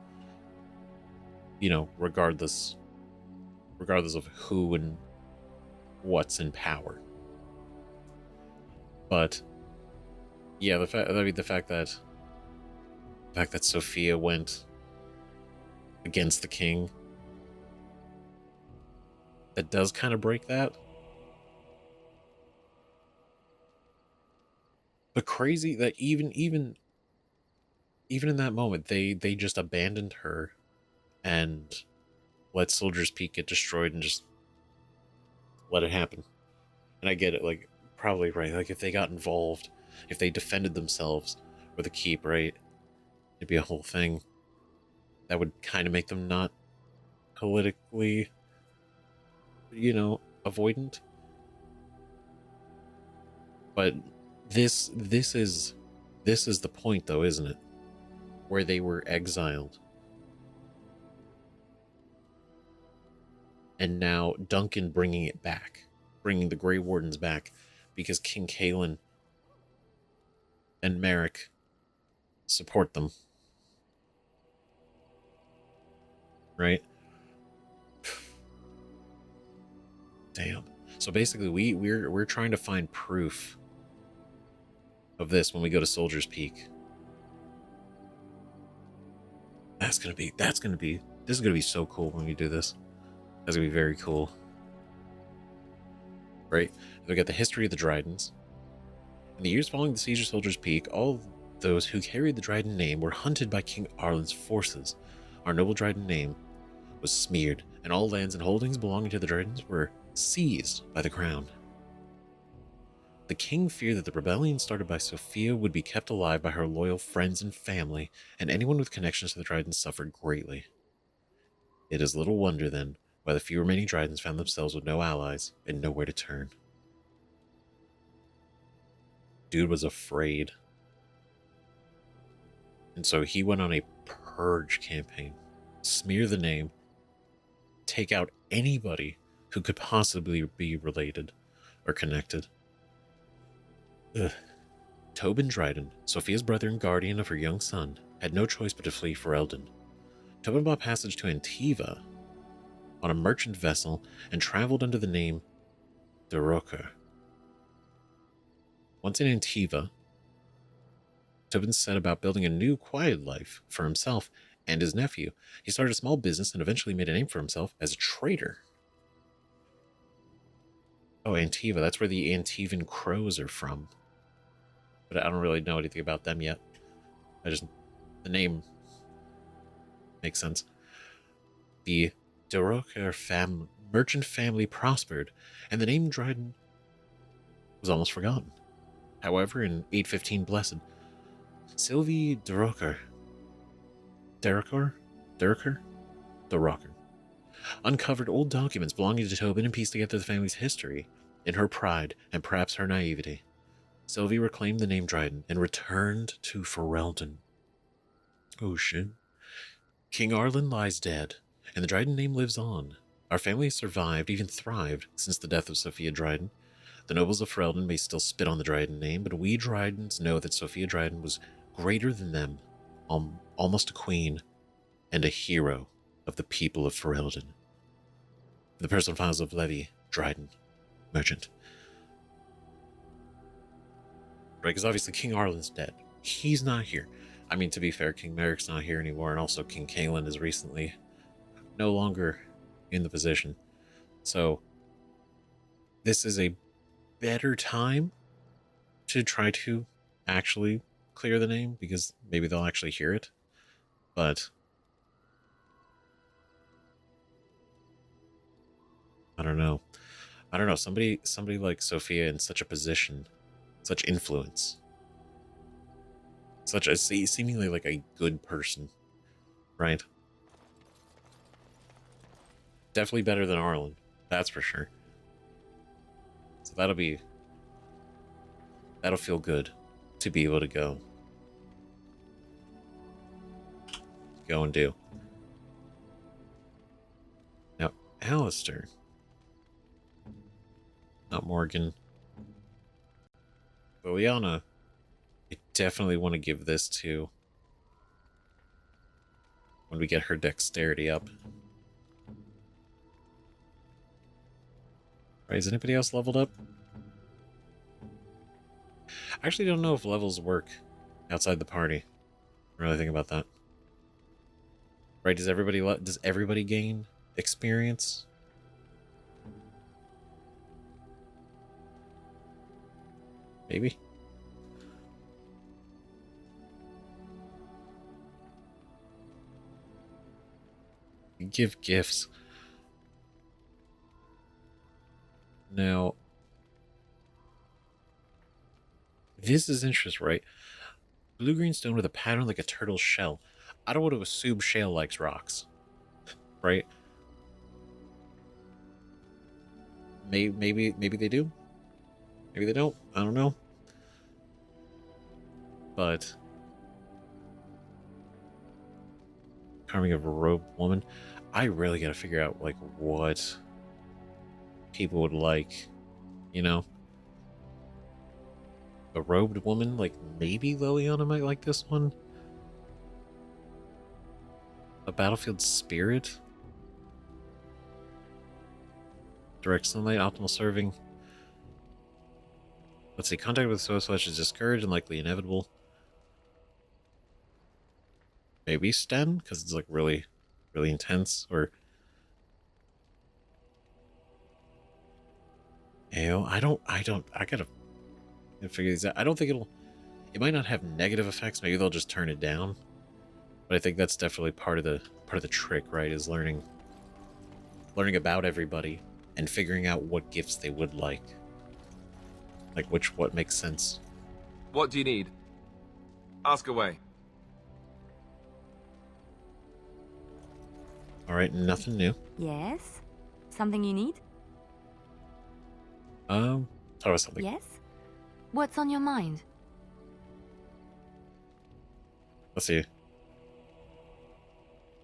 You know, regardless of who and what's in power. But yeah, the fact that Sophia went against the king, that does kind of break that. But crazy that even in that moment they just abandoned her and let Soldier's Peak get destroyed and just let it happen. And I get it, like, probably, right? Like, if they got involved, if they defended themselves or the keep, right? It'd be a whole thing. That would kind of make them not politically, you know, avoidant. But this is the point, though, isn't it? Where they were exiled. And now Duncan bringing it back. Bringing the Grey Wardens back. Because King Kalen and Merrick support them. Right? Damn. So basically we're trying to find proof of this when we go to Soldier's Peak. This is gonna be so cool when we do this. That's gonna be very cool. Right? We got the history of the Drydens. In the years following the siege of Soldier's Peak, all those who carried the Dryden name were hunted by King Arlen's forces. Our noble Dryden name was smeared, and all lands and holdings belonging to the Drydens were seized by the crown. The king feared that the rebellion started by Sophia would be kept alive by her loyal friends and family, and anyone with connections to the Drydens suffered greatly. It is little wonder, then, why the few remaining Drydens found themselves with no allies and nowhere to turn. Dude was afraid. And so he went on a purge campaign. Smear the name. Take out anybody who could possibly be related or connected. Ugh. Tobin Dryden, Sophia's brother and guardian of her young son, had no choice but to flee Ferelden. Tobin bought passage to Antiva on a merchant vessel and traveled under the name Durocher. Once in Antiva, Tobin set about building a new, quiet life for himself and his nephew. He started a small business and eventually made a name for himself as a trader. Oh, Antiva, that's where the Antivan crows are from. But I don't really know anything about them yet. The name makes sense. The Durocher merchant family prospered, and the name Dryden was almost forgotten. However, in 815 Blessed, Sylvie Durocher uncovered old documents belonging to Tobin and pieced together the family's history. In her pride, and perhaps her naivety, Sylvie reclaimed the name Dryden and returned to Ferelden. Oh shit. King Arlen lies dead, and the Dryden name lives on. Our family has survived, even thrived, since the death of Sophia Dryden. The nobles of Ferelden may still spit on the Dryden name, but we Drydens know that Sophia Dryden was greater than them, almost a queen, and a hero of the people of Ferelden. The personal files of Levi Dryden, merchant. Right, because obviously King Arlen's dead. He's not here. I mean, to be fair, King Merrick's not here anymore, and also King Kaelin is recently no longer in the position. So, this is a better time to try to actually clear the name, because maybe they'll actually hear it. But I don't know. Somebody like Sophia in such a position, such influence, such a seemingly like a good person, right? Definitely better than Arlen, that's for sure. So that'll feel good to be able to go and do. Now, Alistair, not Morgan, but Liana, I definitely want to give this to when we get her dexterity up. Right, is anybody else leveled up? I actually don't know if levels work outside the party. I'm really thinking about that. Right, does everybody gain experience? Maybe. Give gifts. Now, this is interesting, right? Blue-green stone with a pattern like a turtle's shell. I don't want to assume shale likes rocks, right? Maybe they do. Maybe they don't. I don't know. But carving of a robed woman, I really got to figure out like what people would like, you know. A robed woman, like maybe Liliana might like this one. A battlefield spirit. Direct sunlight, optimal serving. Let's see, contact with soul flesh is discouraged and likely inevitable. Maybe Sten, because it's like really intense, or I gotta figure these out. I don't think it might not have negative effects. Maybe they'll just turn it down. But I think that's definitely part of the trick, right? Is learning about everybody and figuring out what gifts they would like. Like what makes sense. What do you need? Ask away. All right, nothing new. Yes? Something you need? Talk about something. Yes? What's on your mind? Let's see.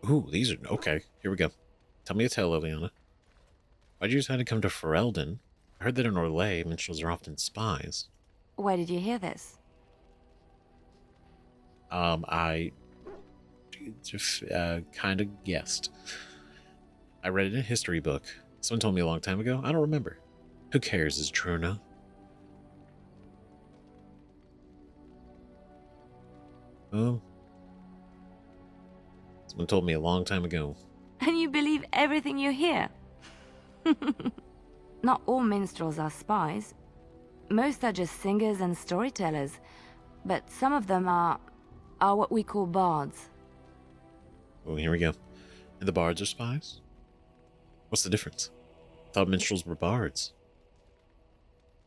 Ooh, these are okay. Here we go. Tell me a tale, Liliana. Why'd you decide to come to Ferelden? I heard that in Orlais, minstrels are often spies. Where did you hear this? I just kind of guessed. I read it in a history book. Someone told me a long time ago. I don't remember. Who cares? Is it true or not? Oh. Someone told me a long time ago. And you believe everything you hear? Not all minstrels are spies. Most are just singers and storytellers. But some of them are are what we call bards. Oh, here we go. And the bards are spies? What's the difference? I thought minstrels were bards.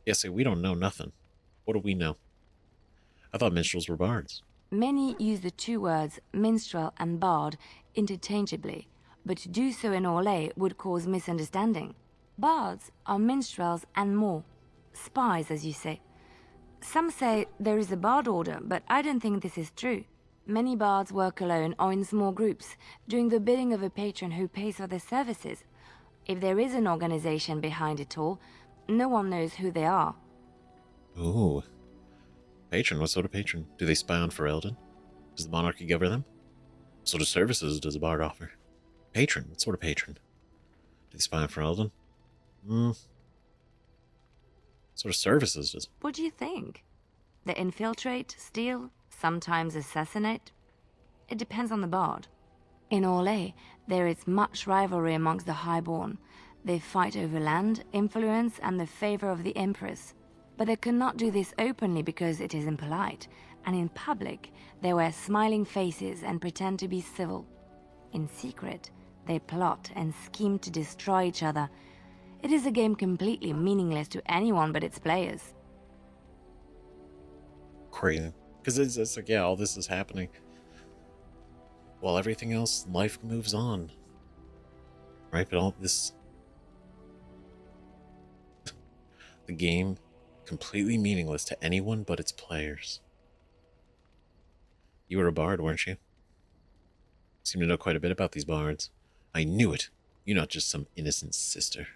Yeah, say, we don't know nothing. What do we know? I thought minstrels were bards. Many use the two words minstrel and bard interchangeably, but to do so in Orlais would cause misunderstanding. Bards are minstrels and more. Spies, as you say. Some say there is a bard order, but I don't think this is true. Many bards work alone or in small groups, doing the bidding of a patron who pays for their services. If there is an organization behind it all, no one knows who they are. Ooh. Patron? What sort of patron? Do they spy on Ferelden? Does the monarchy govern them? What sort of services does a bard offer? Patron? What sort of patron? Do they spy on Ferelden? What sort of services does... What do you think? They infiltrate, steal, sometimes assassinate? It depends on the bard. In Orlais, there is much rivalry amongst the highborn. They fight over land, influence, and the favor of the Empress. But they cannot do this openly because it is impolite, and in public, they wear smiling faces and pretend to be civil. In secret, they plot and scheme to destroy each other. It is a game completely meaningless to anyone but its players. Crazy. Because it's like, yeah, all this is happening while everything else, life moves on. Right? But all this... the game, completely meaningless to anyone but its players. You were a bard, weren't you? Seem to know quite a bit about these bards. I knew it. You're not just some innocent sister.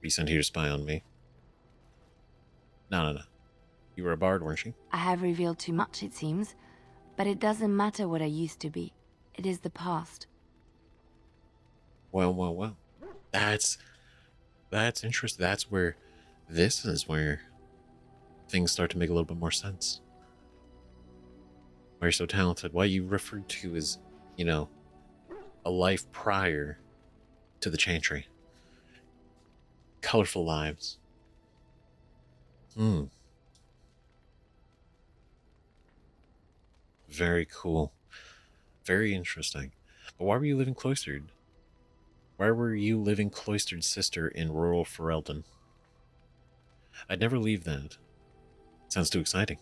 Were you sent here to spy on me? No. You were a bard, weren't you? I have revealed too much, it seems, but it doesn't matter what I used to be. It is the past. Well. That's interesting. That's where... this is where things start to make a little bit more sense. Why you're so talented. Why you referred to as, you know, a life prior to the Chantry. Colorful lives. Very cool. Very interesting. But why were you living cloistered? Why were you living cloistered, sister, in rural Ferelden? I'd never leave that. Sounds too exciting.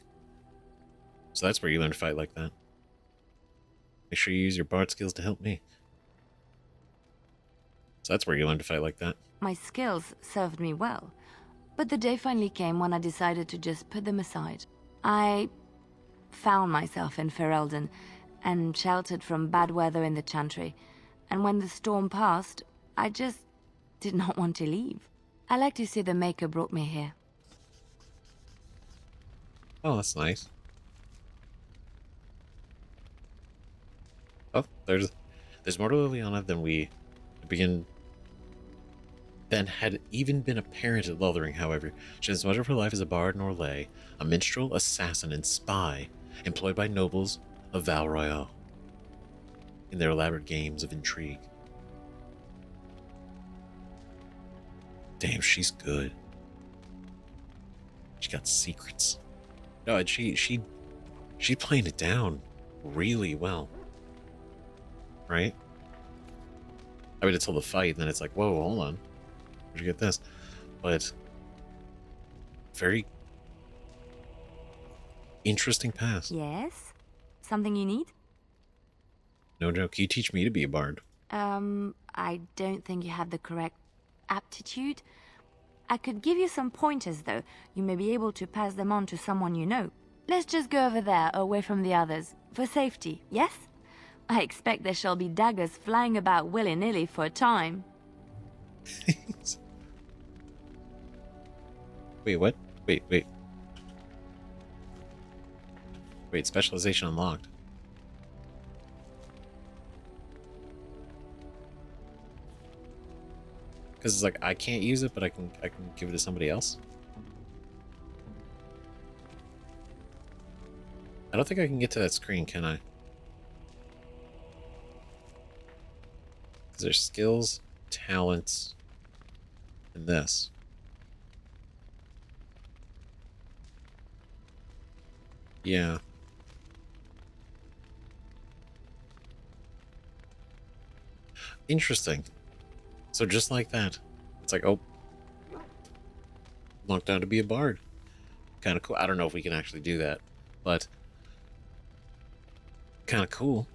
So that's where you learn to fight like that. Make sure you use your bard skills to help me. So that's where you learn to fight like that. My skills served me well, but the day finally came when I decided to just put them aside. I found myself in Ferelden and sheltered from bad weather in the Chantry, and when the storm passed, I just did not want to leave. I like to see the Maker brought me here. Oh, that's nice. Oh, there's more to Liliana than had even been apparent at Lothering, however. She has much of her life as a bard in Orlais, a minstrel, assassin, and spy, employed by nobles of Val Royale in their elaborate games of intrigue. Damn, she's good. She got secrets. No, and she's playing it down really well. Right? I mean, until the fight, and then it's like, whoa, hold on. Where'd you get this? But very interesting past. Yes? Something you need? No joke. Can you teach me to be a bard? I don't think you have the correct aptitude. I could give you some pointers, though. You may be able to pass them on to someone you know. Let's just go over there, away from the others. For safety, yes? I expect there shall be daggers flying about willy-nilly for a time. Wait, what? Wait, specialization unlocked. Because it's like, I can't use it, but I can give it to somebody else. I don't think I can get to that screen, can I? Because there's skills, talents, and this. Yeah. Interesting. So just like that, it's like, oh, locked down to be a bard. Kind of cool. I don't know if we can actually do that, but kind of cool.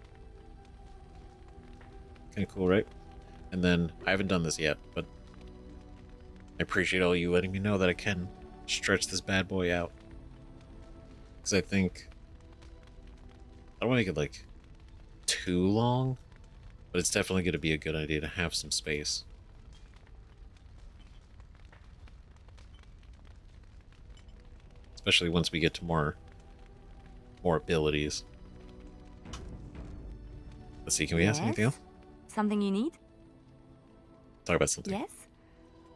Kind of cool, right? And then I haven't done this yet, but I appreciate all you letting me know that I can stretch this bad boy out. Because I think I don't want to make it like too long, but it's definitely going to be a good idea to have some space. Especially once we get to more abilities. Let's see, can we ask anything else? Something you need? Talk about something. Yes?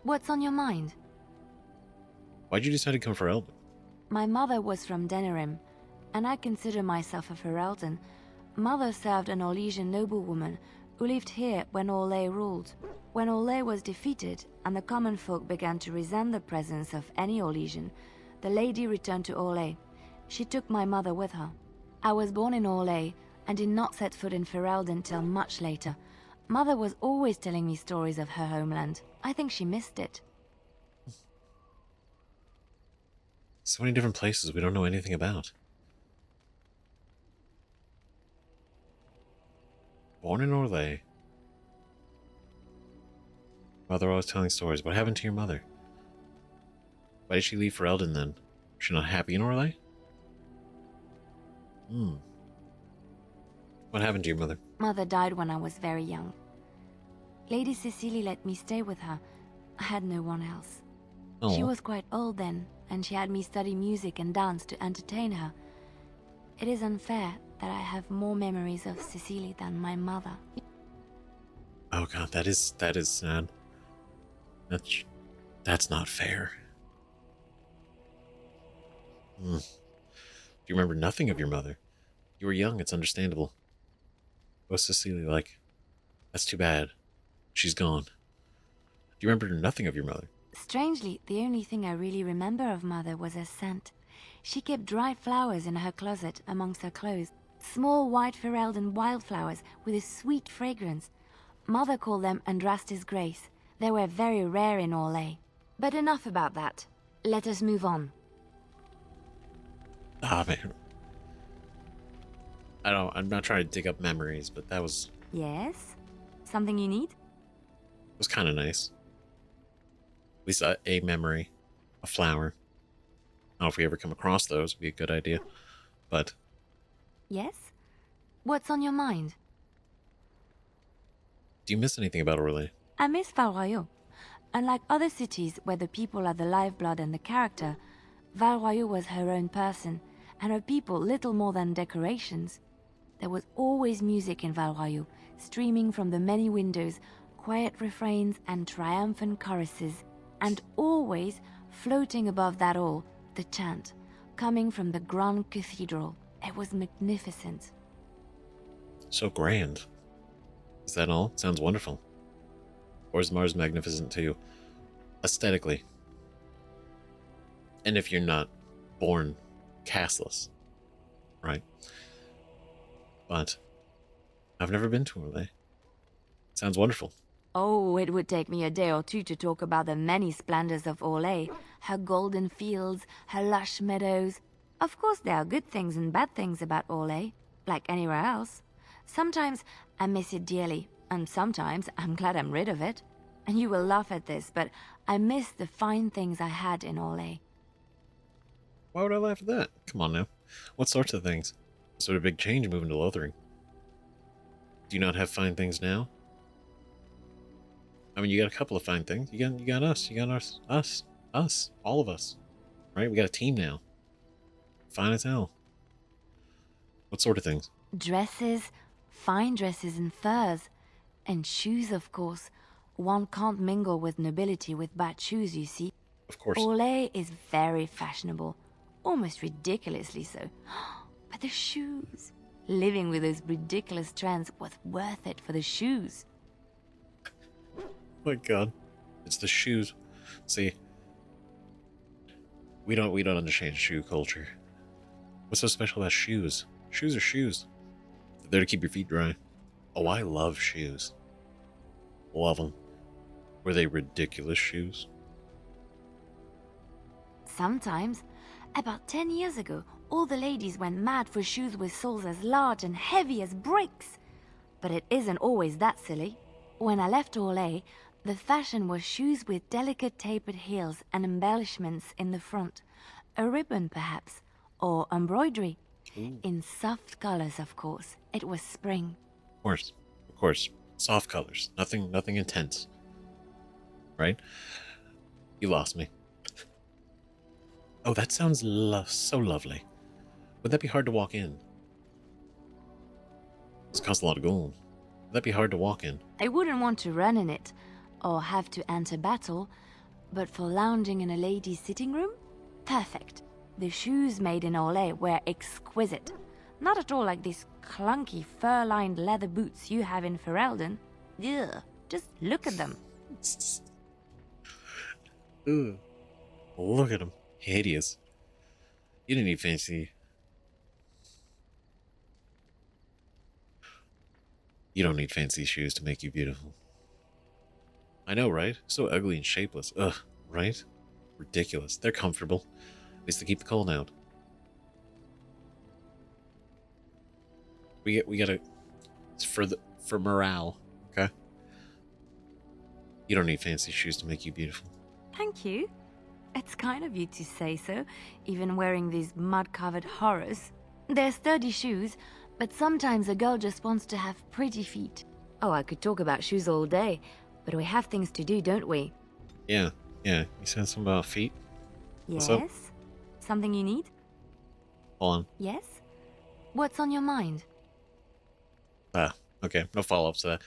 What's on your mind? Why'd you decide to come for Elden? My mother was from Denerim, and I consider myself a Ferelden. Mother served an Orlesian noblewoman who lived here when Orlais ruled. When Orlais was defeated and the common folk began to resent the presence of any Orlesian, the lady returned to Orlais. She took my mother with her. I was born in Orlais and did not set foot in Ferelden till much later. Mother was always telling me stories of her homeland. I think she missed it. So many different places we don't know anything about. Born in Orlais. Mother always telling stories. What happened to your mother? Why did she leave for Elden then? Was she not happy in Orlais? What happened to your mother? Mother died when I was very young. Lady Cecily let me stay with her. I had no one else. Oh. She was quite old then, and she had me study music and dance to entertain her. It is unfair that I have more memories of Cecily than my mother. Oh god, that is sad. That's not fair. Do you remember nothing of your mother? You were young, it's understandable. What's Cecilia like? That's too bad. She's gone. Do you remember nothing of your mother? Strangely, the only thing I really remember of Mother was her scent. She kept dried flowers in her closet amongst her clothes. Small white Ferelden wildflowers with a sweet fragrance. Mother called them Andrastis Grace. They were very rare in Orlais. But enough about that. Let us move on. Ah, man. I'm not trying to dig up memories, but that was Yes? Something you need? kind of nice. At least a memory. A flower. I don't know if we ever come across those, would be a good idea. But Yes? What's on your mind? do you miss anything about Orlais? I miss Val Royeaux. Unlike other cities where the people are the lifeblood and the character, Val Royeaux was her own person, and her people little more than decorations. There was always music in Val Royeaux, streaming from the many windows, quiet refrains and triumphant choruses, and always, floating above that all, the chant, coming from the Grand Cathedral. It was magnificent. So grand. Is that all? Sounds wonderful. Or is Mars magnificent to you? Aesthetically. And if you're not born castless, right? But I've never been to Orlais. Sounds wonderful. Oh, it would take me a day or two to talk about the many splendors of Orlais, her golden fields, her lush meadows. Of course, there are good things and bad things about Orlais, like anywhere else. Sometimes I miss it dearly, and sometimes I'm glad I'm rid of it. And you will laugh at this, but I miss the fine things I had in Orlais. Why would I laugh at that? Come on now. What sorts of things? Sort of big change moving to Lothering. Do you not have fine things now? I mean, you got a couple of fine things. You got us. You got us. All of us. Right? We got a team now. Fine as hell. What sort of things? Dresses, fine dresses and furs. And shoes, of course. One can't mingle with nobility with bad shoes, you see. Of course. Orlais is very fashionable. Almost ridiculously so. But the shoes. Living with those ridiculous trends was worth it for the shoes. My god. It's the shoes. See, we don't understand shoe culture. What's so special about shoes? Shoes are shoes. They're there to keep your feet dry. Oh, I love shoes. Love them. Were they ridiculous shoes? Sometimes. About 10 years ago, all the ladies went mad for shoes with soles as large and heavy as bricks. But it isn't always that silly. When I left Orlais, the fashion was shoes with delicate tapered heels and embellishments in the front. A ribbon, perhaps, or embroidery. Ooh. In soft colors, of course. It was spring. Of course. Soft colors. Nothing intense. Right? You lost me. Oh, that sounds so lovely. Would that be hard to walk in? This costs a lot of gold. Would that be hard to walk in? I wouldn't want to run in it, or have to enter battle, but for lounging in a lady's sitting room? Perfect. The shoes made in Orlais were exquisite. Not at all like these clunky fur-lined leather boots you have in Ferelden. Ugh, just look at them. Ugh. Look at them. Hideous. You didn't need fancy. You don't need fancy shoes to make you beautiful. I know, right? So ugly and shapeless. Ugh, right? Ridiculous. They're comfortable. At least they keep the cold out. We gotta. It's for morale, okay? You don't need fancy shoes to make you beautiful. Thank you. It's kind of you to say so, even wearing these mud-covered horrors. They're sturdy shoes, but sometimes a girl just wants to have pretty feet. Oh, I could talk about shoes all day, but we have things to do, don't we? Yeah. You said something about feet? Yes? What's up? Something you need? Hold on. Yes? What's on your mind? Okay. No follow-ups to that.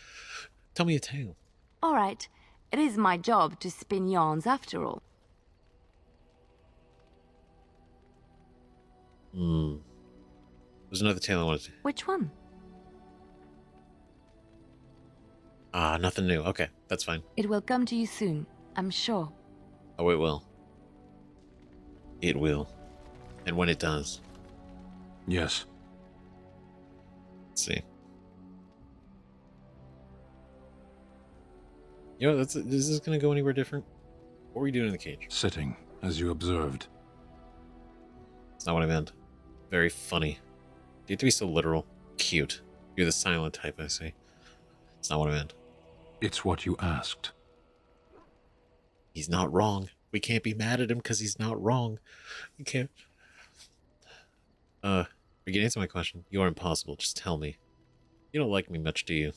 Tell me a tale. All right. It is my job to spin yarns after all. There's another tale I wanted to... Which one? Nothing new. Okay, that's fine. It will come to you soon, I'm sure. Oh, it will. It will. And when it does... Yes. Let's see. You know, is this going to go anywhere different? What were you doing in the cage? Sitting, as you observed. That's not what I meant. Very funny. You have to be so literal. Cute. You're the silent type, I see. It's not what I meant. It's what you asked. He's not wrong. We can't be mad at him because he's not wrong. You can't... you can answer my question. You are impossible. Just tell me. You don't like me much, do you?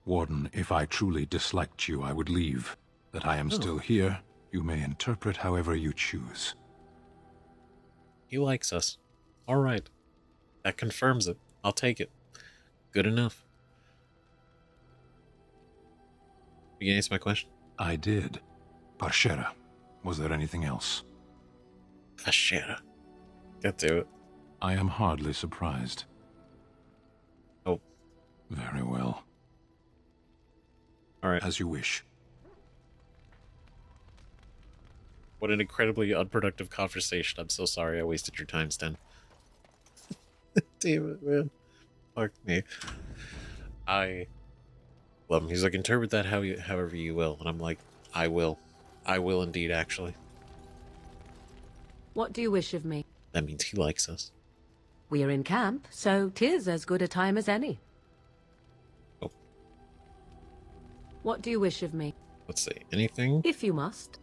Warden, if I truly disliked you, I would leave. That I am still here, you may interpret however you choose. He likes us. All right. That confirms it. I'll take it. Good enough. You can answer my question? I did. Parshera, was there anything else? Parshera. Get to it. I am hardly surprised. Oh. Very well. All right. As you wish. What an incredibly unproductive conversation. I'm so sorry I wasted your time, Sten. Damn it, man. Fuck me. I love him. He's like, interpret that however you will. And I'm like, I will. I will indeed, actually. What do you wish of me? That means he likes us. We are in camp, so 'tis as good a time as any. Oh. What do you wish of me? Let's see. Anything? If you must.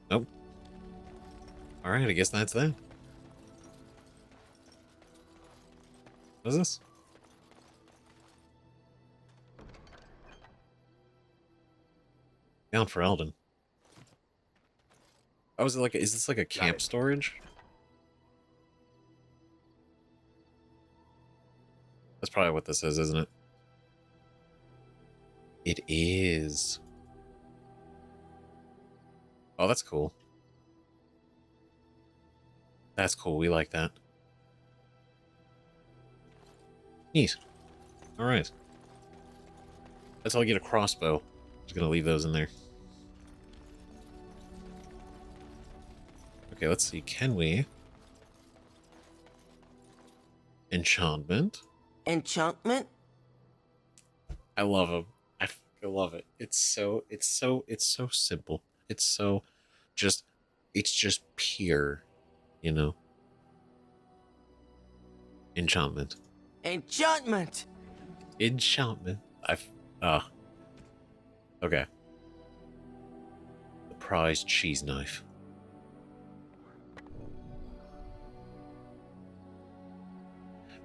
Nope. Alright, I guess that's that. What is this? Bound for Elden. Oh, is this like a camp storage? That's probably what this is, isn't it? It is. Oh, that's cool. That's cool. We like that. Neat. Alright. That's how I get a crossbow. Just gonna leave those in there. Okay, let's see. Can we... Enchantment. Enchantment? I love him. I fucking love it. It's so simple. It's so just, it's just pure, you know. Enchantment. Enchantment! Enchantment. Okay. The prized cheese knife.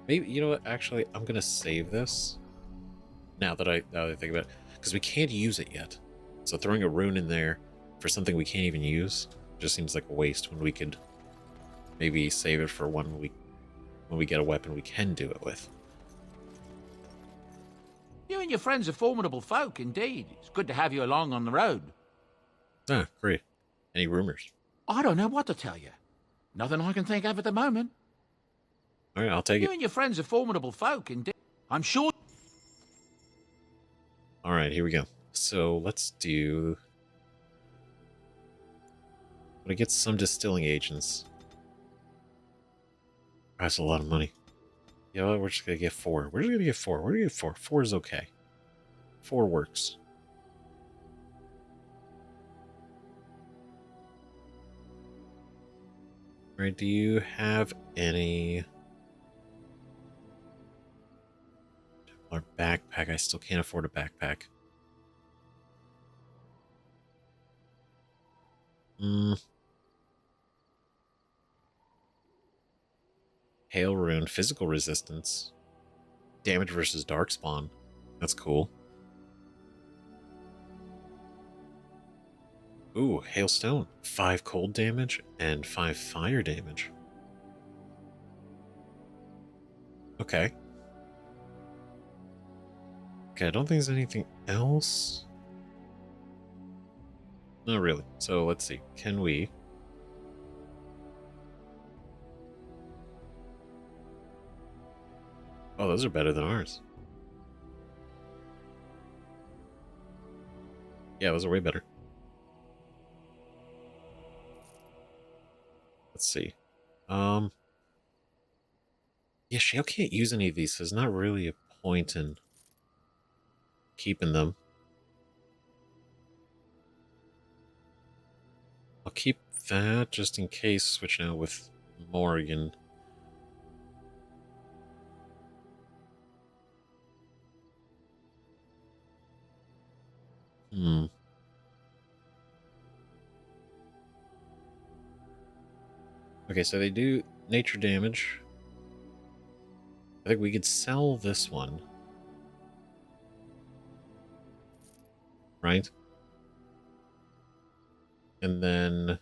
Maybe, you know what, actually, I'm gonna save this. Now that I think about it. Because we can't use it yet. So throwing a rune in there for something we can't even use just seems like a waste when we could maybe save it for when we get a weapon we can do it with. You and your friends are formidable folk, indeed. It's good to have you along on the road. Ah, great. Any rumors? I don't know what to tell you. Nothing I can think of at the moment. All right, I'll take it. You and your friends are formidable folk, indeed. I'm sure... All right, here we go. So let's do... I'm gonna get some distilling agents. That's a lot of money. You know what? We're just gonna get 4. We're just gonna get 4. We're gonna get 4. 4 is okay. 4 works. All right, do you have any... Our backpack? I still can't afford a backpack. Hail rune, physical resistance, damage versus Darkspawn. That's cool. Ooh, hailstone, 5 cold damage and 5 fire damage. Okay. Okay, I don't think there's anything else. Not really. So let's see. Can we... Oh, those are better than ours. Yeah, those are way better. Let's see. Yeah, Shale can't use any of these, so there's not really a point in keeping them. I'll keep that just in case, switching out with Morgan. Okay, so they do nature damage. I think we could sell this one. Right? And then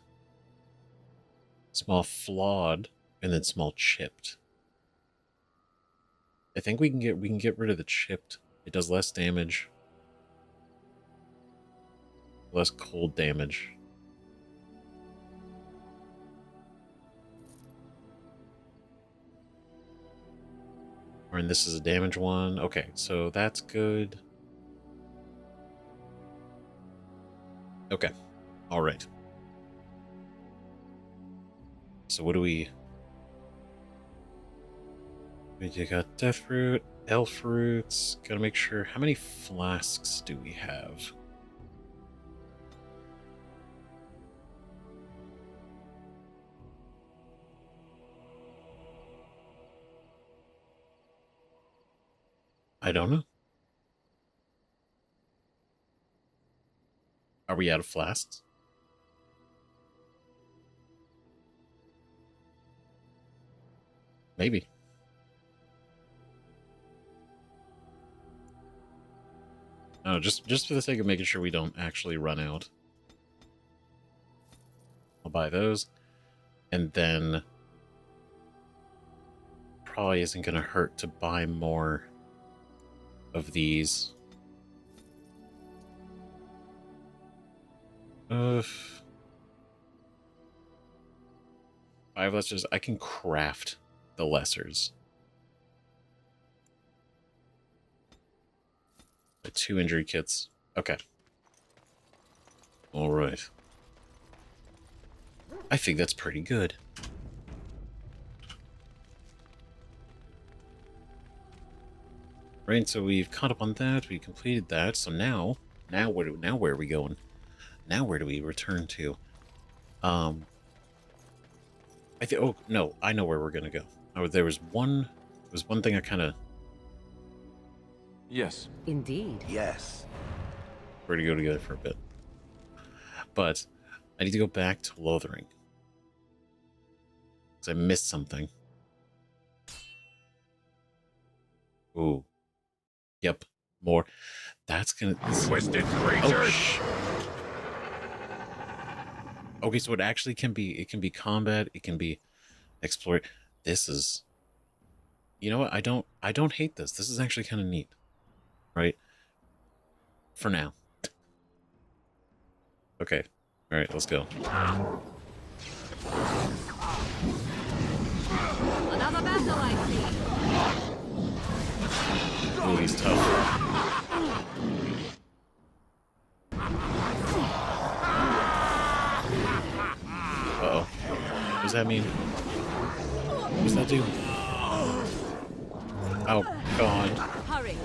small flawed, and then small chipped. I think we can get rid of the chipped. It does less damage. Less cold damage. And this is a damage one. Okay, so that's good. Okay. All right. So what do we... You got death root, elf roots. Gotta make sure. How many flasks do we have? I don't know. Are we out of flasks? Maybe. No, just for the sake of making sure we don't actually run out. I'll buy those. And then probably isn't going to hurt to buy more of these. 5 lessers. I can craft the lessers. 2 injury kits. Okay. All right. I think that's pretty good. Right, so we've caught up on that. We completed that. So now where are we going? Now where do we return to? I think. Oh no, I know where we're gonna go. Oh, there was one thing I kind of. Yes. Indeed. Yes. We're gonna go together for a bit, but I need to go back to Lothering because I missed something. Ooh. Yep. More. That's gonna. Twisted creatures. Okay, so it actually can be. It can be combat. It can be explore. This is. You know what? I don't hate this. This is actually kind of neat, right? For now. Okay. All right. Let's go. Another battle, I see. Ooh, he's tough. Uh-oh. What does that mean? What does that do? Oh, God. Hurry.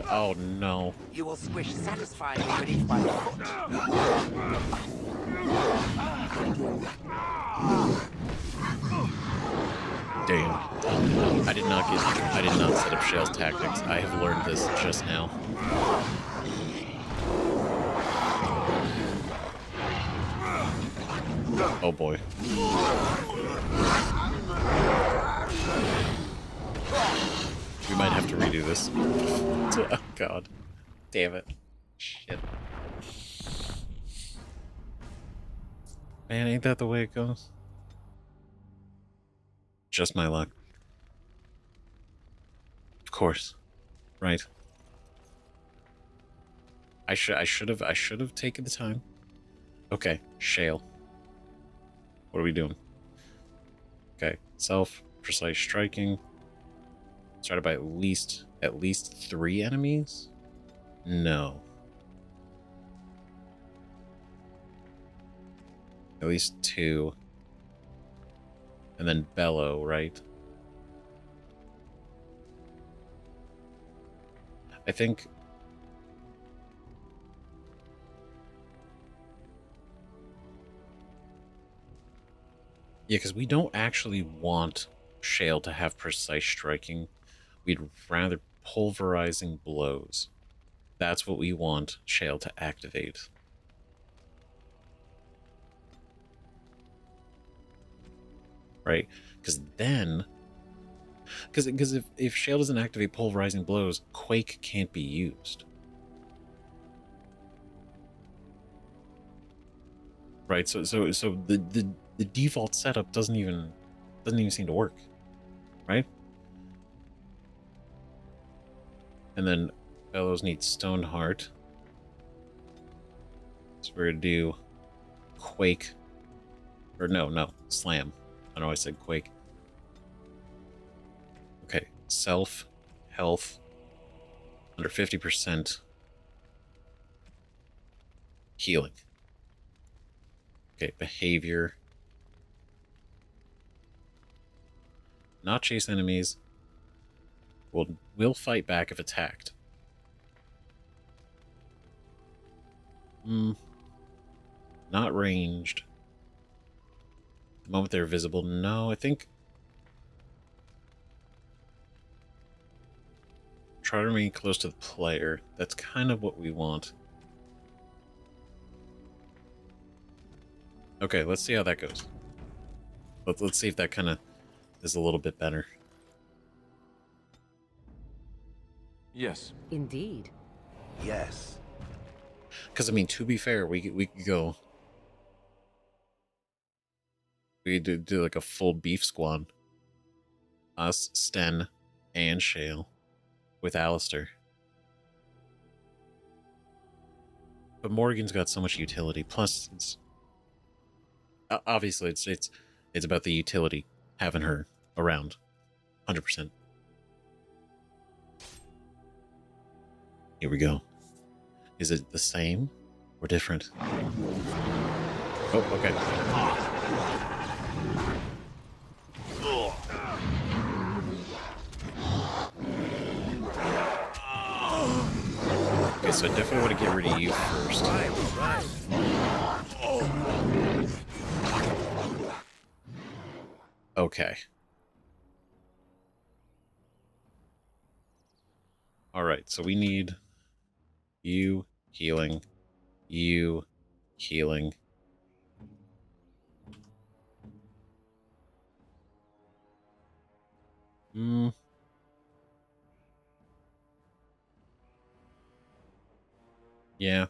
Oh, no. You will squish satisfyingly beneath my foot. Damn. I did not set up Shale's tactics. I have learned this just now. Oh boy. We might have to redo this. Oh God. Damn it. Shit. Man, ain't that the way it goes? Just my luck. Of course. Right. I should have taken the time. Okay, Shale. What are we doing? Okay, precise striking. Started by at least 3 enemies? No. At least 2. And then bellow, right? I think... Yeah, because we don't actually want Shale to have precise striking. We'd rather pulverizing blows. That's what we want Shale to activate. Right? Because then... Because if Shale doesn't activate pulverizing blows, Quake can't be used. Right? So the default setup doesn't even seem to work. Right? And then Bellows needs Stoneheart. So we're gonna do Quake. Or no, Slam. I know I said Quake. Okay, self, health, under 50%. Healing. Okay, behavior. Not chase enemies. Will fight back if attacked. Not ranged. The moment they're visible, no, I think... Try to remain close to the player. That's kind of what we want. Okay, let's see how that goes. Let's see if that kind of is a little bit better. Yes. Indeed. Yes. Because, I mean, to be fair, we could go... We could do like a full beef squad. Us, Sten, and Shale. With Alistair. But Morgan's got so much utility. Plus, it's... Obviously, it's about the utility. Having her around. 100%. Here we go. Is it the same or different? Oh, okay. Okay, so I definitely want to get rid of you first. Okay. Alright, so we need you healing, you healing. Yeah,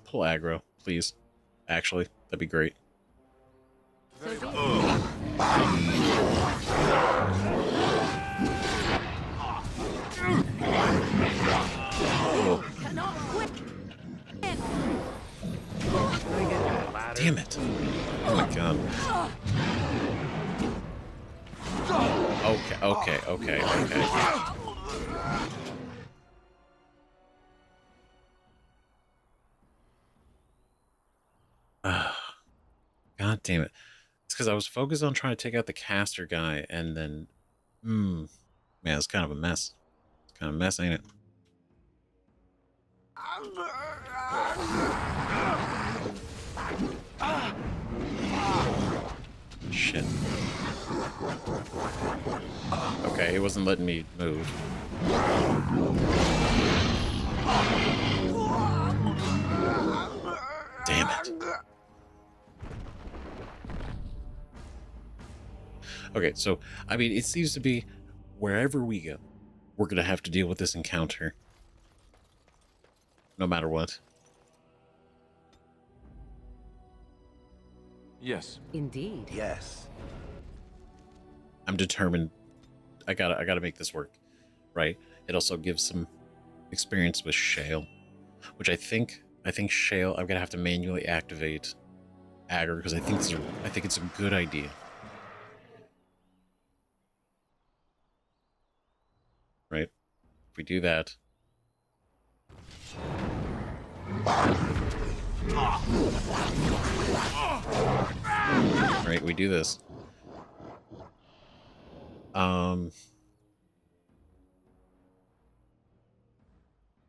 pull aggro, please. Actually, that'd be great. Damn it. Oh my god. Okay. God damn it. It's because I was focused on trying to take out the caster guy, and then... man, it's kind of a mess. It's kind of a mess, ain't it? Shit. Okay, it wasn't letting me move. Damn it. Okay, so, I mean, it seems to be wherever we go, we're going to have to deal with this encounter. No matter what. Yes. Indeed. Yes. I'm determined. I gotta make this work, right? It also gives some experience with Shale, which I think Shale. I'm gonna have to manually activate Aggro because I think it's a good idea. Right? If we do that. Right, we do this.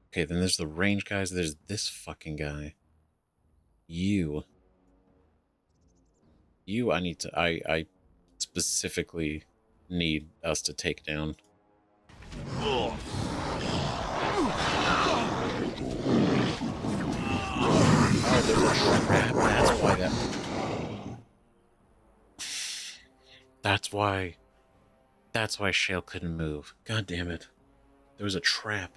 Okay, then there's the range guys. There's this fucking guy. You, I specifically need us to take down. Oh, there's a trap. That's why that... That's why Shale couldn't move. God damn it. There was a trap.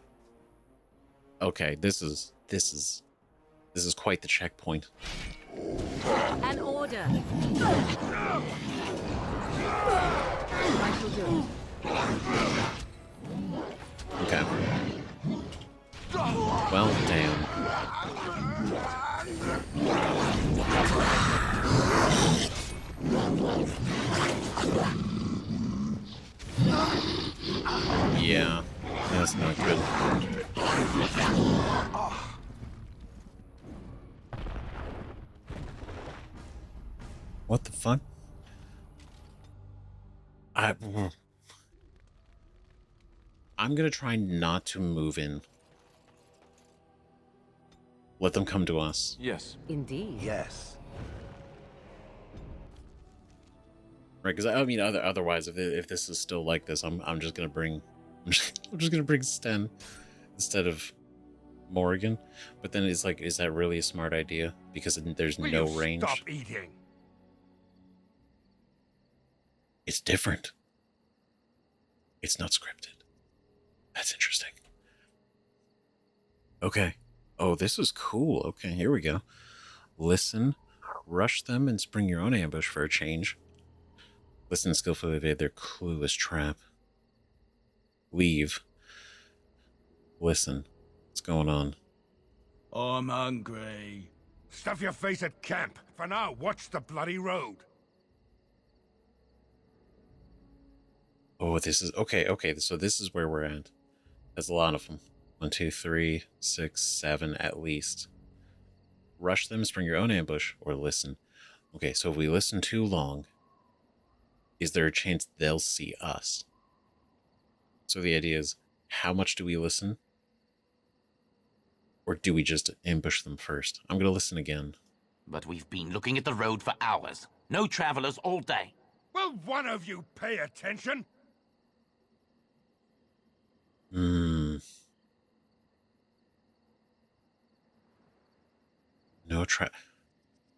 Okay, this is quite the checkpoint. An order. I shall do it. Okay. Well, damn. Yeah, that's not good. What the fuck? I'm gonna try not to move in. Let them come to us. Yes. Indeed. Yes. Right, because I mean, otherwise, if this is still like this, I'm just gonna bring Sten instead of Morrigan. But then it's like, is that really a smart idea? Because there's no range. Stop eating. It's different. It's not scripted. That's interesting. Okay. Oh, this is cool. Okay, here we go. Listen, rush them, and spring your own ambush for a change. Listen skillfully evade their clueless trap. Leave. Listen. What's going on? I'm hungry. Stuff your face at camp. For now, watch the bloody road. Oh, this is... Okay, so this is where we're at. That's a lot of them. 1, 2, 3, 6, 7 at least. Rush them, spring your own ambush, or listen. Okay, so if we listen too long, is there a chance they'll see us? So the idea is, how much do we listen? Or do we just ambush them first? I'm gonna listen again. But we've been looking at the road for hours. No travelers all day. Will one of you pay attention? No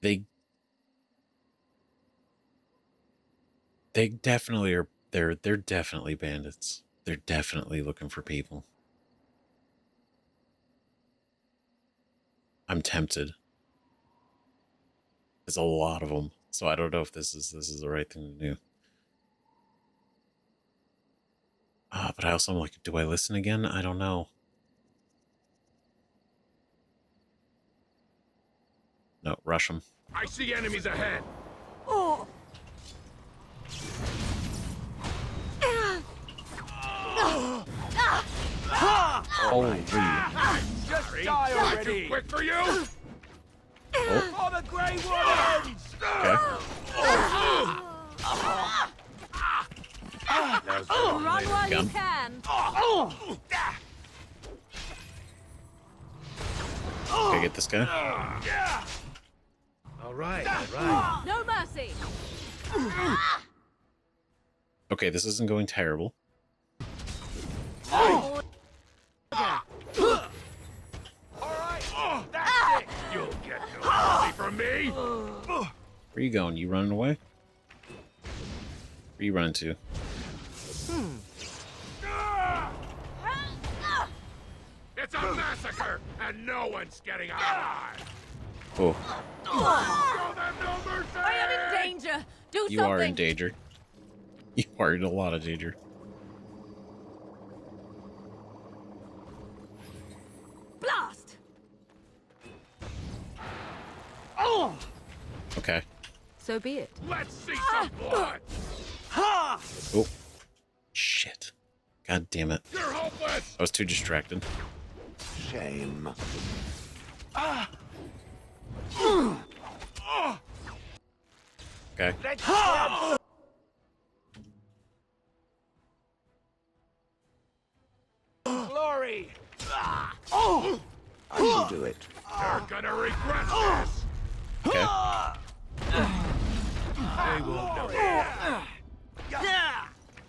They definitely are. They're definitely bandits. They're definitely looking for people. I'm tempted. There's a lot of them, so I don't know if this is the right thing to do. But I also am like, do I listen again? I don't know. No, rush them. I see enemies ahead. Oh. Holy. Just die already. Too quick for you. Oh. For the Grey Ones. Run while you can. Can I get this guy? All right, all right. No mercy. Okay, this isn't going terrible. All right, that's it. You'll get no mercy from me. Where are you going? You running away? Where are you running to? It's a massacre, and no one's getting out alive. Oh, Show them no mercy. I am in danger. Do something. you are in danger. You are in a lot of danger. Blast. Okay. So be it. Let's see some blood. Oh. Shit. God damn it. You're hopeless. I was too distracted. Shame. Okay. Glory. I will do it. You're gonna regret this. Okay. They won't know.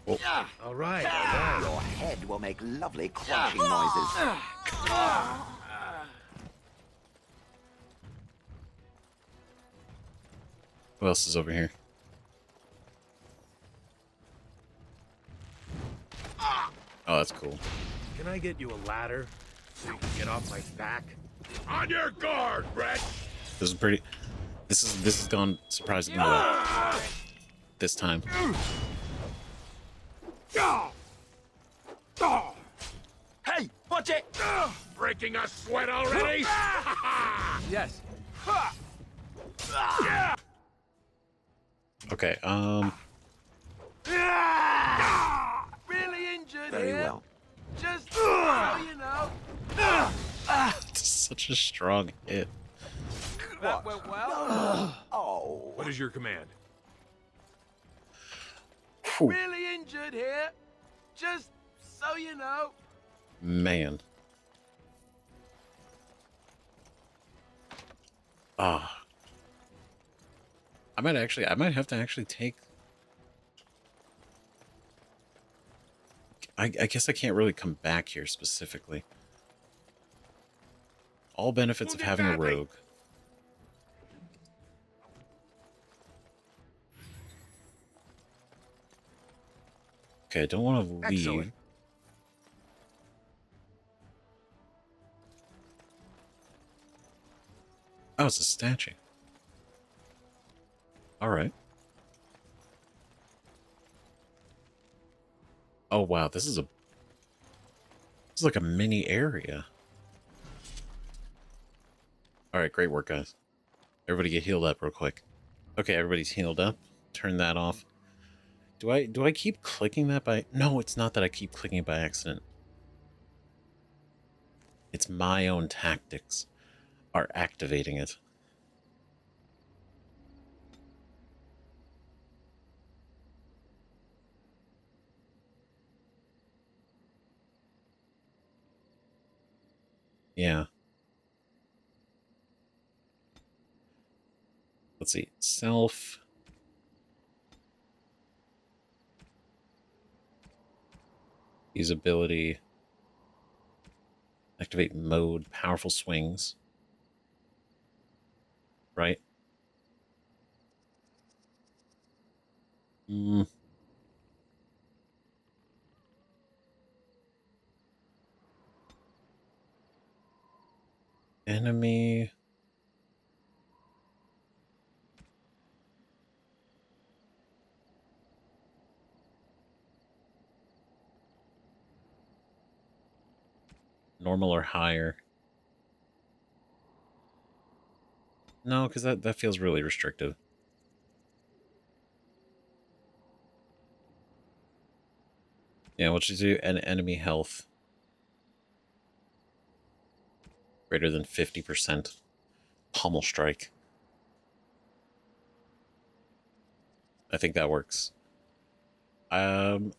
Oh. All right. Your head will make lovely crunching noises. Who else is over here? Oh, that's cool. Can I get you a ladder so you can get off my back? On your guard, Brett. This is pretty. This has gone surprisingly well this time. Hey, watch it! Breaking a sweat already? Yes. Okay. Really injured Very here. well. Just so you know. It's such a strong hit. That went well. Oh. What is your command? Whew. Really injured here. Just so you know. Man. Ah. I might have to actually take. I guess I can't really come back here specifically. All benefits of having a rogue. Okay, I don't want to leave. Excellent. Oh, it's a statue. All right. Oh wow, this is like a mini area. All right, great work, guys. Everybody get healed up real quick. Okay, everybody's healed up. Turn that off. Do I keep clicking that by? No, it's not that I keep clicking it by accident. It's my own tactics are activating it. Yeah. Let's see. Self. Usability. Activate mode. Powerful swings. Right? Enemy. Normal or higher. No, because that feels really restrictive. Yeah, we'll just do an enemy health greater than 50%. Pummel strike. I think that works. Do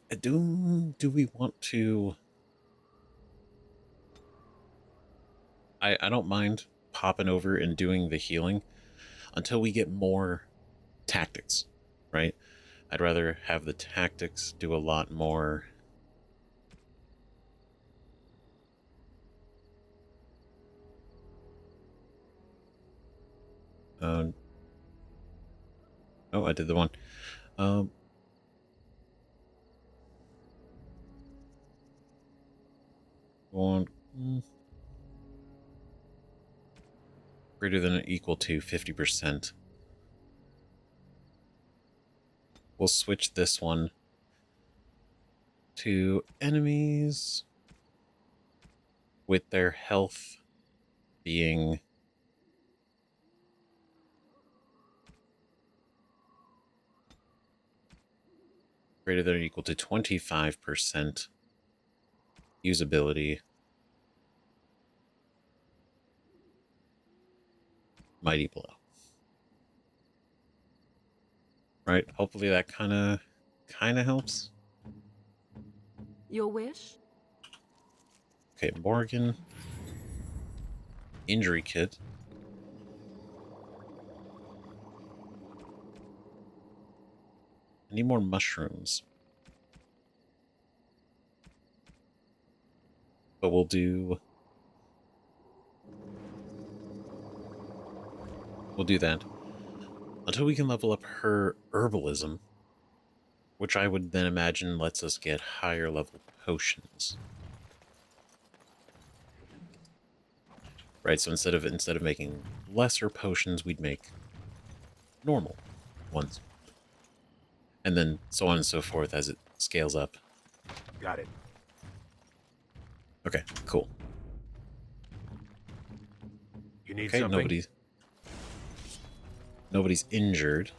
we want to? I don't mind popping over and doing the healing until we get more tactics, right? I'd rather have the tactics do a lot more. Oh, I did the one. One greater than or equal to 50%. We'll switch this one to enemies with their health being greater than or equal to 25% usability. Mighty blow. Right, hopefully that kind of helps. Your wish? Okay, Morgan. Injury kit. I need more mushrooms. But we'll do that. Until we can level up her herbalism, which I would then imagine lets us get higher level potions. Right, so instead of making lesser potions, we'd make normal ones. And then so on and so forth as it scales up. Got it. Okay, cool. You need okay, something? Nobody's injured.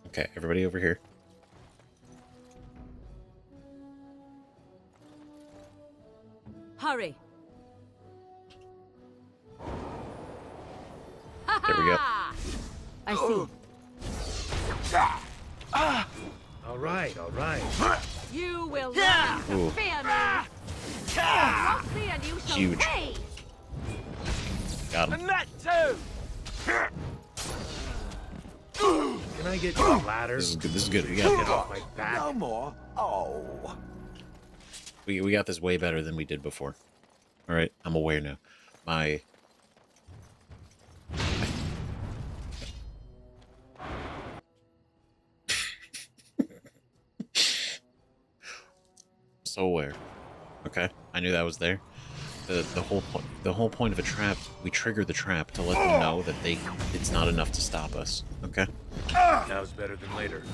Okay, everybody over here. Hurry. There we go. I see. All right, all right. You will learn to fear me. Softly and you shall Huge. pay. Got him. And that too! Can I get you a ladder? This is good. This is good. We got Get off my back. No more. Oh. we got this way better than we did before. All right, I'm aware now. My so aware. Okay, I knew that was there. The whole point of a trap, we trigger the trap to let them know that it's not enough to stop us. Okay. Now's better than later.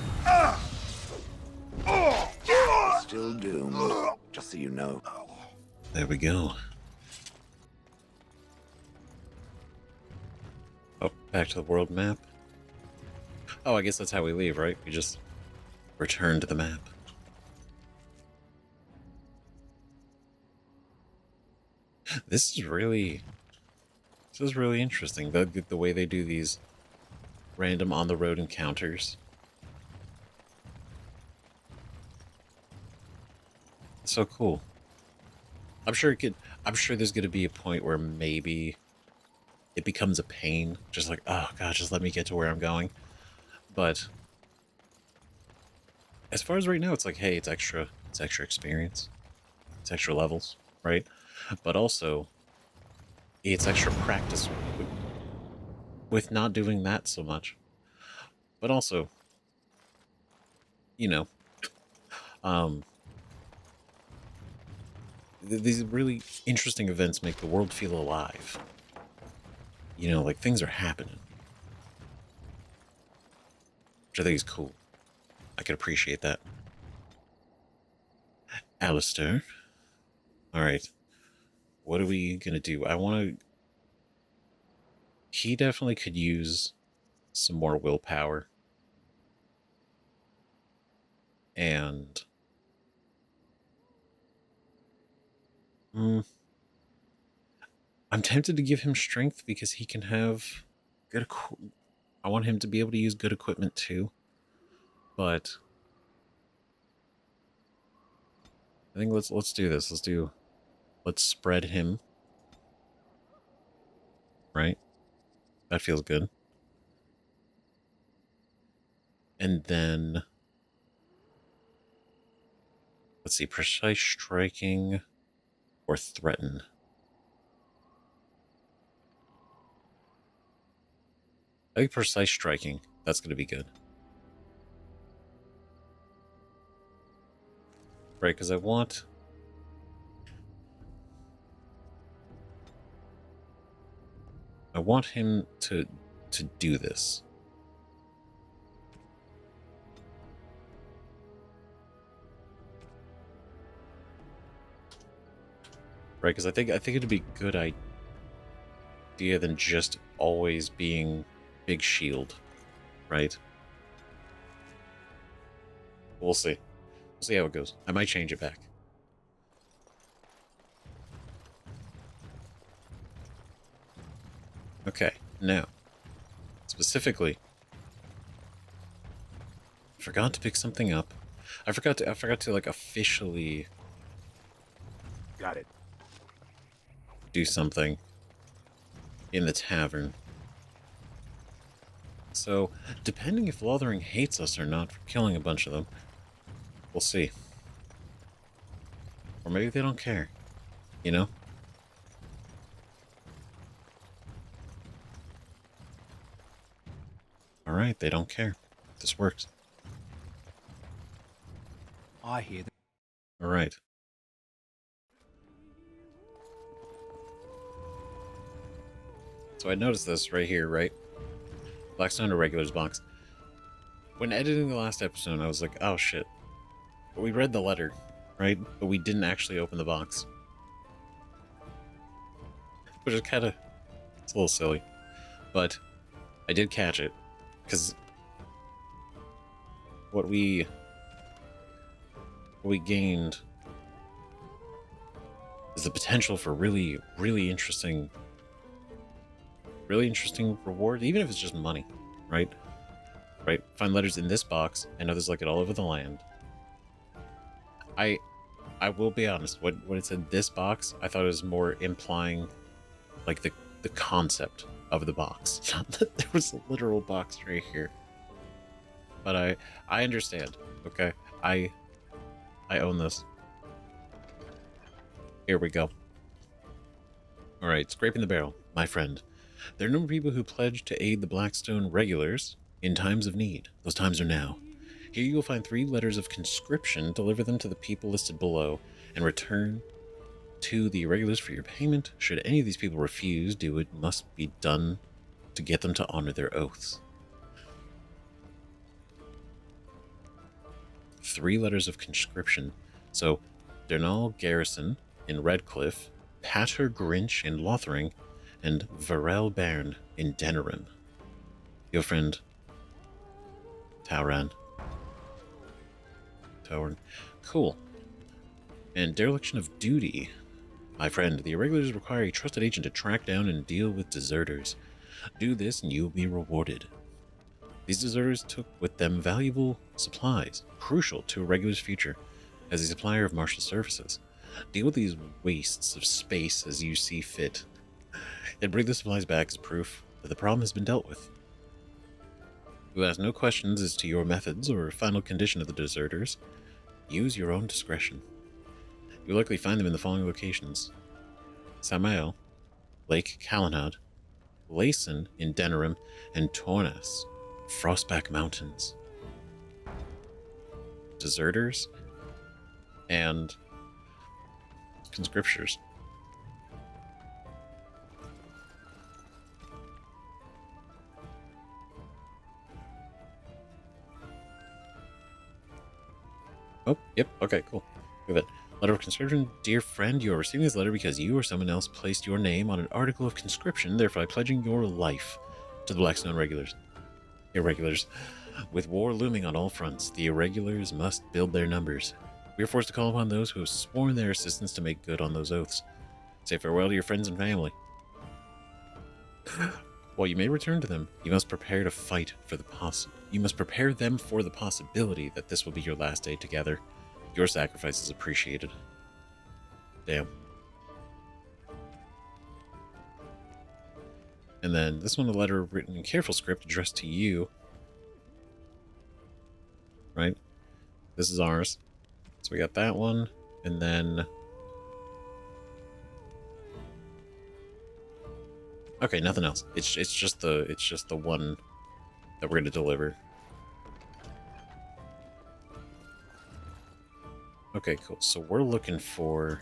Still doomed. Just so you know. There we go. Oh, back to the world map. Oh, I guess that's how we leave, right? We just return to the map. This is really interesting. The way they do these random on the road encounters. So cool. I'm sure it could. I'm sure there's going to be a point where maybe it becomes a pain. Just like, oh god, just let me get to where I'm going. But as far as right now, it's like, hey, it's extra experience. It's extra levels, right? But also, it's extra practice with not doing that so much. But also, you know, these really interesting events make the world feel alive. You know, like things are happening. Which I think is cool. I could appreciate that. Alistair. Alright. What are we gonna do? I wanna... He definitely could use some more willpower. And... I'm tempted to give him strength because he can have good I want him to be able to use good equipment too. But I think let's do this. Let's spread him. Right? That feels good. And then let's see, precise striking or threaten. I think precise striking, that's going to be good. Right, because I want him to do this. Right, because I think it'd be a good idea than just always being big shield, right? We'll see. We'll see how it goes. I might change it back. Okay, now, specifically, I forgot to pick something up. I forgot to like officially Got it. do something in the tavern. So, depending if Lothering hates us or not for killing a bunch of them, we'll see. Or maybe they don't care, you know? Alright, they don't care. This works. I hear them. Alright. So I noticed this right here, right? Blackstone Irregulars box. When editing the last episode, I was like, oh shit. But we read the letter, right? But we didn't actually open the box. Which is kind of... It's a little silly. But I did catch it. Because what we gained is the potential for really interesting reward, even if it's just money, right? Right? Find letters in this box. I know there's like it all over the land. I will be honest, when it said this box, I thought it was more implying like the concept of the box. Not that there was a literal box right here. But I understand, okay? I own this. Here we go. Alright, scraping the barrel, my friend. There are a number of people who pledge to aid the Blackstone regulars in times of need. Those times are now. Here you will find 3 letters of conscription. Deliver them to the people listed below and return to the irregulars for your payment. Should any of these people refuse, do it must be done to get them to honor their oaths. 3 letters of conscription. So, Dernal Garrison in Redcliffe, Pater Grinch in Lothering, and Varel Bairn in Denerim. Your friend, Tauran. Cool. And dereliction of duty. My friend, the irregulars require a trusted agent to track down and deal with deserters. Do this and you will be rewarded. These deserters took with them valuable supplies, crucial to a regular's future. as a supplier of martial services. Deal with these wastes of space as you see fit, and bring the supplies back as proof that the problem has been dealt with. You ask no questions as to your methods or final condition of the deserters. Use your own discretion. You'll likely find them in the following locations: Samael, Lake Calenhad, Layson in Denerim, and Tornas, Frostback Mountains. Deserters and conscriptures. Oh, yep, okay, cool. Good. Letter of conscription. Dear friend, you are receiving this letter because you or someone else placed your name on an article of conscription, thereby pledging your life to the Blackstone regulars. Irregulars. With war looming on all fronts, the irregulars must build their numbers. We are forced to call upon those who have sworn their assistance to make good on those oaths. Say farewell to your friends and family. While you may return to them, you must prepare to fight for the You must prepare them for the possibility that this will be your last day together. Your sacrifice is appreciated. Damn. And then this one, a letter written in careful script addressed to you. Right? This is ours. So we got that one, and then... Okay, nothing else. It's just the one that we're gonna deliver. Okay, cool. So we're looking for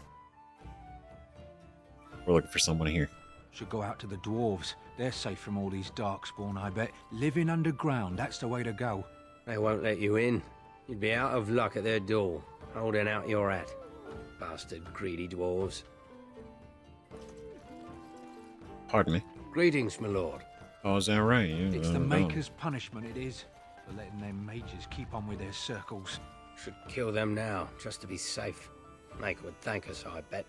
someone here. Should go out to the dwarves. They're safe from all these Darkspawn, I bet. Living underground, that's the way to go. They won't let you in. You'd be out of luck at their door, holding out your hat. Bastard greedy dwarves. Pardon me? Greetings, my lord. Oh, is that right? It's the Maker's punishment, it is, for letting them mages keep on with their circles. Should kill them now, just to be safe. Maker would thank us, I bet.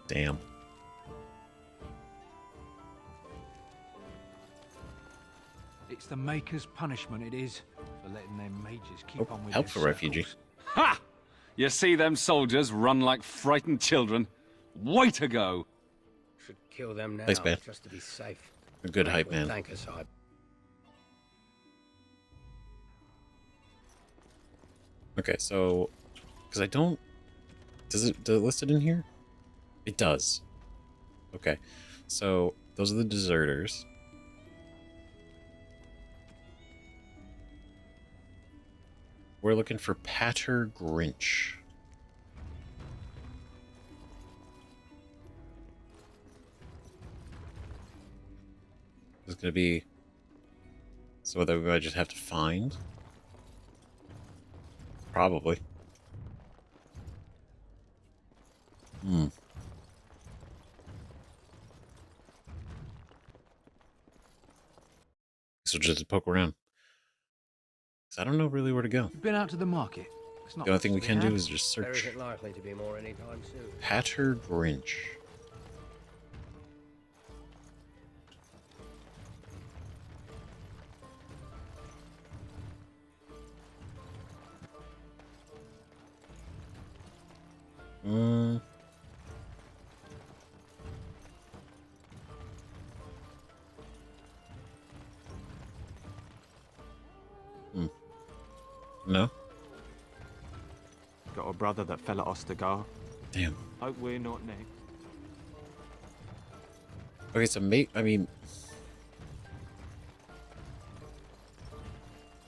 Damn. It's the Maker's punishment, it is, for letting them mages keep on with their Helpful refugee. Ha! You see them soldiers run like frightened children? Way to go! Should kill them now, Thanks, man. just to be safe. A good Maker hype, would man. Thank us, I Okay, so because I don't, does it list it in here? It does. Okay, so those are the deserters. We're looking for Pater Grinch. This is gonna be so that we might just have to find. Probably. So just poke around. 'Cause I don't know really where to go. You've been out to the market. It's not The only thing we much can to do have. is just There search. isn't likely to be more anytime soon. Pater Grinch. No? Got a brother that fell at Ostagar. Damn. Hope we're not next. Okay, so I mean...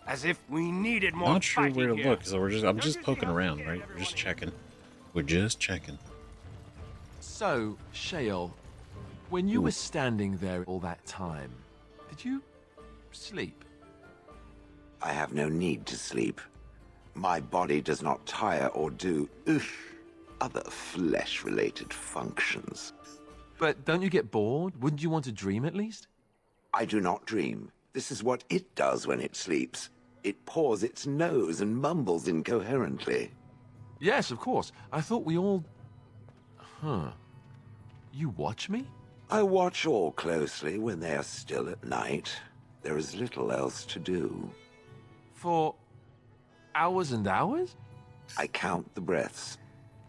As if we needed more Not sure where to fighting here. look, so I'm just poking around, right? We're just checking. We're just checking. So, Shael, when you were standing there all that time, did you sleep? I have no need to sleep. My body does not tire or do other flesh-related functions. But don't you get bored? Wouldn't you want to dream at least? I do not dream. This is what it does when it sleeps. It paws its nose and mumbles incoherently. Yes, of course. I thought we all... Huh. You watch me? I watch all closely when they are still at night. There is little else to do. For hours and hours? I count the breaths.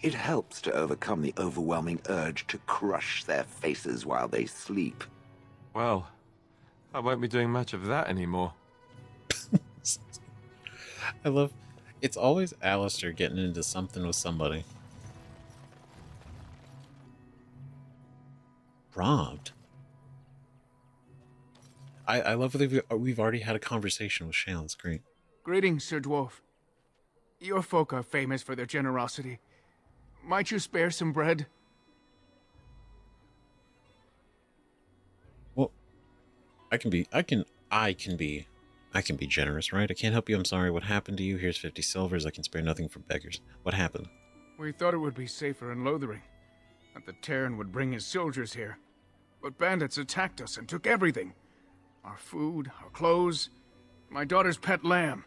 It helps to overcome the overwhelming urge to crush their faces while they sleep. Well, I won't be doing much of that anymore. I love... It's always Alistair getting into something with somebody. Robbed? I love that we've already had a conversation with Shale. It's great. Greetings, Sir Dwarf. Your folk are famous for their generosity. Might you spare some bread? Well, I can be generous, right? I can't help you. I'm sorry. What happened to you? Here's 50 silvers. I can spare nothing for beggars. What happened? We thought it would be safer in Lothering, that the Terran would bring his soldiers here. But bandits attacked us and took everything. Our food, our clothes, my daughter's pet lamb.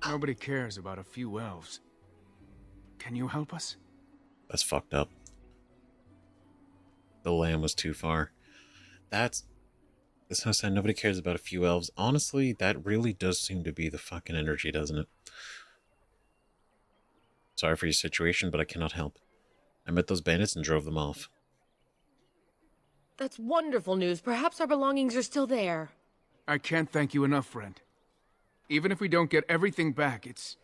Nobody cares about a few elves. Can you help us? That's fucked up. The lamb was too far. That's so sad. Nobody cares about a few elves. Honestly, that really does seem to be the fucking energy, doesn't it? Sorry for your situation, but I cannot help. I met those bandits and drove them off. That's wonderful news. Perhaps our belongings are still there. I can't thank you enough, friend. Even if we don't get everything back, it's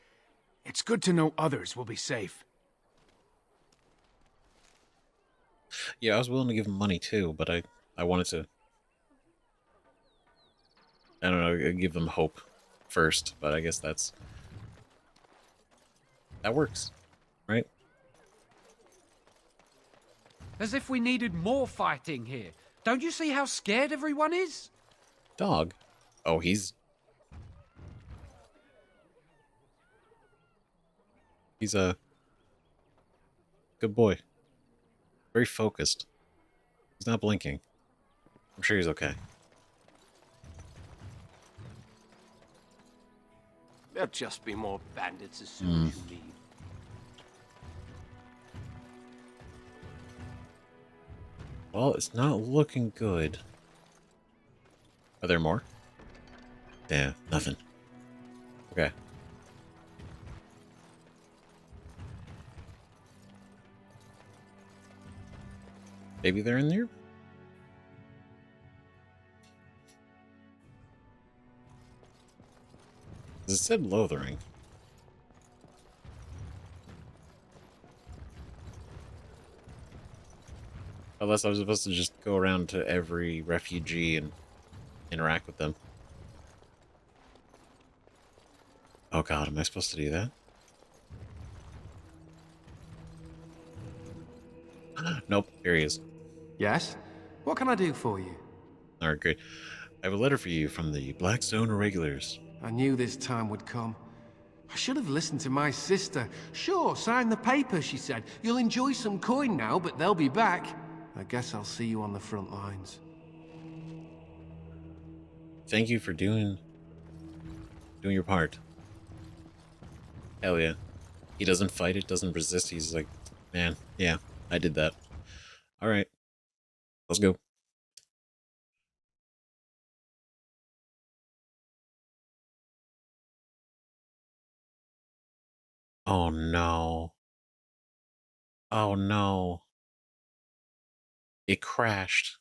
good to know others will be safe. Yeah, I was willing to give them money too, but I wanted to, I don't know, give them hope first, but I guess that works, right? As if we needed more fighting here. Don't you see how scared everyone is? Dog? Oh, he's a good boy. Very focused. He's not blinking. I'm sure he's okay. There'll just be more bandits as soon as you leave. Well, it's not looking good. Are there more? Yeah, nothing. Okay. Maybe they're in there? It said Lothering. Unless I was supposed to just go around to every refugee and interact with them. Oh god, am I supposed to do that? Nope, here he is. Yes? What can I do for you? Alright, great. I have a letter for you from the Blackstone Irregulars. I knew this time would come. I should have listened to my sister. Sure, sign the paper, she said. You'll enjoy some coin now, but they'll be back. I guess I'll see you on the front lines. Thank you for doing your part. Hell yeah. He doesn't fight it, doesn't resist. He's like, man, yeah, I did that. Alright. Let's go. Oh no. Oh no. It crashed.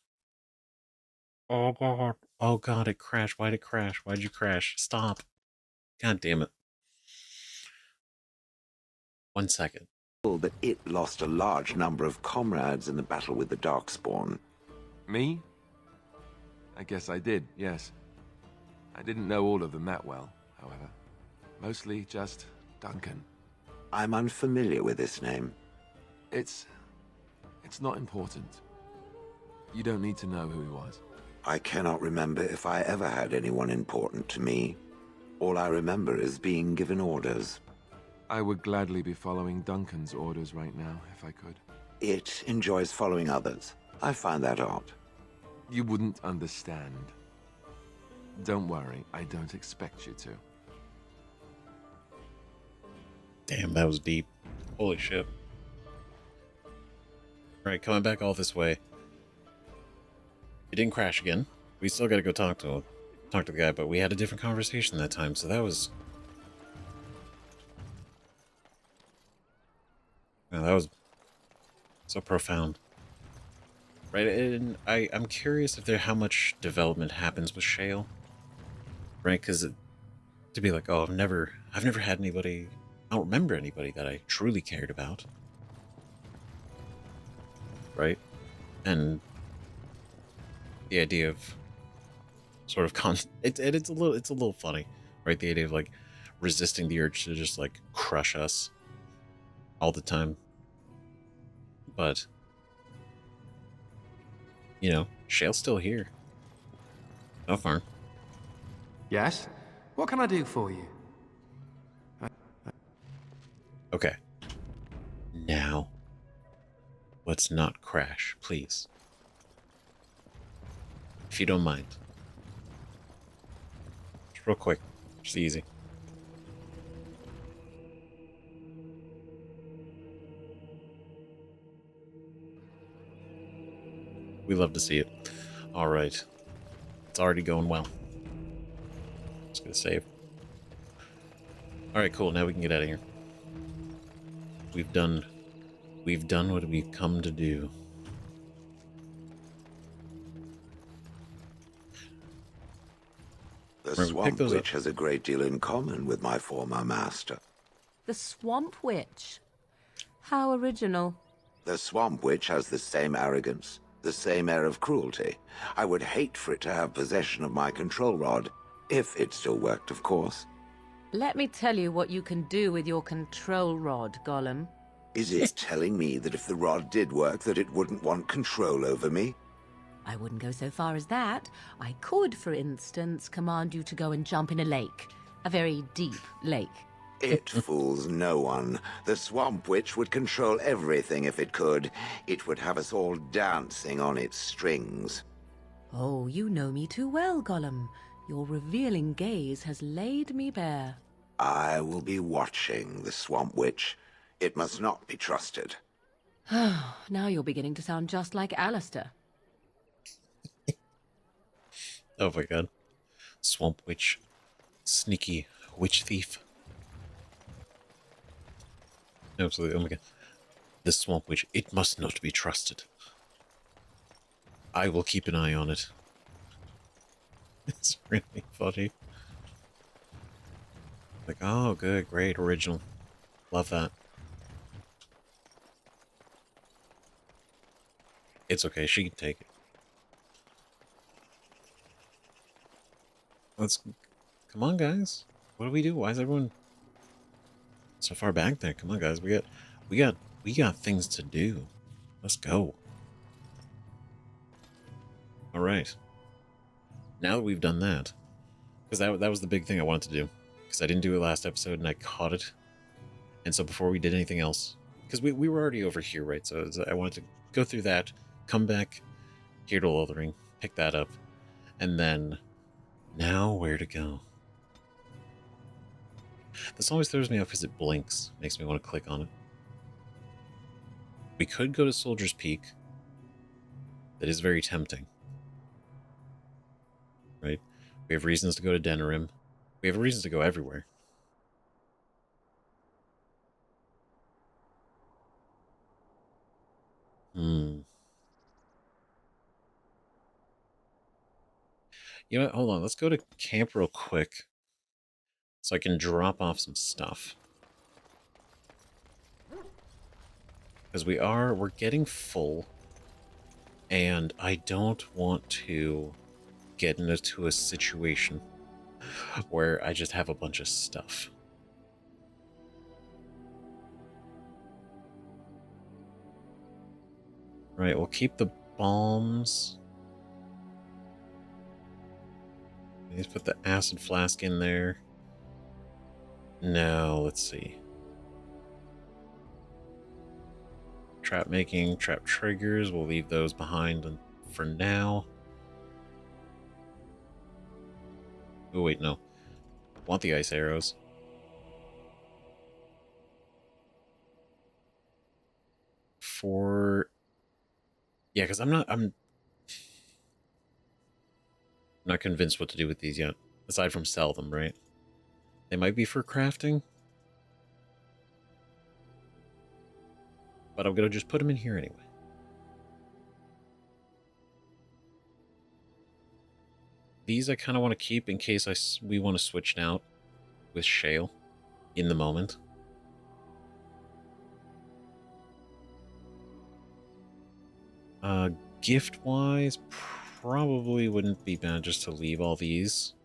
Oh god. Oh god, it crashed. Why'd it crash? Why'd you crash? Stop. God damn it. 1 second. That it lost a large number of comrades in the battle with the Darkspawn. Me? I guess I did, yes. I didn't know all of them that well, however. Mostly just Duncan. I'm unfamiliar with this name. It's not important. You don't need to know who he was. I cannot remember if I ever had anyone important to me. All I remember is being given orders. I would gladly be following Duncan's orders right now, if I could. It enjoys following others. I find that odd. You wouldn't understand. Don't worry, I don't expect you to. Damn, that was deep. Holy shit. Alright, coming back all this way. It didn't crash again. We still gotta go talk to the guy, but we had a different conversation that time, so that was... Man, that was so profound. Right, and I'm curious if how much development happens with Shale. Right, because to be like, oh, I've never had anybody, I don't remember anybody that I truly cared about. Right? And the idea of sort of it's a little funny, right? The idea of like resisting the urge to just like crush us all the time. But you know, Shale's still here. No farm. Yes? What can I do for you? Okay. Now, let's not crash, please. If you don't mind. Just real quick. Just easy. We love to see it. All right. It's already going well. Just gonna save. All right, cool. Now we can get out of here. We've done what we've come to do. The Swamp Witch has a great deal in common with my former master. The Swamp Witch. How original. The Swamp Witch has the same arrogance, the same air of cruelty. I would hate for it to have possession of my control rod, if it still worked, of course. Let me tell you what you can do with your control rod, Golem. Is it telling me that if the rod did work, that it wouldn't want control over me? I wouldn't go so far as that. I could, for instance, command you to go and jump in a lake. A very deep lake. It fools no one. The Swamp Witch would control everything if it could. It would have us all dancing on its strings. Oh, you know me too well, Golem. Your revealing gaze has laid me bare. I will be watching the Swamp Witch. It must not be trusted. Now you're beginning to sound just like Alistair. Oh my god. Swamp Witch. Sneaky witch thief. Absolutely. Oh my god. The Swamp Witch. It must not be trusted. I will keep an eye on it. It's really funny. Like, oh, good, great, original. Love that. It's okay, she can take it. Let's... Come on, guys. What do we do? Why is everyone so far back there? Come on, guys. We got things to do. Let's go. All right. Now that we've done that, because that was the big thing I wanted to do, because I didn't do it last episode and I caught it, and so before we did anything else, because we were already over here, right? So I wanted to go through that, come back here to Lothering, pick that up, and then now where to go? This always throws me off because it blinks, makes me want to click on it. We could go to Soldier's Peak. That is very tempting. Right? We have reasons to go to Denerim. We have reasons to go everywhere. You know what? Hold on. Let's go to camp real quick so I can drop off some stuff. Because we're getting full, and I don't want to get into a situation where I just have a bunch of stuff. Right, we'll keep the bombs. Let's put the acid flask in there. Now, let's see. Trap making, trap triggers, we'll leave those behind for now. Oh, wait, no. Want the ice arrows. Yeah, because I'm not convinced what to do with these yet. Aside from sell them, right? They might be for crafting. but I'm gonna just put them in here anyway. These I kind of want to keep in case we want to switch out with Shale in the moment. Gift-wise, probably wouldn't be bad just to leave all these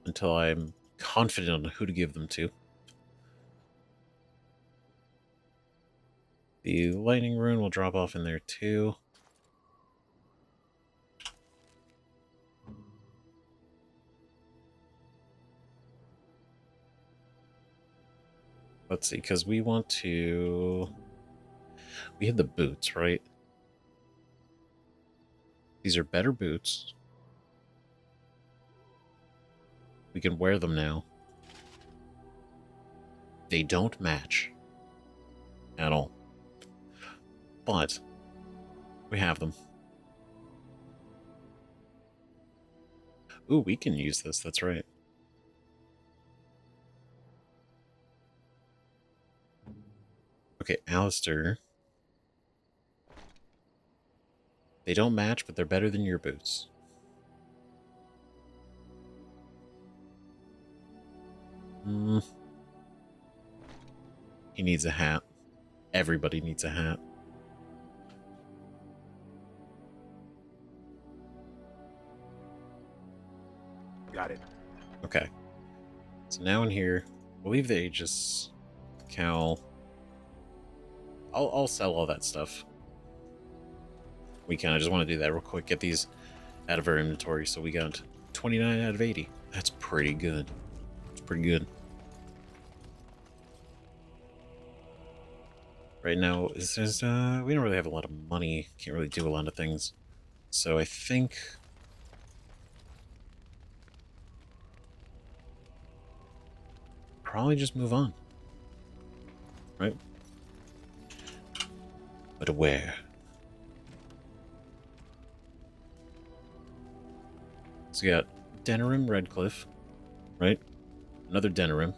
until I'm confident on who to give them to. The lightning rune will drop off in there too. Let's see, because we want to... We had the boots, right? These are better boots. We can wear them now. They don't match at all. But we have them. Ooh, we can use this, that's right. Okay, Alistair. They don't match, but they're better than your boots. He needs a hat. Everybody needs a hat. Got it. Okay. So now in here, we'll leave the Aegis cowl. I'll sell all that stuff. We kind of just want to do that real quick. Get these out of our inventory. So we got 29 out of 80. That's pretty good. It's pretty good. Right now, we don't really have a lot of money. Can't really do a lot of things. So I think... probably just move on. Right? But where? So we got Denerim, Redcliffe, right? Another Denerim,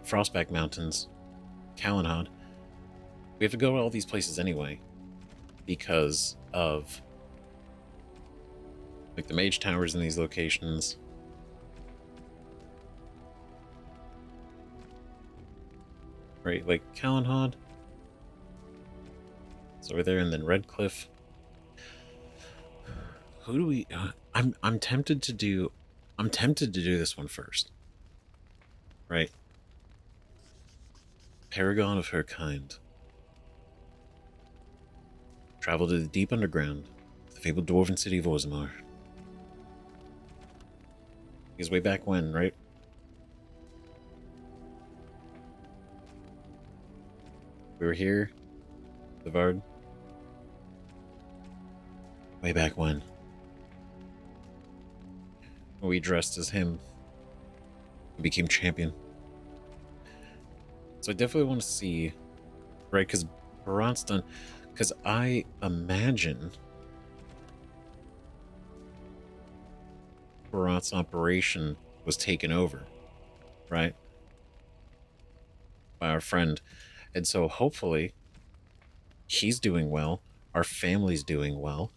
Frostback Mountains, Calenhod. We have to go to all these places anyway because of like the mage towers in these locations. Right, like Calenhod. It's over there, and then Redcliffe. Who do we... I'm tempted to do this one first. Right? Paragon of her kind. Travel to the deep underground, the fabled dwarven city of Orzammar. Because way back when, right? We were here, the Vard. Way back when. We dressed as him and became champion. So I definitely want to see, right? Because Barat's done. Because I imagine Barat's operation was taken over, right? By our friend. And so hopefully he's doing well. Our family's doing well.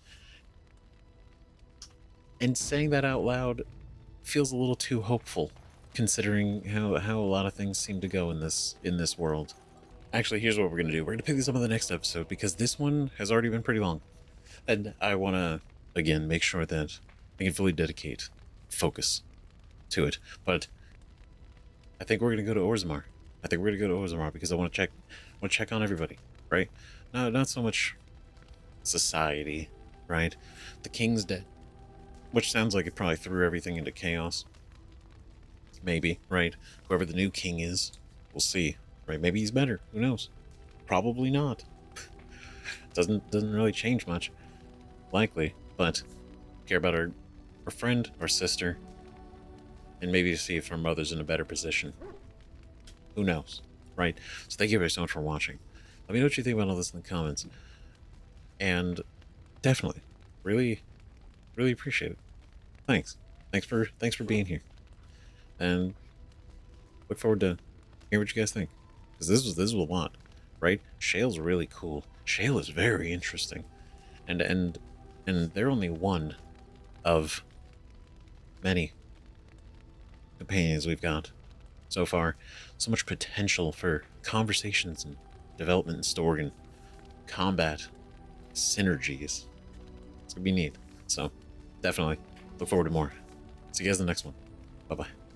And saying that out loud feels a little too hopeful, considering how a lot of things seem to go in this world. Actually, here's what we're going to do. We're going to pick this up on the next episode, because this one has already been pretty long. And I want to, again, make sure that I can fully dedicate focus to it. But I think we're going to go to Orzammar. Because I want to check on everybody, right? Not so much society, right? The king's dead. Which sounds like it probably threw everything into chaos. Maybe, right? Whoever the new king is, we'll see. Right? Maybe he's better. Who knows? Probably not. Doesn't really change much. Likely, but care about our friend, our sister, and maybe to see if our mother's in a better position. Who knows? Right? So thank you very so much for watching. Let me know what you think about all this in the comments. And definitely, really appreciate it. Thanks for being here. And look forward to hearing what you guys think. Because this was a lot. right? Shale's really cool. Shale is very interesting. And they're only one of many companions we've got so far. So much potential for conversations and development and story and combat synergies. It's gonna be neat. So definitely look forward to more. See you guys in the next one. Bye bye.